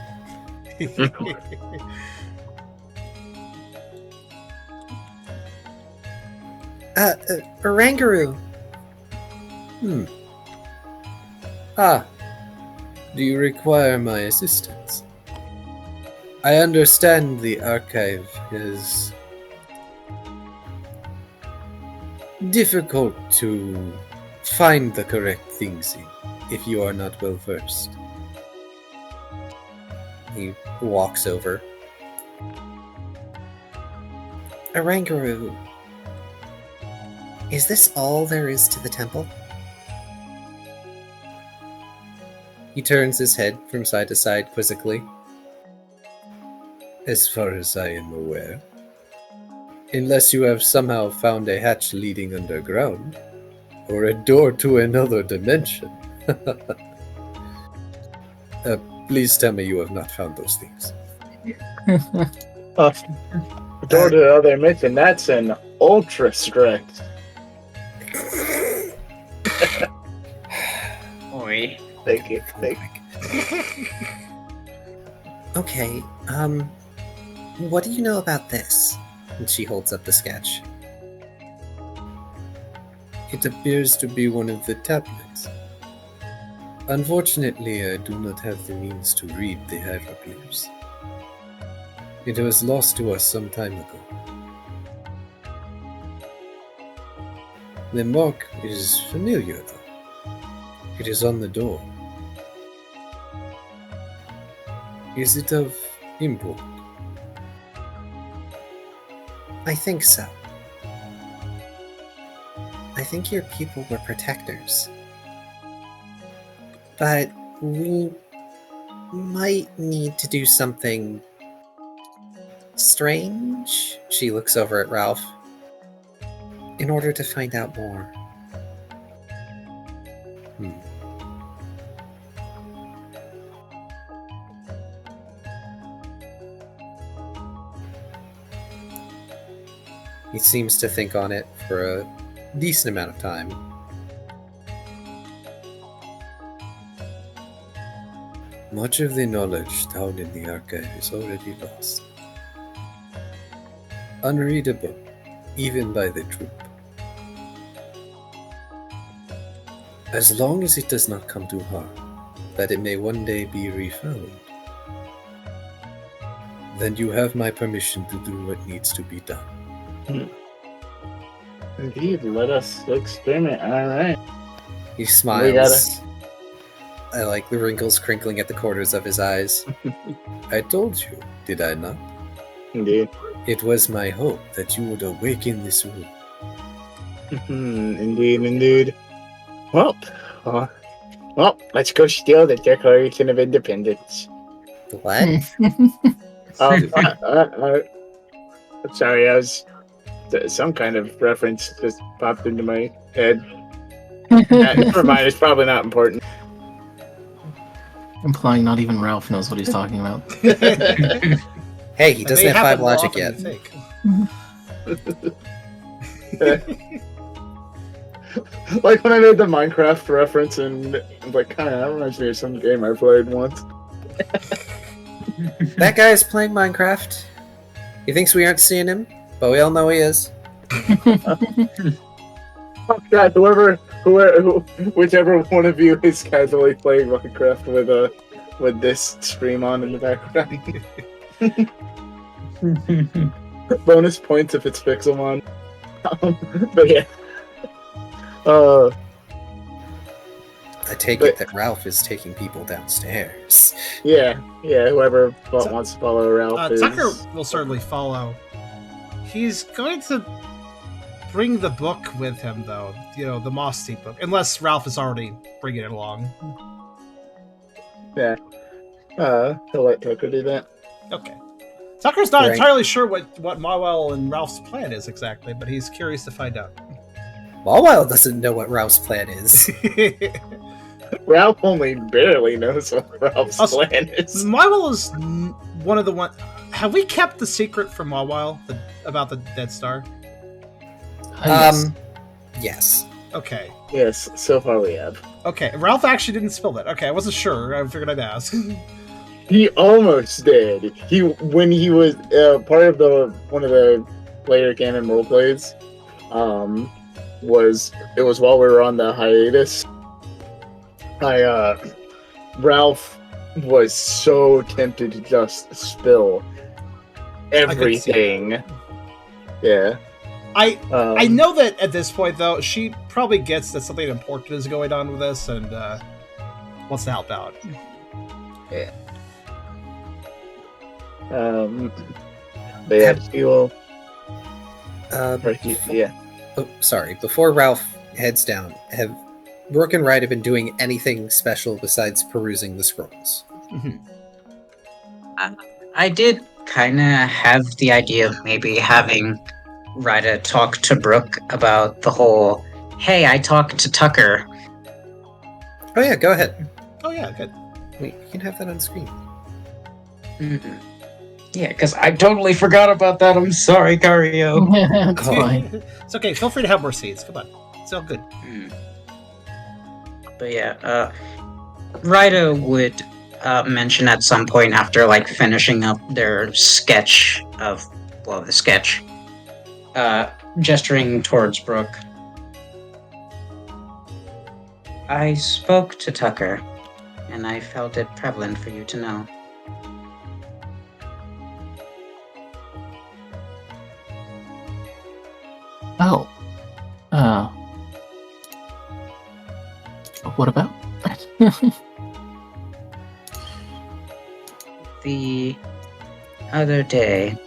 Orangaroo. Do you require my assistance? I understand the archive is difficult to find the correct things in if you are not well versed. He walks over. Orangaroo, is this all there is to the temple? He turns his head from side to side quizzically. As far as I am aware. Unless you have somehow found a hatch leading underground, or a door to another dimension. Please tell me you have not found those things. Door to the other dimension, that's an ultra strict. Oi. Thank you. Okay, what do you know about this? And she holds up the sketch. It appears to be one of the tablets. Unfortunately, I do not have the means to read the hieroglyphs. It was lost to us some time ago. The mark is familiar, though. It is on the door. Is it of import? I think so. I think your people were protectors. But we might need to do something strange. She looks over at Ralph. In order to find out more. He seems to think on it for a decent amount of time. Much of the knowledge found in the archive is already lost. Unreadable, even by the troop. As long as it does not come to harm, that it may one day be refound, then you have my permission to do what needs to be done. Indeed, let us experiment. Alright. He smiles. I like the wrinkles crinkling at the corners of his eyes. I told you, did I not? Indeed. It was my hope that you would awaken this room. Indeed. Well, let's go steal the Declaration of Independence. What? Sorry, some kind of reference just popped into my head. Never mind, it's probably not important. Implying not even Ralph knows what he's talking about. Hey, he doesn't have 5 logic yet. Like when I made the Minecraft reference, and I'm like, kind of, that reminds me of some game I played once. That guy is playing Minecraft. He thinks we aren't seeing him, but we all know he is. Oh God, whichever one of you is casually playing Minecraft with this stream on in the background. Bonus points if it's Pixelmon. But yeah. I take it that Ralph is taking people downstairs. Yeah, whoever wants to follow Ralph is... Tucker will certainly follow. He's going to bring the book with him, though. You know, the Moss Teeth book. Unless Ralph is already bringing it along. Yeah. He'll let Tucker do that. Okay. Tucker's not Right. entirely sure what Mawel and Ralph's plan is exactly, but he's curious to find out. Mawile doesn't know what Ralph's plan is. Ralph only barely knows what Ralph's Also, plan is. Mawel is one of the have we kept the secret from a while about the Dead Star? Yes. Okay. Yes, so far we have. Okay. Ralph actually didn't spill that. Okay, I wasn't sure. I figured I'd ask. He almost did. When he was part of one of the player canon role plays, was while we were on the hiatus. Ralph was so tempted to just spill everything. Yeah. I know that at this point, though, she probably gets that something important is going on with this and wants to help out. Yeah. But yeah, she will. Yeah. Oh, sorry. Before Ralph heads down, have Rook and Ryder been doing anything special besides perusing the scrolls? I did kind of have the idea of maybe having Ryder talk to Brooke about the whole, hey, I talked to Tucker. Oh yeah, go ahead. Oh yeah, good. Wait, you can have that on screen. Mm-hmm. Yeah, because I totally forgot about that. I'm sorry, Kyrio. It's fine. It's okay. Feel free to have more seats. Come on. It's all good. But yeah, Ryder would mention at some point after like finishing up their sketch of, well, the sketch, gesturing towards Brooke. I spoke to Tucker, and I felt it prevalent for you to know. Oh. What about? The other day,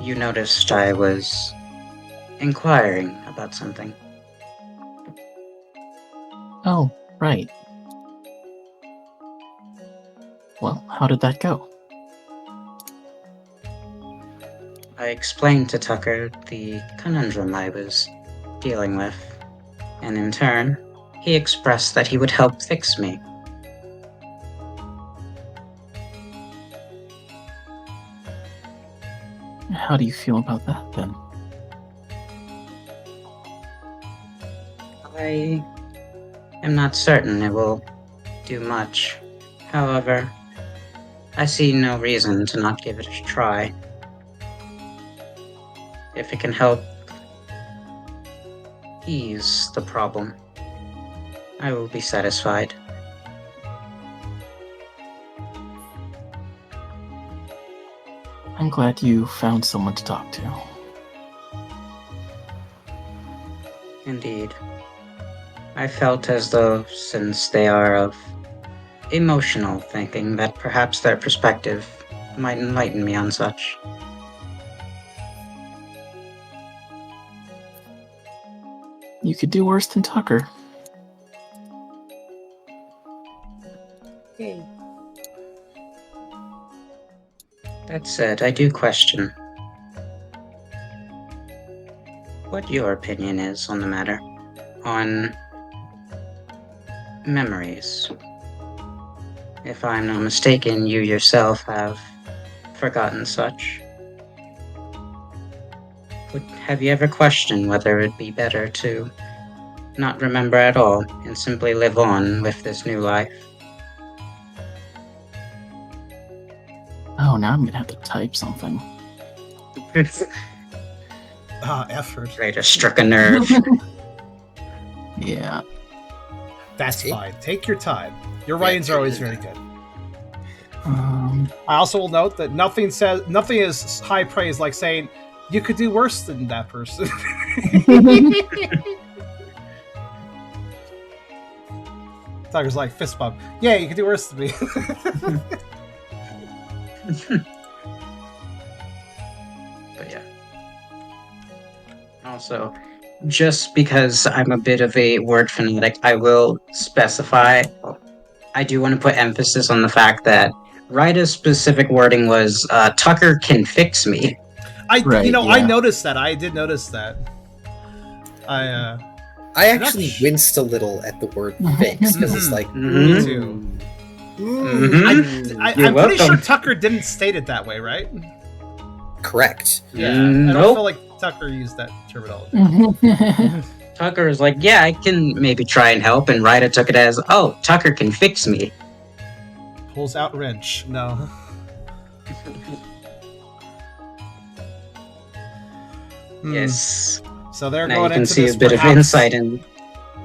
you noticed I was inquiring about something. Oh, right. Well, how did that go? I explained to Tucker the conundrum I was dealing with, and in turn, he expressed that he would help fix me. How do you feel about that, then? I am not certain it will do much. However, I see no reason to not give it a try. If it can help ease the problem, I will be satisfied. I'm glad you found someone to talk to. Indeed. I felt as though, since they are of emotional thinking, that perhaps their perspective might enlighten me on such. You could do worse than Tucker. Yay. That said, I do question what your opinion is on the matter, on memories. If I'm not mistaken, you yourself have forgotten such. Have you ever questioned whether it'd be better to not remember at all and simply live on with this new life? Oh, now I'm gonna have to type something. Effort. Raider struck a nerve. Yeah. That's fine. Take your time. Your writings are always very good. I I also will note that nothing is high praise like saying you could do worse than that person. Tiger's like fist bump. Yeah, you could do worse than me. But yeah. Also, just because I'm a bit of a word fanatic, I will specify, I do want to put emphasis on the fact that Ryder's specific wording was, Tucker can fix me. I yeah. noticed that. I did notice that. I actually winced a little at the word fix, because it's like, Me too. Mm-hmm. I'm You're pretty sure welcome. Tucker didn't state it that way, right? correct. Yeah, I don't Nope. feel like Tucker used that terminology. Tucker was like, yeah, I can maybe try and help, and Ryder took it as, oh, Tucker can fix me. Pulls out wrench. No. Yes. So they're Now going you can into see this a bit of perhaps insight in.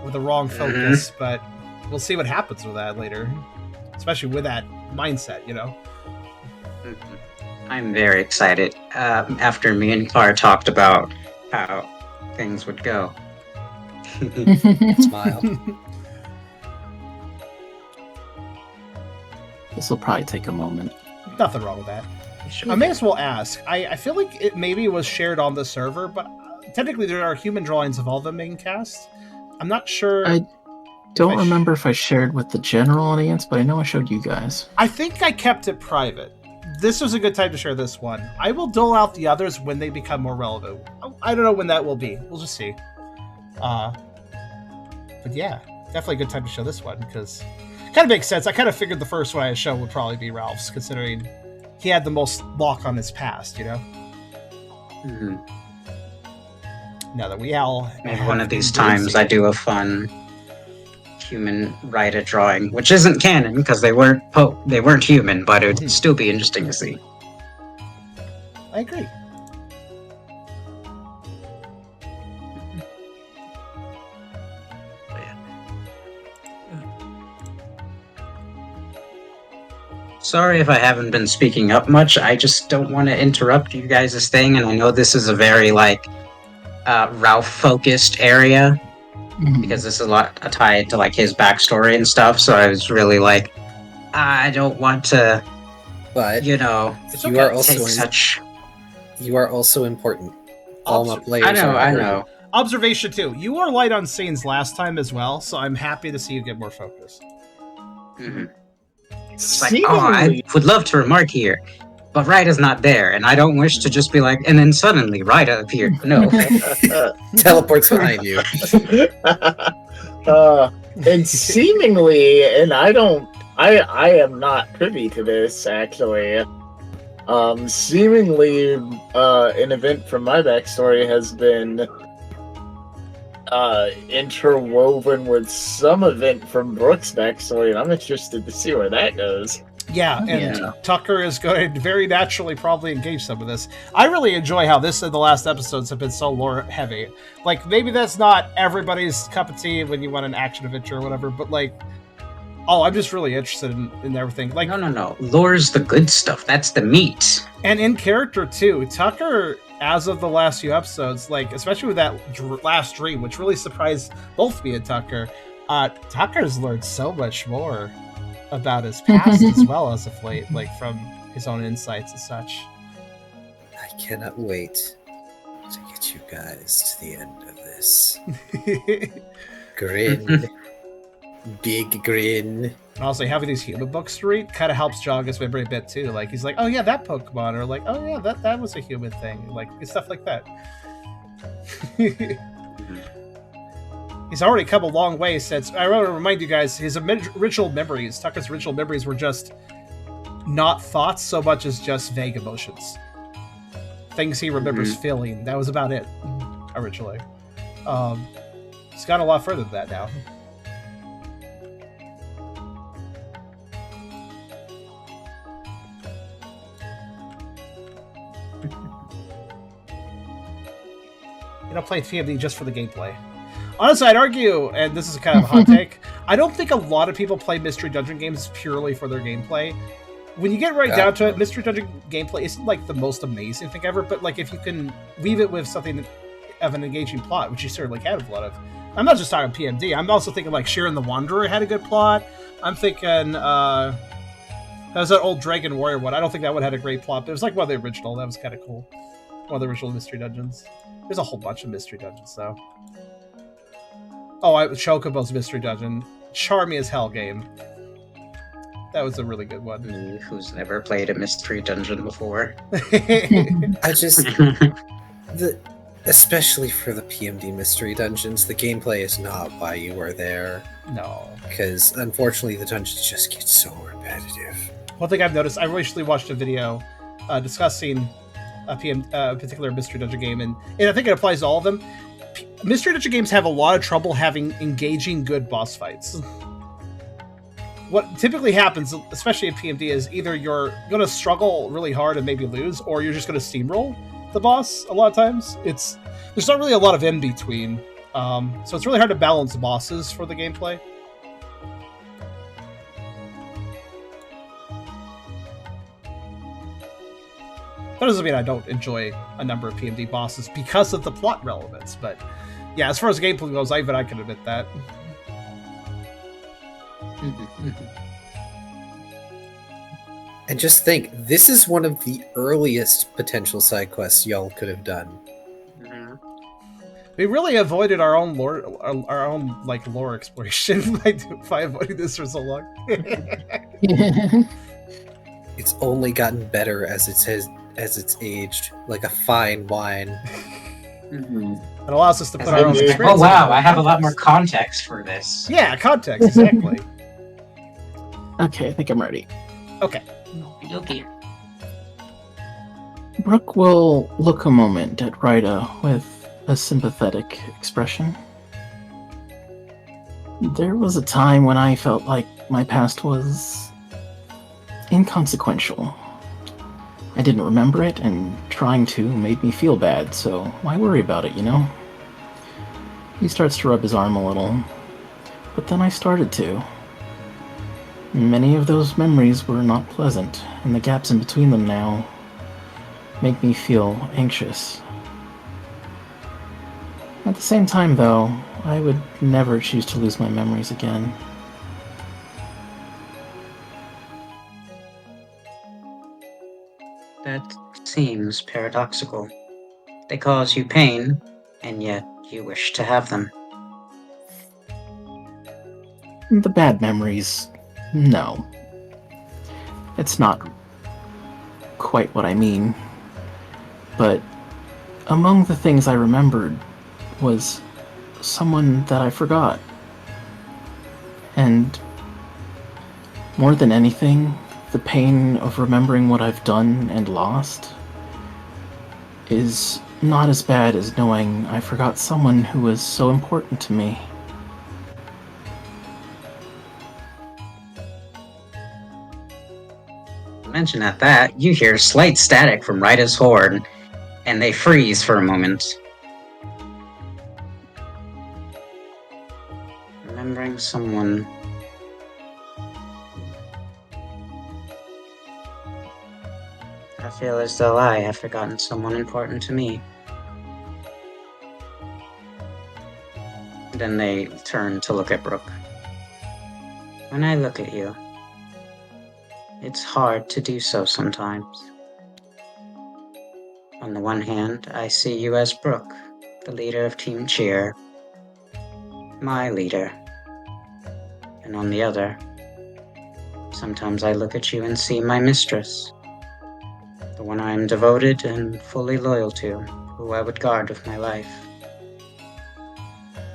with the wrong focus, but we'll see what happens with that later. Especially with that mindset, you know? I'm very excited. After me and Clara talked about how things would go. Smile. This will probably take a moment. Nothing wrong with that. I may as well ask. I feel like it maybe was shared on the server, but technically there are human drawings of all the main cast. I'm not sure. I don't remember if I shared with the general audience, but I know I showed you guys. I think I kept it private. This was a good time to share this one. I will dole out the others when they become more relevant. I don't know when that will be. We'll just see. But yeah, definitely a good time to show this one because it kind of makes sense. I kind of figured the first one I show would probably be Ralph's, considering he had the most lock on his past, you know? Mhm. Now that we all Maybe have one of these been times I do a fun human Ryder drawing, which isn't canon because they weren't human, but it would still be interesting to see. I agree. Sorry if I haven't been speaking up much. I just don't want to interrupt you guys' thing, and I know this is a very Ralph-focused area because this is a lot tied to his backstory and stuff. So I was really I don't want to, But you know, It's you okay. are take also such. you are also important. All my players I know, are I important. know. Observation too. You were light on scenes last time as well, so I'm happy to see you get more focus. Mhm. It's like, oh, I Seemingly, would love to remark here, but Ryder's not there, and I don't wish to just be like, and then suddenly Ryder appeared. No. Teleports behind you. and seemingly, and I am not privy to this actually. Seemingly, an event from my backstory has been interwoven with some event from Brooke's backstory, and I'm interested to see where that goes. Yeah, and Yeah. Tucker is going to very naturally probably engage some of this. I really enjoy how this and the last episodes have been so lore heavy. Maybe that's not everybody's cup of tea when you want an action adventure or whatever, but I'm just really interested in everything. No. Lore's the good stuff. That's the meat. And in character too, Tucker, as of the last few episodes, especially with that last dream, which really surprised both me and Tucker, Tucker's learned so much more about his past as well as of late, from his own insights and such. I cannot wait to get you guys to the end of this. Grin. Big grin. Also, having these human books to read kind of helps jog his memory a bit too. He's like, oh yeah, that Pokemon, or oh yeah, that was a human thing, stuff like that. He's already come a long way since. I want to remind you guys, his original memories, Tucker's original memories, were just not thoughts so much as just vague emotions, things he remembers feeling. That was about it originally. He's gone a lot further than that now. Playing PMD just for the gameplay. Honestly, I'd argue, and this is kind of a hot take, I don't think a lot of people play Mystery Dungeon games purely for their gameplay. When you get right down to it, Mystery Dungeon gameplay isn't the most amazing thing ever, but if you can weave it with something of an engaging plot, which you certainly have a lot of. I'm not just talking PMD, I'm also thinking Sharon the Wanderer had a good plot. I'm thinking, that was that old Dragon Warrior one. I don't think that one had a great plot, but it was one of the original. That was kind of cool. One of the original Mystery Dungeons. There's a whole bunch of Mystery Dungeons, though. Oh, Chocobo's Mystery Dungeon. Charmy as hell game. That was a really good one. Me, who's never played a Mystery Dungeon before. I just... especially for the PMD Mystery Dungeons, the gameplay is not why you are there. No. Because, unfortunately, the dungeons just get so repetitive. One thing I've noticed, I recently watched a video discussing a particular Mystery Dungeon game, and I think it applies to all of them. Mystery Dungeon games have a lot of trouble having engaging good boss fights. What typically happens, especially in PMD, is either you're going to struggle really hard and maybe lose, or you're just going to steamroll the boss. A lot of times, there's not really a lot of in between, so it's really hard to balance bosses for the gameplay. That doesn't mean I don't enjoy a number of PMD bosses because of the plot relevance, but yeah, as far as gameplay goes, I can admit that. And just think, this is one of the earliest potential side quests y'all could have done. We really avoided our own lore, lore exploration by avoiding this for so long. It's only gotten better as it's aged, like a fine wine. It allows us to put As our own in- experience. Oh wow, into I have a lot more context. context for this. Yeah, context, exactly. Okay, I think I'm ready. Okay. Okay. Brooke will look a moment at Rita with a sympathetic expression. There was a time when I felt like my past was inconsequential. I didn't remember it, and trying to made me feel bad, so why worry about it, you know? He starts to rub his arm a little, but then I started to. Many of those memories were not pleasant, and the gaps in between them now make me feel anxious. At the same time, though, I would never choose to lose my memories again. That seems paradoxical. They cause you pain, and yet you wish to have them. The bad memories, no. It's not quite what I mean. But among the things I remembered was someone that I forgot. And more than anything, the pain of remembering what I've done and lost is not as bad as knowing I forgot someone who was so important to me. Mention at that, you hear slight static from Rita's horn, and they freeze for a moment. Remembering someone. I feel as though I have forgotten someone important to me. Then they turn to look at Brooke. When I look at you, it's hard to do so sometimes. On the one hand, I see you as Brooke, the leader of Team Cheer, my leader. And on the other, sometimes I look at you and see my mistress, the one I am devoted and fully loyal to, who I would guard with my life.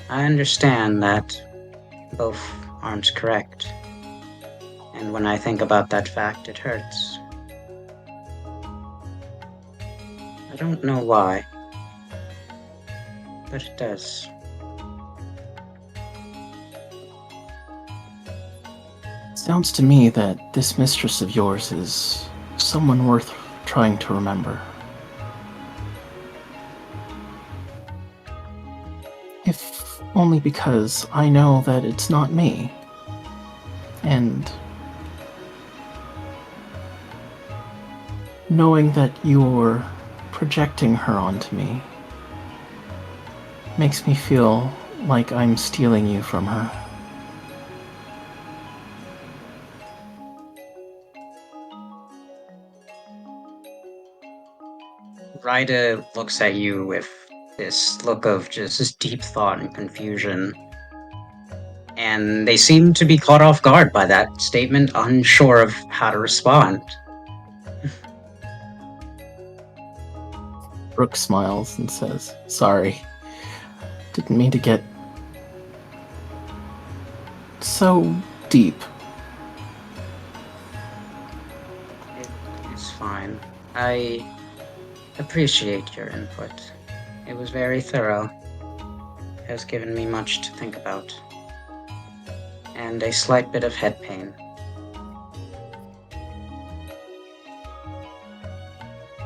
I understand that both aren't correct, and when I think about that fact, it hurts. I don't know why, but it does. Sounds to me that this mistress of yours is someone worth trying to remember. If only because I know that it's not me. And knowing that you're projecting her onto me makes me feel like I'm stealing you from her. Rida looks at you with this look of just this deep thought and confusion. And they seem to be caught off guard by that statement, unsure of how to respond. Brooke smiles and says, "Sorry. Didn't mean to get so deep." It's fine. appreciate your input. It was very thorough. Has given me much to think about. And a slight bit of head pain.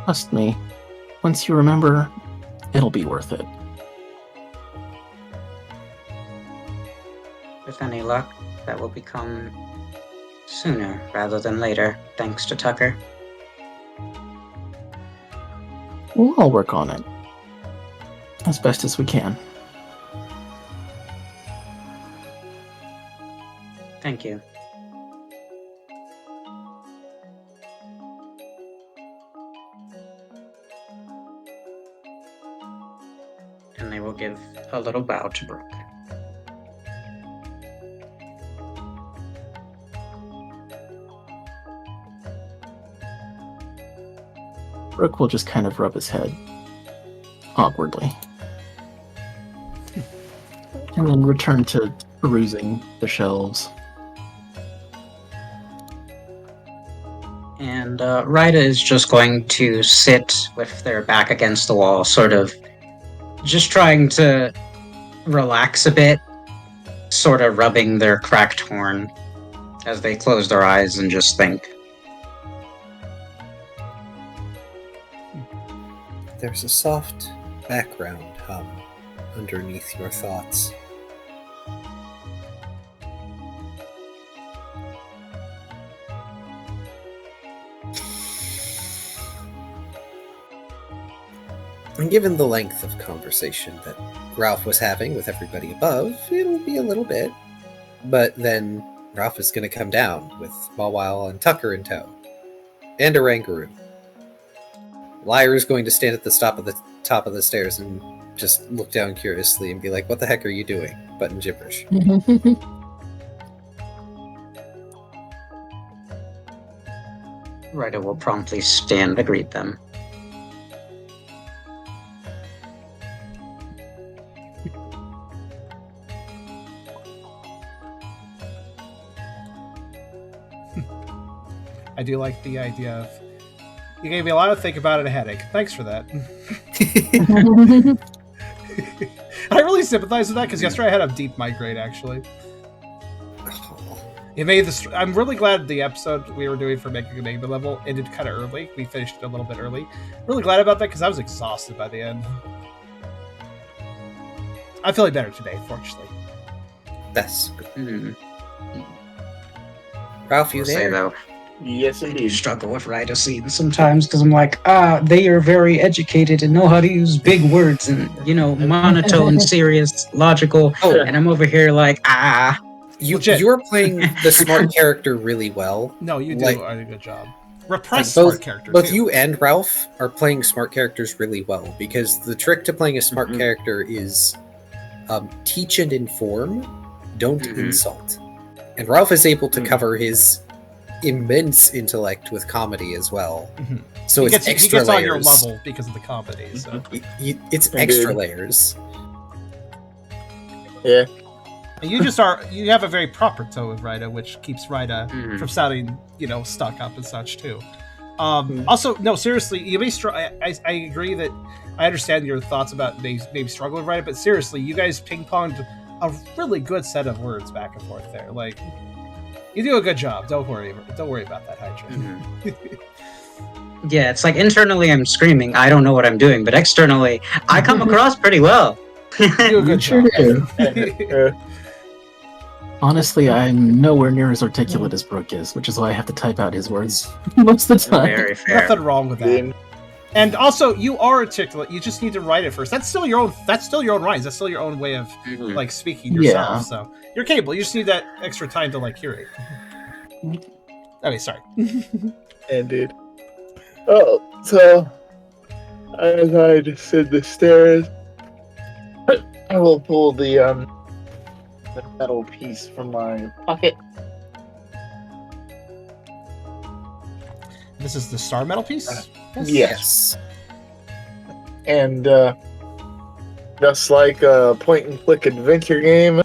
Trust me, once you remember, it'll be worth it. With any luck, that will become sooner rather than later, thanks to Tucker. We'll all work on it. As best as we can. Thank you. And they will give a little bow to Brooke. Brooke will just kind of rub his head. Awkwardly. And then return to perusing the shelves. And Ryda is just going to sit with their back against the wall, sort of just trying to relax a bit, sort of rubbing their cracked horn as they close their eyes and just think. There's a soft background hum underneath your thoughts. And given the length of conversation that Ralph was having with everybody above, it'll be a little bit. But then Ralph is going to come down with Mawile and Tucker in tow. And Orangaroo. Lyre is going to stand at the top of the stairs and just look down curiously and be like, "What the heck are you doing?" But in gibberish. Ryda will promptly stand to greet them. I do like the idea of, you gave me a lot to think about and a headache. Thanks for that. I really sympathize with that because yesterday I had a deep migraine, actually. It made this. I'm really glad the episode we were doing for Making a Enigma level ended kind of early. We finished it a little bit early. Really glad about that because I was exhausted by the end. I'm feeling better today, fortunately. That's good. Mm-hmm. Ralph, you I'll say, there? though, Yes, I do indeed. struggle with Ryda scenes sometimes because I'm like, they are very educated and know how to use big words and, monotone, serious, logical. Oh. And I'm over here like, Legit. You're playing the smart character really well. No, you do a good job. Repress both, smart character, Both too. you and Ralph are playing smart characters really well, because the trick to playing a smart character is teach and inform, don't insult. And Ralph is able to cover his immense intellect with comedy as well. So it's extra he gets layers. on your level because of the comedy. So. It's extra layers. Yeah. And you have a very proper tone with Ryda, which keeps Ryda from sounding, stuck up and such too. Also, no, seriously, you may I agree that I understand your thoughts about maybe struggling with Ryda, but seriously, you guys ping-ponged a really good set of words back and forth there. Like, you do a good job. Don't worry about that, Hydra. yeah, it's like internally I'm screaming, I don't know what I'm doing, but externally I come across pretty well. You do a good job. do. Honestly, I'm nowhere near as articulate as Brooke is, which is why I have to type out his words most of the time. Very fair. Nothing wrong with that. And also, you are articulate. You just need to write it first. That's still your own rhymes. That's still your own way of speaking yourself. Yeah. So you're capable. You just need that extra time to hear it. Okay, sorry. Indeed. Oh, so as I descend the stairs, I will pull the metal piece from my pocket. This is the star metal piece? Yes. And just like a point-and-click adventure game,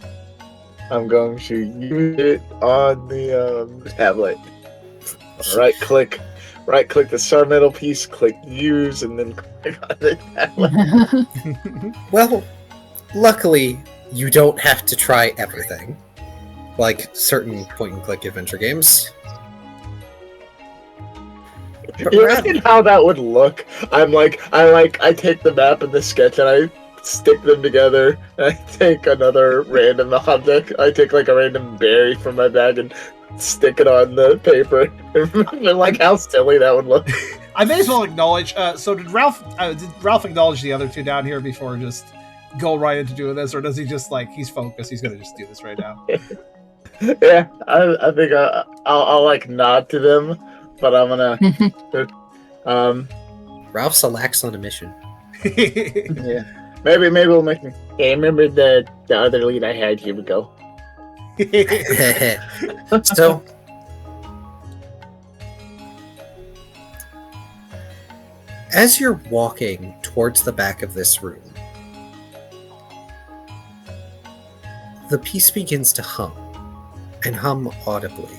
I'm going to use it on the tablet. Right-click right click the star middle piece, click use, and then click on it that way. Well, luckily, you don't have to try everything. Like certain point-and-click adventure games. But You rather- imagine how that would look? I take the map and the sketch and I stick them together. I take another random object. I take like a random berry from my bag and stick it on the paper. Like how silly that would look. I may as well acknowledge. So did Ralph acknowledge the other two down here before just go right into doing this, or does he just like he's focused? He's gonna just do this right now. Yeah, I think I'll like nod to them, but I'm gonna Ralph's a lax on a mission. yeah. Maybe we'll make. Hey, remember the other lead I had? Here we go. So, as you're walking towards the back of this room, the piece begins to hum, and hum audibly.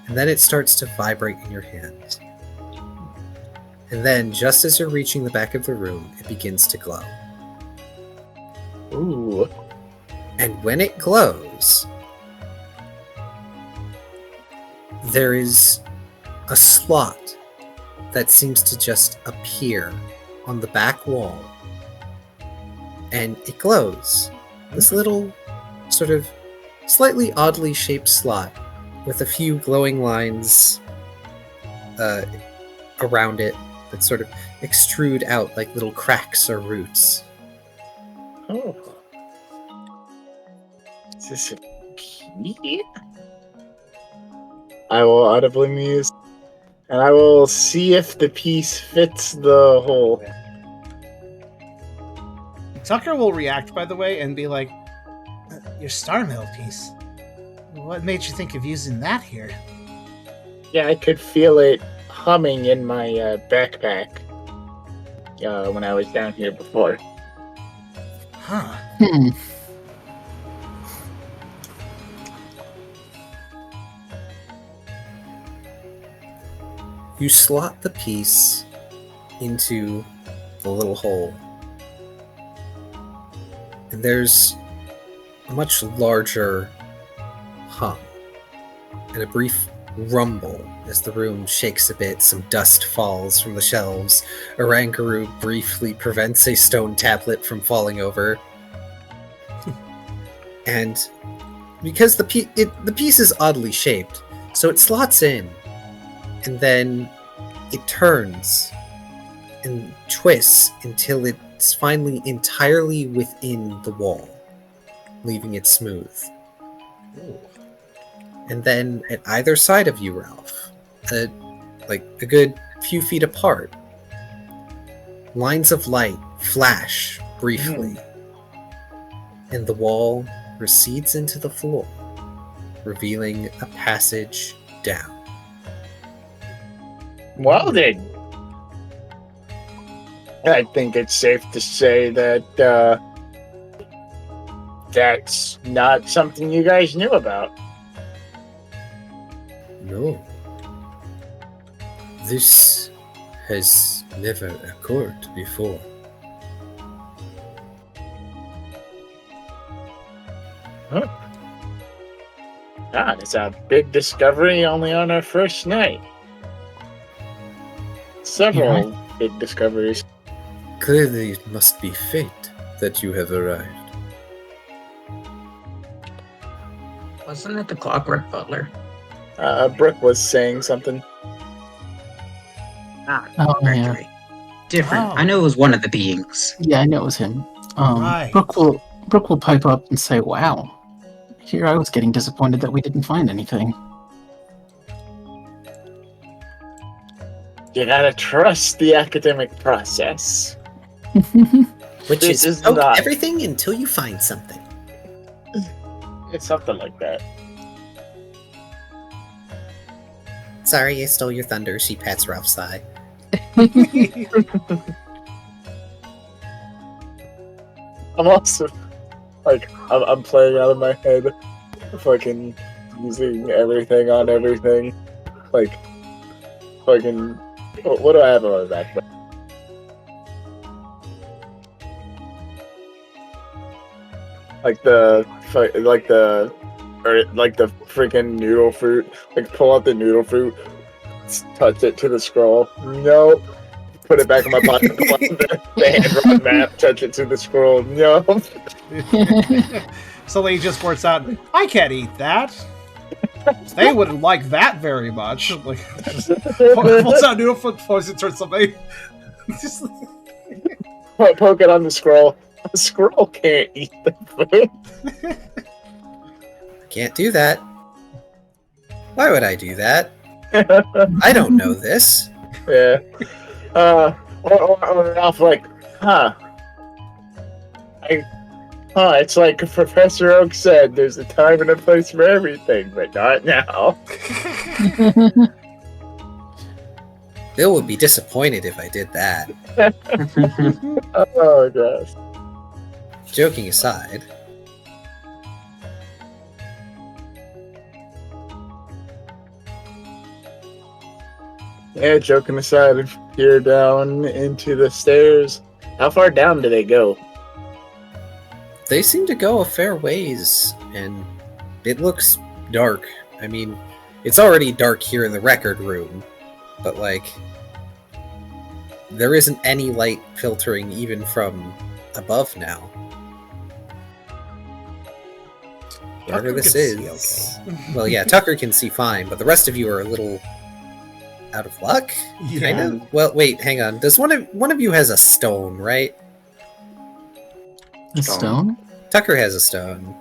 And then it starts to vibrate in your hand. And then, just as you're reaching the back of the room, it begins to glow. Ooh. And when it glows, there is a slot that seems to just appear on the back wall. And it glows. This little, sort of, slightly oddly shaped slot with a few glowing lines around it that sort of extrude out like little cracks or roots. Oh. Is this a key? I will audibly muse, and I will see if the piece fits the hole. Tucker will react, by the way, and be like, "Your star mill piece. What made you think of using that here?" Yeah, I could feel it humming in my backpack when I was down here before. Huh. You slot the piece into the little hole, and there's a much larger hum and a brief rumble as the room shakes a bit. Some dust falls from the shelves. Orangaroo briefly prevents a stone tablet from falling over. And because the piece is oddly shaped, so it slots in, and then it turns and twists until it's finally entirely within the wall, leaving it smooth. Ooh. And then at either side of you, Ralph, like a good few feet apart, lines of light flash briefly, and the wall recedes into the floor, revealing a passage down. Well then, I think it's safe to say that that's not something you guys knew about. No. This has never occurred before. God, it's a big discovery only on our first night. Several big discoveries. Clearly, it must be fate that you have arrived. Wasn't it the Clockwork Butler? Brooke was saying something. Ah, Oh, yeah. Mercury. Different. Oh. I know it was one of the beings. Yeah, I know it was him. Right. Brooke will pipe up and say, "Wow, here I was getting disappointed that we didn't find anything." You gotta trust the academic process. Which This is is poke not- everything until you find something. It's something like that. Sorry, I stole your thunder. She pats Ralph's thigh. I'm also like I'm playing out of my head, fucking using everything on everything. Like fucking. What do I have on my back? Like the freaking noodle fruit. Like pull out the noodle fruit, touch it to the scroll. No. Put it back in my pocket. Pull out the hand-drawn map. Touch it to the scroll. No. So he just works out. I can't eat that. They wouldn't like that very much. Like, pulls out noodle fruit, throws it towards somebody. Poke it on the scroll. The scroll can't eat the food. Can't do that. Why would I do that? I don't know this. Yeah. Or off like, it's like Professor Oak said, there's a time and a place for everything, but not now. Bill would be disappointed if I did that. Oh, gosh. Joking aside. Yeah, joking aside, peer down into the stairs. How far down do they go? They seem to go a fair ways, and it looks dark. I mean, it's already dark here in the record room, but, like, there isn't any light filtering even from above now. Whatever Tucker this can is. see okay. Well, yeah, Tucker can see fine, but the rest of you are a little out of luck? Yeah. Kind of? Well, wait, hang on. Does one of you has a stone, right? A stone? Tucker has a stone.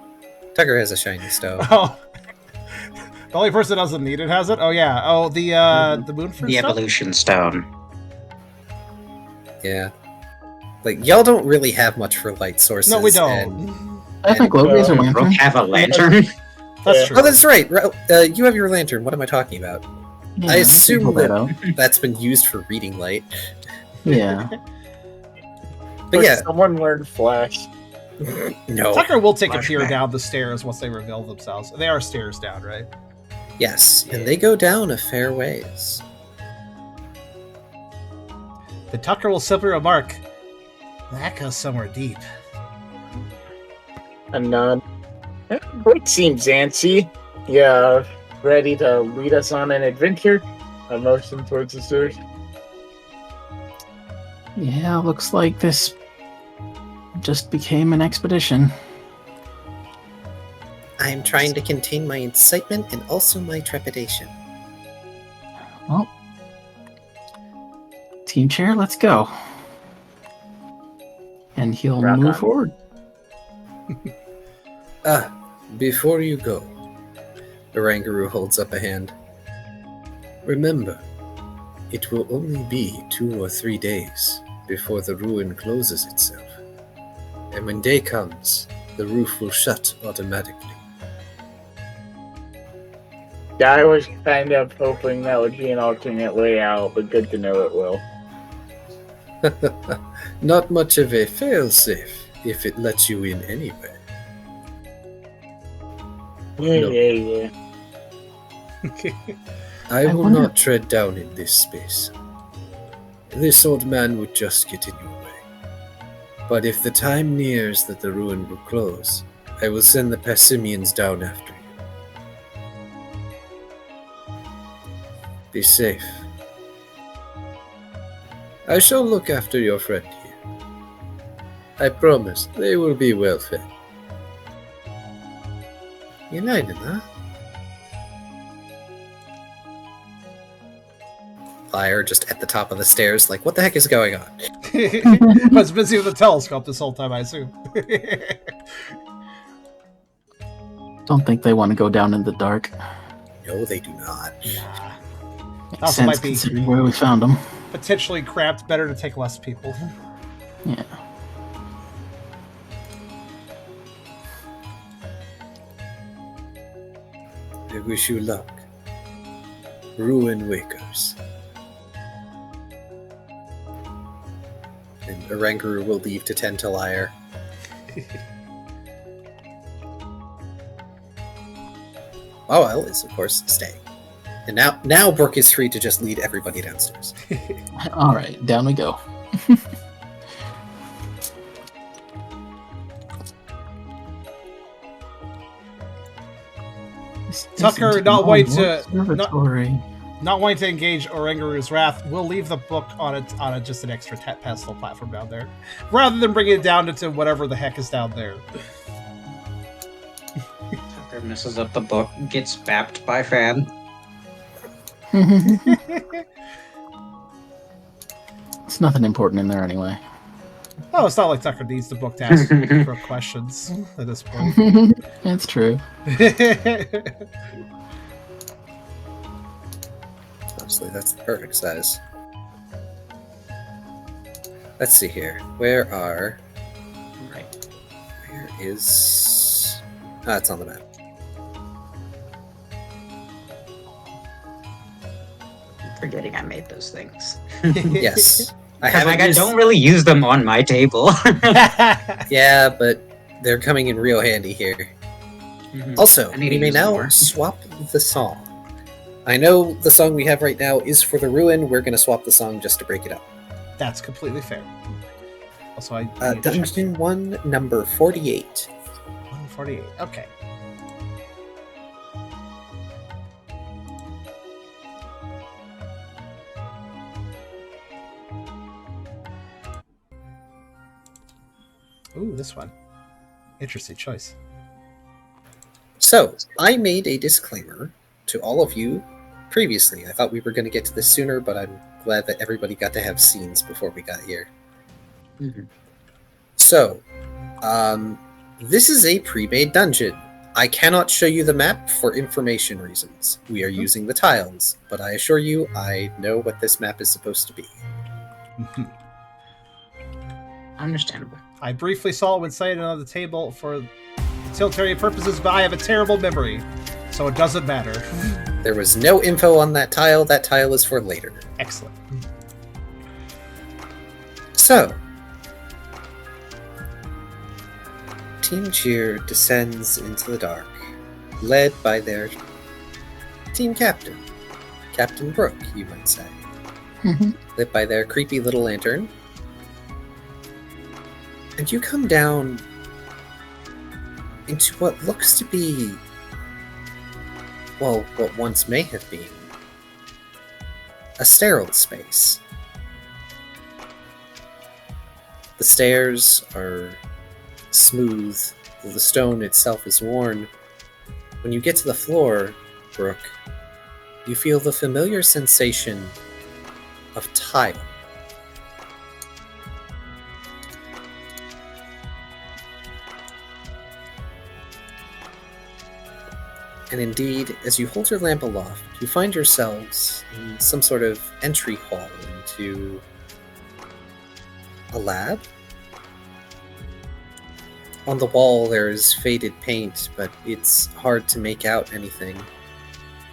Tucker has a shiny stone. Oh. The only person that doesn't need it has it? Oh, yeah. Oh, the moon fruit The stuff? evolution stone. Yeah. Like, y'all don't really have much for light sources. No, we don't. I think Logan has a Don't lantern. have a lantern. That's true. Oh, that's right. You have your lantern. What am I talking about? Yeah, I assume pull that that out. that's been used for reading light. Yeah. But Or yeah, someone learned Flash. no. Tucker will take a peer Flashback. down the stairs once they reveal themselves. They are stairs down, right? Yes, and they go down a fair ways. The Tucker will simply remark, that goes somewhere deep. And Rick seems antsy. Yeah, ready to lead us on an adventure. A motion towards the sewers. Yeah, looks like this just became an expedition. I'm trying to contain my excitement and also my trepidation. Well, team chair, let's go. And he'll Rock move on. forward. Before you go, Orangaroo holds up a hand. Remember, it will only be 2 or 3 days before the ruin closes itself. And when day comes, the roof will shut automatically. Yeah, I was kind of hoping that would be an alternate way out, but good to know it will. Not much of a failsafe if it lets you in anyway. Yeah, No. yeah. I I will wonder- not tread down in this space. This old man would just get in your way. But if the time nears that the ruin will close, I will send the Passimians down after you. Be safe. I shall look after your friend here. I promise they will be well fed. United, huh? Liar just at the top of the stairs, like, what the heck is going on? I was busy with the telescope this whole time, I assume. Don't think they want to go down in the dark. No, they do not. Makes Also sense might be- considering where we found them. Potentially cramped, better to take less people. Yeah. I wish you luck. Ruin Wakers. And Orangaroo will leave to tend to Liar. Wawel is, of course, staying. And now Brooke is free to just lead everybody downstairs. All right, down we go. Tucker, Isn't not all wanting your to observatory. not wanting to engage Orangaru's wrath, we'll leave the book on just an extra pedestal platform down there, rather than bringing it down into whatever the heck is down there. Tucker messes up the book, gets bapped by fan. It's nothing important in there anyway. Oh, it's not like Tucker needs the book to ask for questions at this point. It's true. Honestly, that's the perfect size. Let's see here. Where is... Ah, it's on the map. I'm forgetting I made those things. Yes. I Because haven't I used... don't really use them on my table. Yeah, but they're coming in real handy here. Also, I need we to may use them now more. swap the song. I know the song we have right now is for the Ruin. We're going to swap the song just to break it up. That's completely fair. Also, I need to check. Dungeon 1, number 48. 148. Okay. Ooh, this one. Interesting choice. So, I made a disclaimer to all of you previously. I thought we were going to get to this sooner, but I'm glad that everybody got to have scenes before we got here. Mhm. So, this is a pre-made dungeon. I cannot show you the map for information reasons. We are using the tiles, but I assure you, I know what this map is supposed to be. Understandable. I briefly saw it when sighted on the table for utilitarian purposes, but I have a terrible memory, so it doesn't matter. There was no info on that tile. That tile is for later. Excellent. So, Team Cheer descends into the dark, led by their team captain, Captain Brooke, you might say. Lit by their creepy little lantern. And you come down into what looks to be, well, what once may have been a sterile space. The stairs are smooth, though the stone itself is worn. When you get to the floor, Brooke, you feel the familiar sensation of tile. And indeed, as you hold your lamp aloft, you find yourselves in some sort of entry hall into a lab. On the wall there is faded paint, but it's hard to make out anything.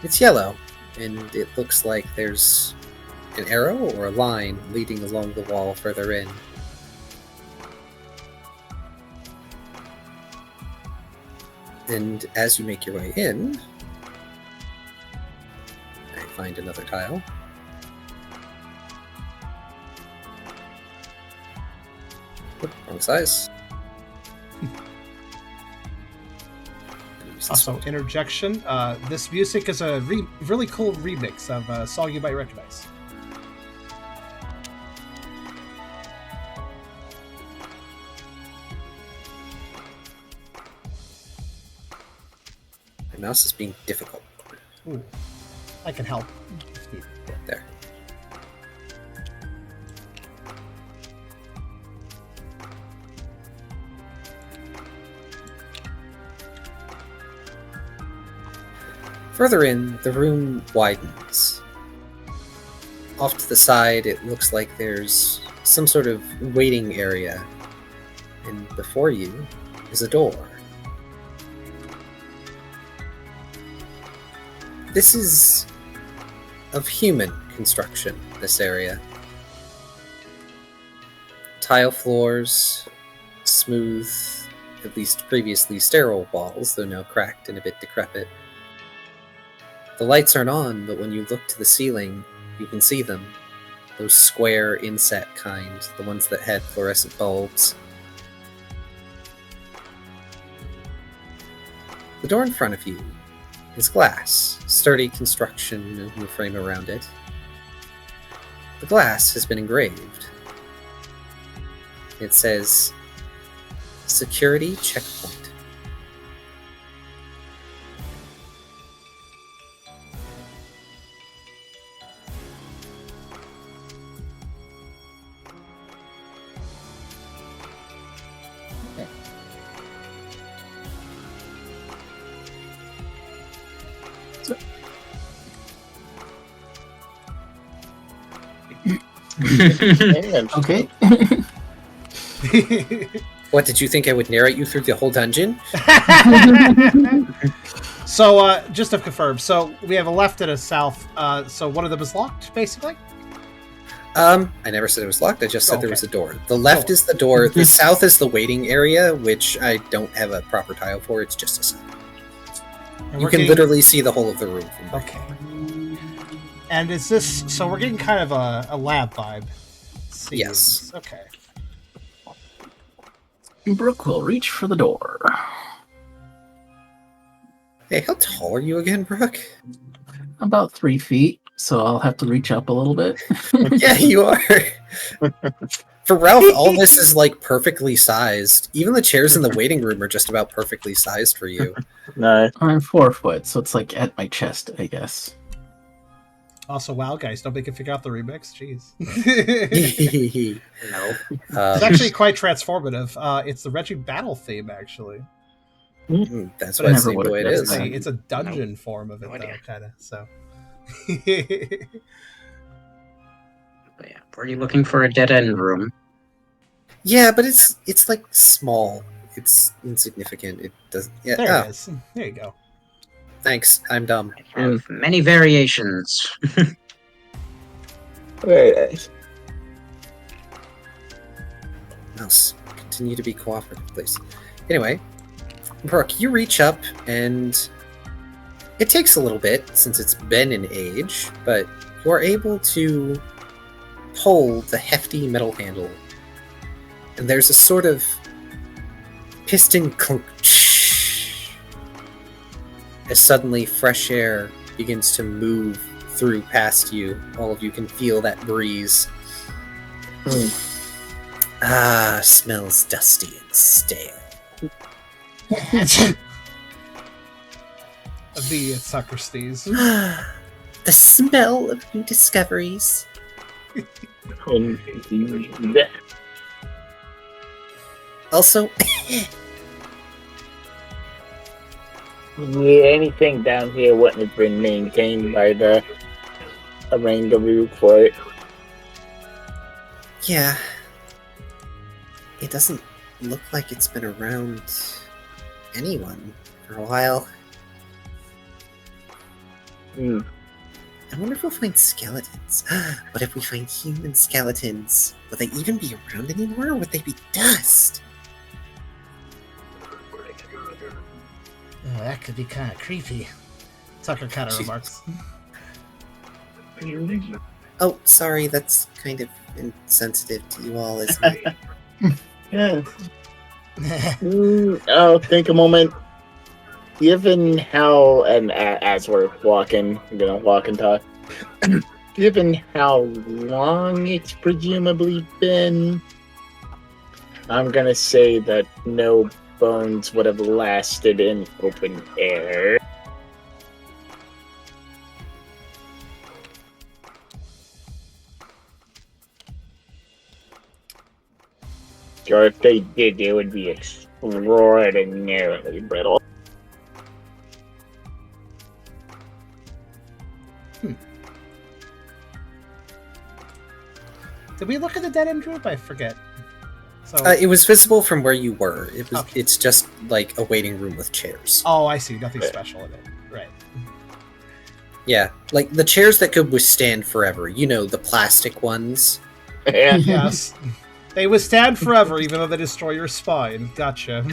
It's yellow, and it looks like there's an arrow or a line leading along the wall further in. And as you make your way in, I find another tile. Oop, wrong size. Also, interjection. This music is a really cool remix of a song you might recognize. My mouse is being difficult. Ooh, I can help. There. Further in, the room widens. Off to the side, it looks like there's some sort of waiting area. And before you is a door. This is of human construction, this area. Tile floors, smooth, at least previously sterile walls, though now cracked and a bit decrepit. The lights aren't on, but when you look to the ceiling, you can see them. Those square inset kind, the ones that had fluorescent bulbs. The door in front of you is glass, sturdy construction in the frame around it. The glass has been engraved. It says, "Security checkpoint." Okay. What, did you think I would narrate you through the whole dungeon? So, just to confirm, so we have a left and a south. So one of them is locked, basically? I never said it was locked, I just said there was a door. The left Cool. is the door, the south is the waiting area, which I don't have a proper tile for, it's just a sign. And You we're can getting- literally see the whole of the room from there. Okay. And is this... So we're getting kind of a lab vibe. Seems. Yes. Okay. Brooke will reach for the door. Hey, how tall are you again, Brooke? About 3 feet, so I'll have to reach up a little bit. Yeah, you are. For Ralph, all this is like perfectly sized. Even the chairs in the waiting room are just about perfectly sized for you. No. I'm 4 foot, so it's like at my chest, I guess. Also, wow, guys, nobody can figure out the remix. Jeez. No. It's actually quite transformative. It's the Regi battle theme, actually. That's But what never the would've way it guessed is. that. It's a dungeon form of it, No though, idea. kind of. So. But yeah, were you looking for a dead end room? Yeah, but it's like small. It's insignificant. It doesn't. Yeah. There Oh, it is. There you go. thanks. I'm dumb. I have many variations. Mouse, continue to be cooperative, please. Anyway, Brooke, you reach up, and it takes a little bit since it's been an age, but you are able to pull the hefty metal handle, and there's a sort of piston clunk as suddenly fresh air begins to move through past you. All of you can feel that breeze. Ah, smells dusty and stale. The Socrates. The smell of new discoveries. Also, Yeah, anything down here wouldn't have been maintained by the main W for it. yeah, it doesn't look like it's been around anyone for a while. Hmm. I wonder if we'll find skeletons. What if we find human skeletons? Will they even be around anymore, or would they be dust? Oh, that could be kind of creepy. Tucker kind of Jeez. remarks. Oh, sorry, that's kind of insensitive to you all, isn't it? Yeah. I'll think a moment. Given how, and as we're walking, I'm gonna walk and talk. Given how long it's presumably been, I'm gonna say that no bones would have lasted in open air. Or if they did, it would be extraordinarily brittle. Did we look at the dead end group? I forget. So. It was visible from where you were. It was. Okay. It's just like a waiting room with chairs. Oh, I see. Nothing special in it. Right. Yeah, like the chairs that could withstand forever. You know, the plastic ones. Yeah. Yes. They withstand forever, even though they destroy your spine. Gotcha.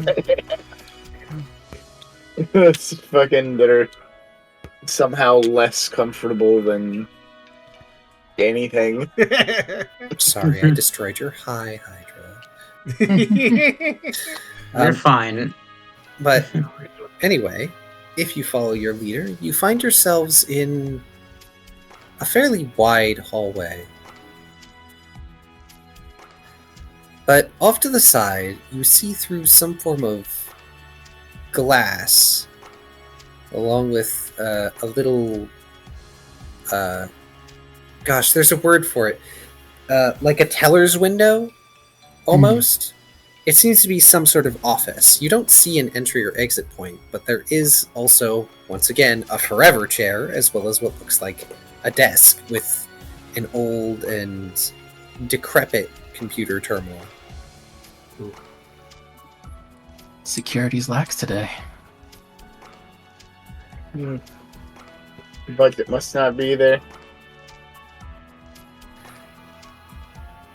It's fucking that are somehow less comfortable than anything. Sorry, I destroyed your high Hydra. You're fine. But anyway, if you follow your leader, you find yourselves in a fairly wide hallway. But off to the side, you see through some form of glass, along with a little... gosh, there's a word for it. Like a teller's window, almost. It seems to be some sort of office. You don't see an entry or exit point, but there is also, once again, a forever chair, as well as what looks like a desk with an old and decrepit computer terminal. Security's lax today. Budget must not be there.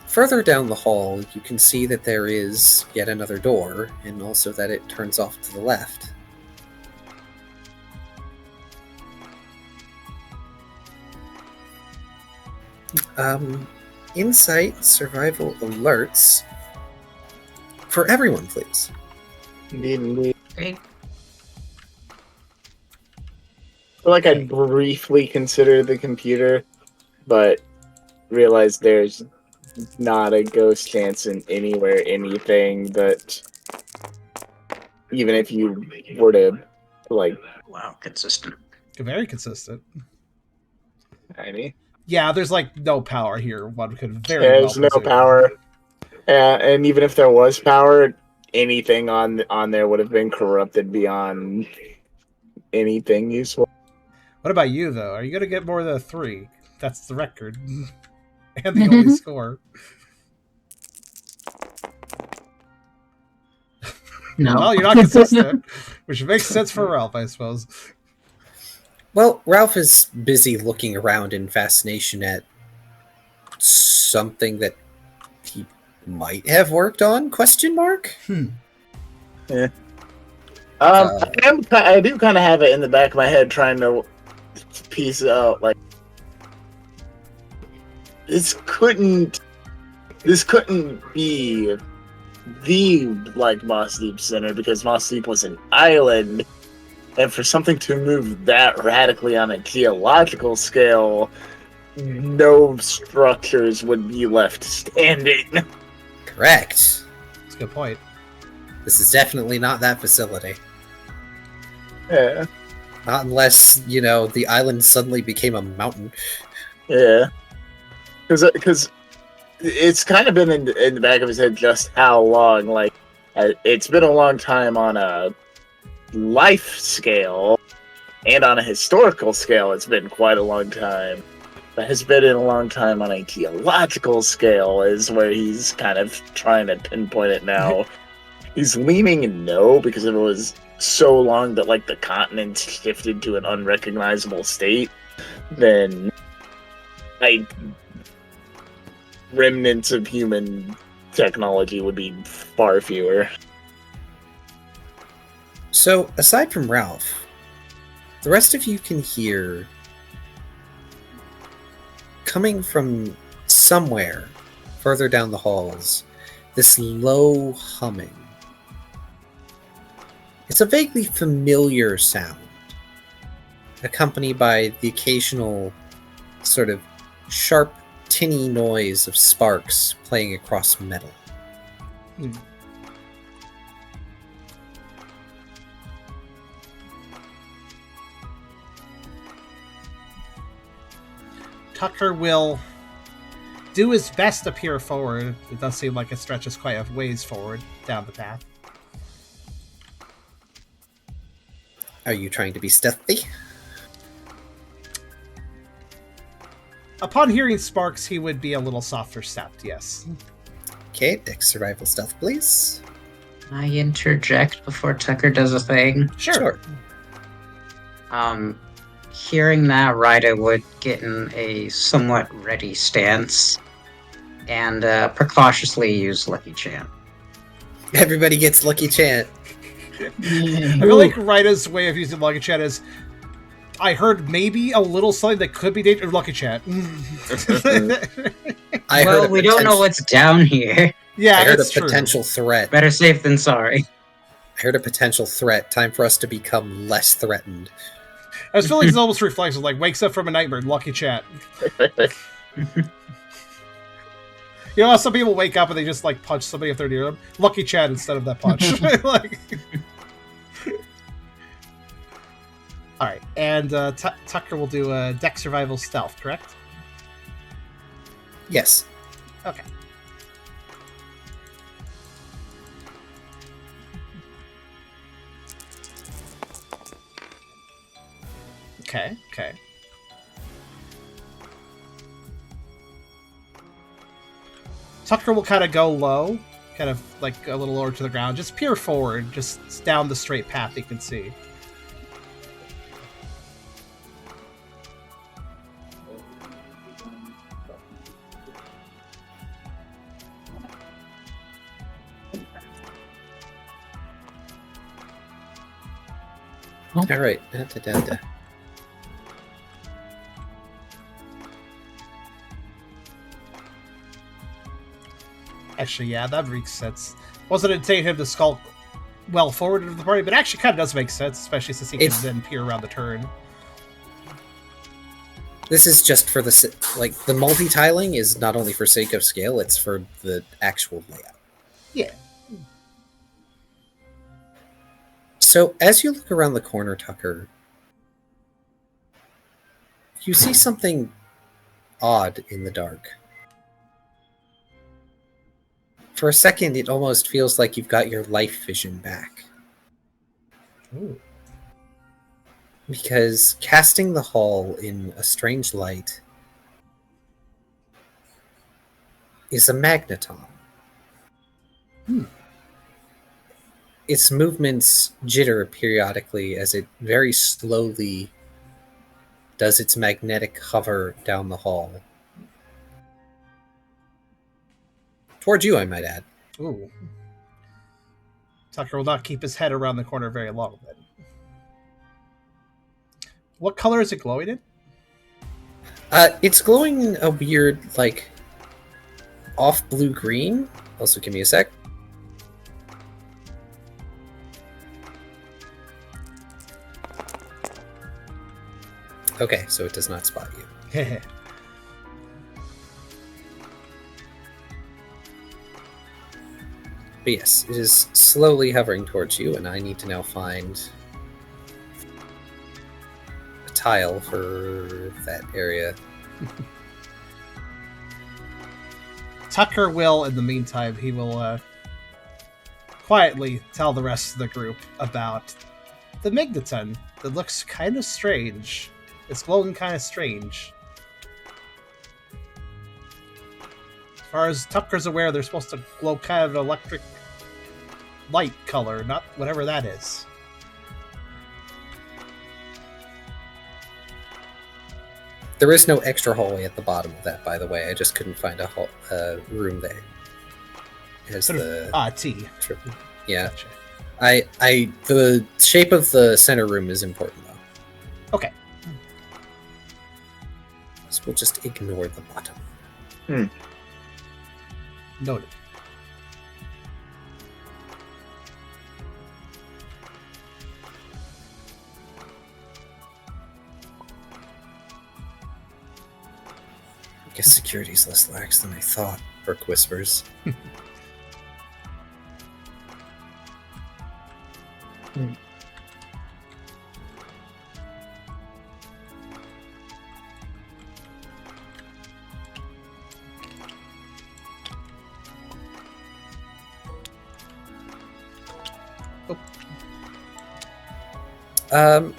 Further down the hall, you can see that there is yet another door, and also that it turns off to the left. Insight survival alerts for everyone, please. Indeed. Okay. I feel like I'd briefly consider the computer, but realize there's not a ghost chance in anywhere, anything that even if you were to, like... Wow, consistent. Very consistent. Tiny. Yeah, there's like no power here. One could very There's well no presume. power. And even if there was power, anything on there would have been corrupted beyond anything useful. What about you, though? Are you going to get more than a 3? That's the record. And the only score. No. Well, you're not consistent, which makes sense for Ralph, I suppose. Well, Ralph is busy looking around in fascination at something that he might have worked on, question mark? I do kind of have it in the back of my head trying to piece out, like, this couldn't be the, like, Moss Deep Center, because Moss Deep was an island, and for something to move that radically on a geological scale, no structures would be left standing. Correct. That's a good point. This is definitely not that facility. Yeah. Not unless, the island suddenly became a mountain. Yeah. Because it's kind of been in the back of his head just how long, like, it's been a long time on a life scale, and on a historical scale, it's been quite a long time. But has been in a long time on a geological scale is where he's kind of trying to pinpoint it now. He's leaning no, because if it was so long that, like, the continent shifted to an unrecognizable state, then, like, remnants of human technology would be far fewer. So, aside from Ralph, the rest of you can hear, coming from somewhere further down the halls, this low humming. It's a vaguely familiar sound, accompanied by the occasional sort of sharp, tinny noise of sparks playing across metal. Tucker will do his best to peer forward. It does seem like it stretches quite a ways forward down the path. Are you trying to be stealthy? Upon hearing sparks, he would be a little softer stepped, yes. Okay, Dex survival stealth, please. Can I interject before Tucker does a thing? Sure. Hearing that, Ryder would get in a somewhat ready stance and precautiously use Lucky Chant. Everybody gets Lucky Chant. I feel like Ryda's way of using Lucky Chant is, I heard maybe a little something that could be dangerous. Lucky chat. Well, we don't know what's down here. Yeah, I heard a it's true. potential threat. Better safe than sorry. I heard a potential threat. Time for us to become less threatened. I was feeling it's almost reflexive, like wakes up from a nightmare. Lucky chat. You know how some people wake up and they just like punch somebody if they're near them? Lucky chat instead of that punch. Like... Alright, and Tucker will do a deck survival stealth, correct? Yes. Okay. Okay. Tucker will kind of go low, kind of like a little lower to the ground. Just peer forward, just down the straight path you can see. All right. Da. Actually, yeah, that makes sense. Wasn't intending him to skulk well forward into the party, but actually kind of does make sense, especially since he can then peer around the turn. This is just for the the multi-tiling is not only for sake of scale; it's for the actual layout. Yeah. So, as you look around the corner, Tucker, you see something odd in the dark. For a second, it almost feels like you've got your life vision back. Ooh. Because casting the hall in a strange light is a magneton. Its movements jitter periodically as it very slowly does its magnetic hover down the hall. Towards you, I might add. Ooh. Tucker will not keep his head around the corner very long then. What color is it glowing in? It's glowing a weird, off blue-green. Also, give me a sec. Okay, so it does not spot you. But yes, it is slowly hovering towards you, and I need to now find a tile for that area. Tucker will, in the meantime, he will quietly tell the rest of the group about the Mignaton that looks kind of strange. It's glowing kind of strange. As far as Tucker's aware, they're supposed to glow kind of an electric light color, not whatever that is. There is no extra hallway at the bottom of that, by the way. I just couldn't find a room there. There's the T. Yeah. Gotcha. The shape of the center room is important, though. Okay. So we'll just ignore the bottom. Noted. I guess security's less lax than I thought, Burke whispers.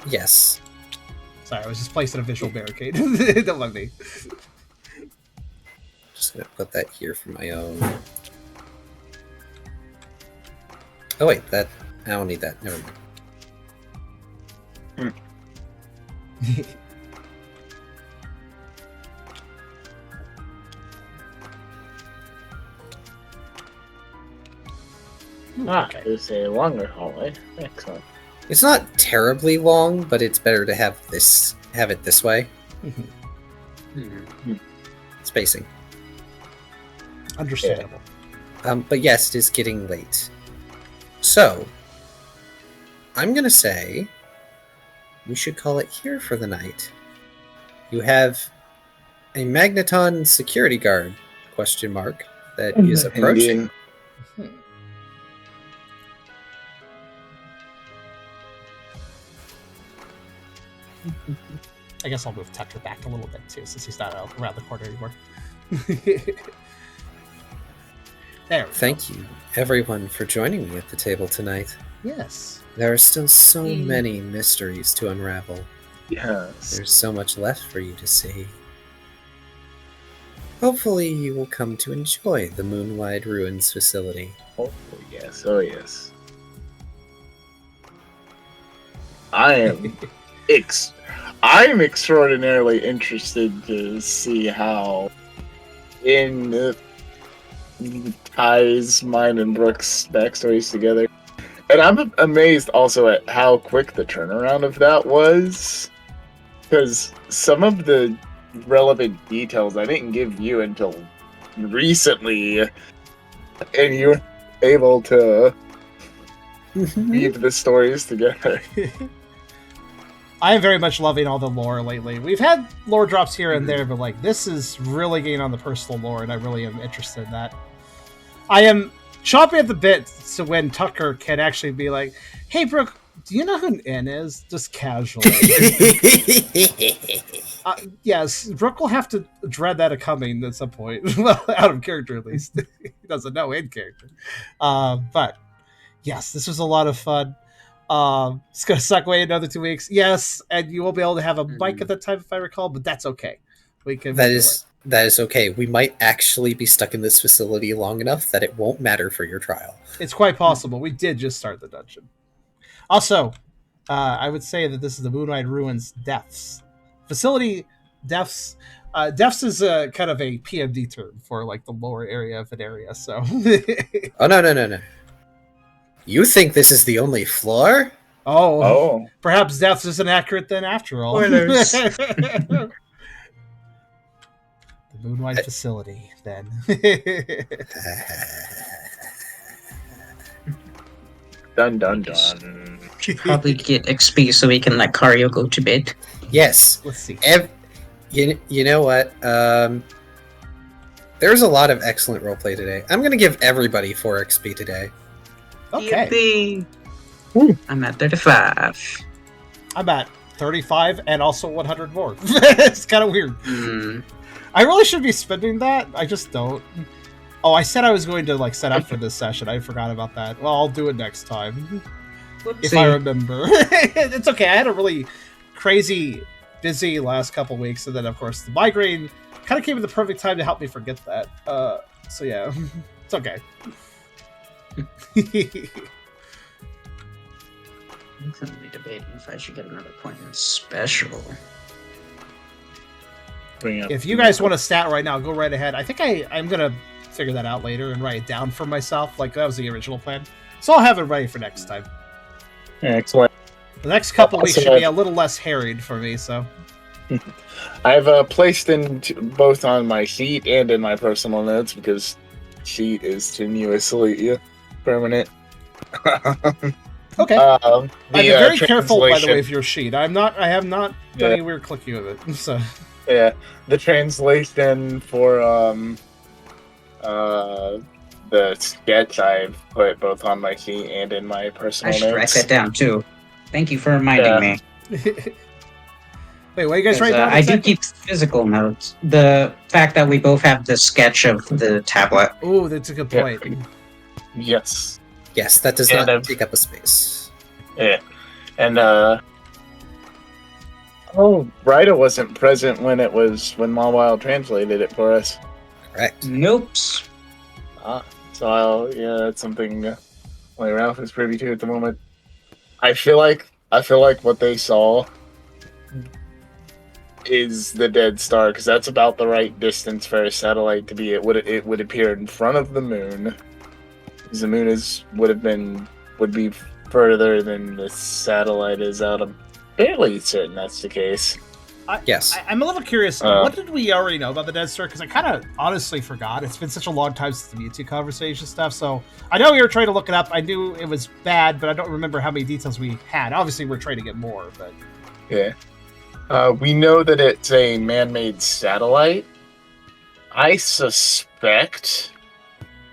Yes. Sorry, I was just placing a visual barricade. Don't let me. Just gonna put that here for my own. Oh wait, I don't need that. Never mind. There's a longer hallway. Excellent. It's not terribly long, but it's better to have it this way. Spacing. Understandable. But yes, it is getting late. So, I'm going to say we should call it here for the night. You have a Magneton security guard, ? That is approaching. I guess I'll move Tetra back a little bit too, since he's not around the corner anymore. There. Thank you, everyone, for joining me at the table tonight. Yes. There are still so many mysteries to unravel. Yes. There's so much left for you to see. Hopefully you will come to enjoy the Moonwide Ruins facility. Oh, yes. Oh, yes. I'm extraordinarily interested to see how in ties mine and Brooke's backstories together. And I'm amazed also at how quick the turnaround of that was. Because some of the relevant details I didn't give you until recently. And you were able to weave the stories together. I am very much loving all the lore lately. We've had lore drops here and there, but like this is really getting on the personal lore, and I really am interested in that. I am chomping at the bit to when Tucker can actually be like, "Hey, Brooke, do you know who an N is?" Just casually. Yes, Brooke will have to dread that coming at some point. Well, out of character at least. He doesn't know in character. But yes, this was a lot of fun. It's going to suck away another 2 weeks. Yes, and you won't be able to have a mic at that time, if I recall, but that's okay. We can. That is okay. We might actually be stuck in this facility long enough that it won't matter for your trial. It's quite possible. We did just start the dungeon. Also, I would say that this is the Moonlight Ruins Depths. Facility Depths. Depths is a kind of a PMD term for like the lower area of an area, so. Oh, no. You think this is the only floor? Oh. Perhaps Depths isn't accurate then after all. The Moonlight Facility, then. Dun dun dun. Probably get XP so we can let Kyrio go to bed. Yes. Let's see. You know what? There's a lot of excellent roleplay today. I'm going to give everybody 4 XP today. Okay. I'm at 35. I'm at 35 and also 100 more. It's kind of weird. I really should be spending that. I just don't. Oh, I said I was going to like set up for this session. I forgot about that. Well, I'll do it next time. If I remember. It's okay. I had a really crazy, busy last couple weeks. And then, of course, the migraine kind of came at the perfect time to help me forget that. So, yeah. It's okay. I'm currently debating if I should get another point in special. If you guys want to stat right now, go right ahead. I think I'm going to figure that out later and write it down for myself. Like, that was the original plan. So I'll have it ready for next time. Excellent. The next couple weeks should be a little less harried for me, so. I've placed in both on my sheet and in my personal notes because sheet is tenuously permanent. Okay. I'm very careful, by the way, of your sheet. I have not done any weird clicking with it. So. Yeah, the translation for the sketch I've put both on my sheet and in my personal I should write notes. that down too. Thank you for reminding me. Wait, what are you guys writing down? I do keep physical notes. The fact that we both have the sketch of the tablet. Oh, that's a good point. Yes. Yes, that does not take up a space. Yeah. And Rita wasn't present when Mawile translated it for us. Correct. Nope. So that's something only Ralph is privy to at the moment. I feel like what they saw is the dead star because that's about the right distance for a satellite to be. It would appear in front of the moon. Because the moon would be further than the satellite is out. I'm fairly certain that's the case. Yes. I'm a little curious. What did we already know about the Dead Star? Because I kind of honestly forgot. It's been such a long time since the Mewtwo conversation stuff. So I know we were trying to look it up. I knew it was bad, but I don't remember how many details we had. Obviously, we're trying to get more, but yeah. We know that it's a man-made satellite. I suspect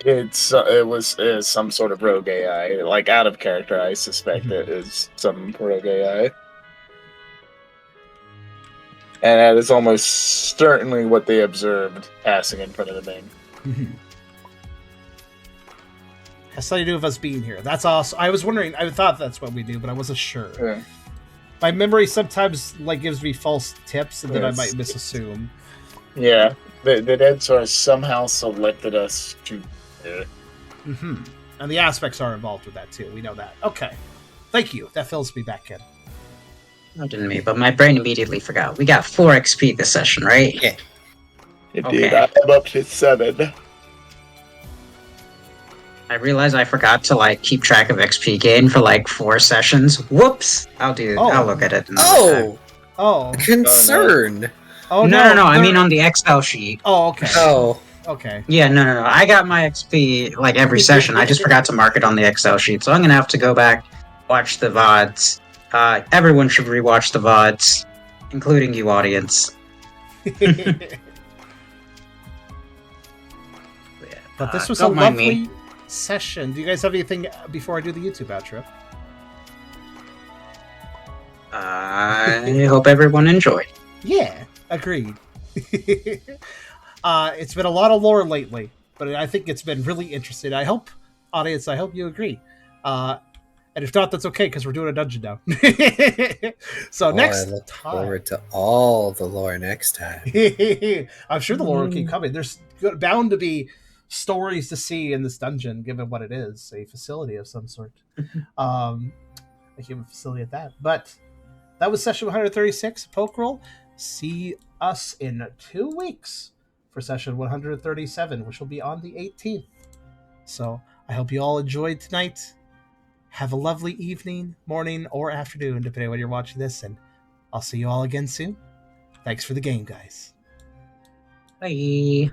it was some sort of rogue AI, like out of character. I suspect it is some rogue AI. And that is almost certainly what they observed passing in front of the main. Has something to do with us being here. That's awesome. I was wondering. I thought that's what we do, but I wasn't sure. Yeah. My memory sometimes gives me false tips, and then I might misassume. Yeah, the Dead Star somehow selected us to. And the aspects are involved with that too. We know that. Okay, thank you. That fills me back in. Not in me, but my brain immediately forgot. We got 4 XP this session, right? Yeah. Indeed, Okay. I'm up to 7. I realized I forgot to keep track of XP gain for 4 sessions. Whoops! I'll look at it another time. Oh, Concern! oh No, I mean on the Excel sheet. Oh, okay. Oh. Okay. Yeah, no. I got my XP every session. I just forgot to mark it on the Excel sheet, so I'm gonna have to go back, watch the VODs. Everyone should rewatch the VODs, including you, audience. But this was a don't mind lovely me. session. Do you guys have anything before I do the YouTube outro? I hope everyone enjoyed. Yeah, agreed. It's been a lot of lore lately, but I think it's been really interesting. I hope, audience, you agree. And if not, that's okay, because we're doing a dungeon now. So next I look time. forward to all the lore next time. I'm sure the lore will keep coming. There's bound to be stories to see in this dungeon, given what it is, a facility of some sort. A human facility at that. But that was session 136 of Pokerole. See us in 2 weeks for session 137, which will be on the 18th. So I hope you all enjoyed tonight. Have a lovely evening, morning, or afternoon, depending on when you're watching this, and I'll see you all again soon. Thanks for the game, guys. Bye.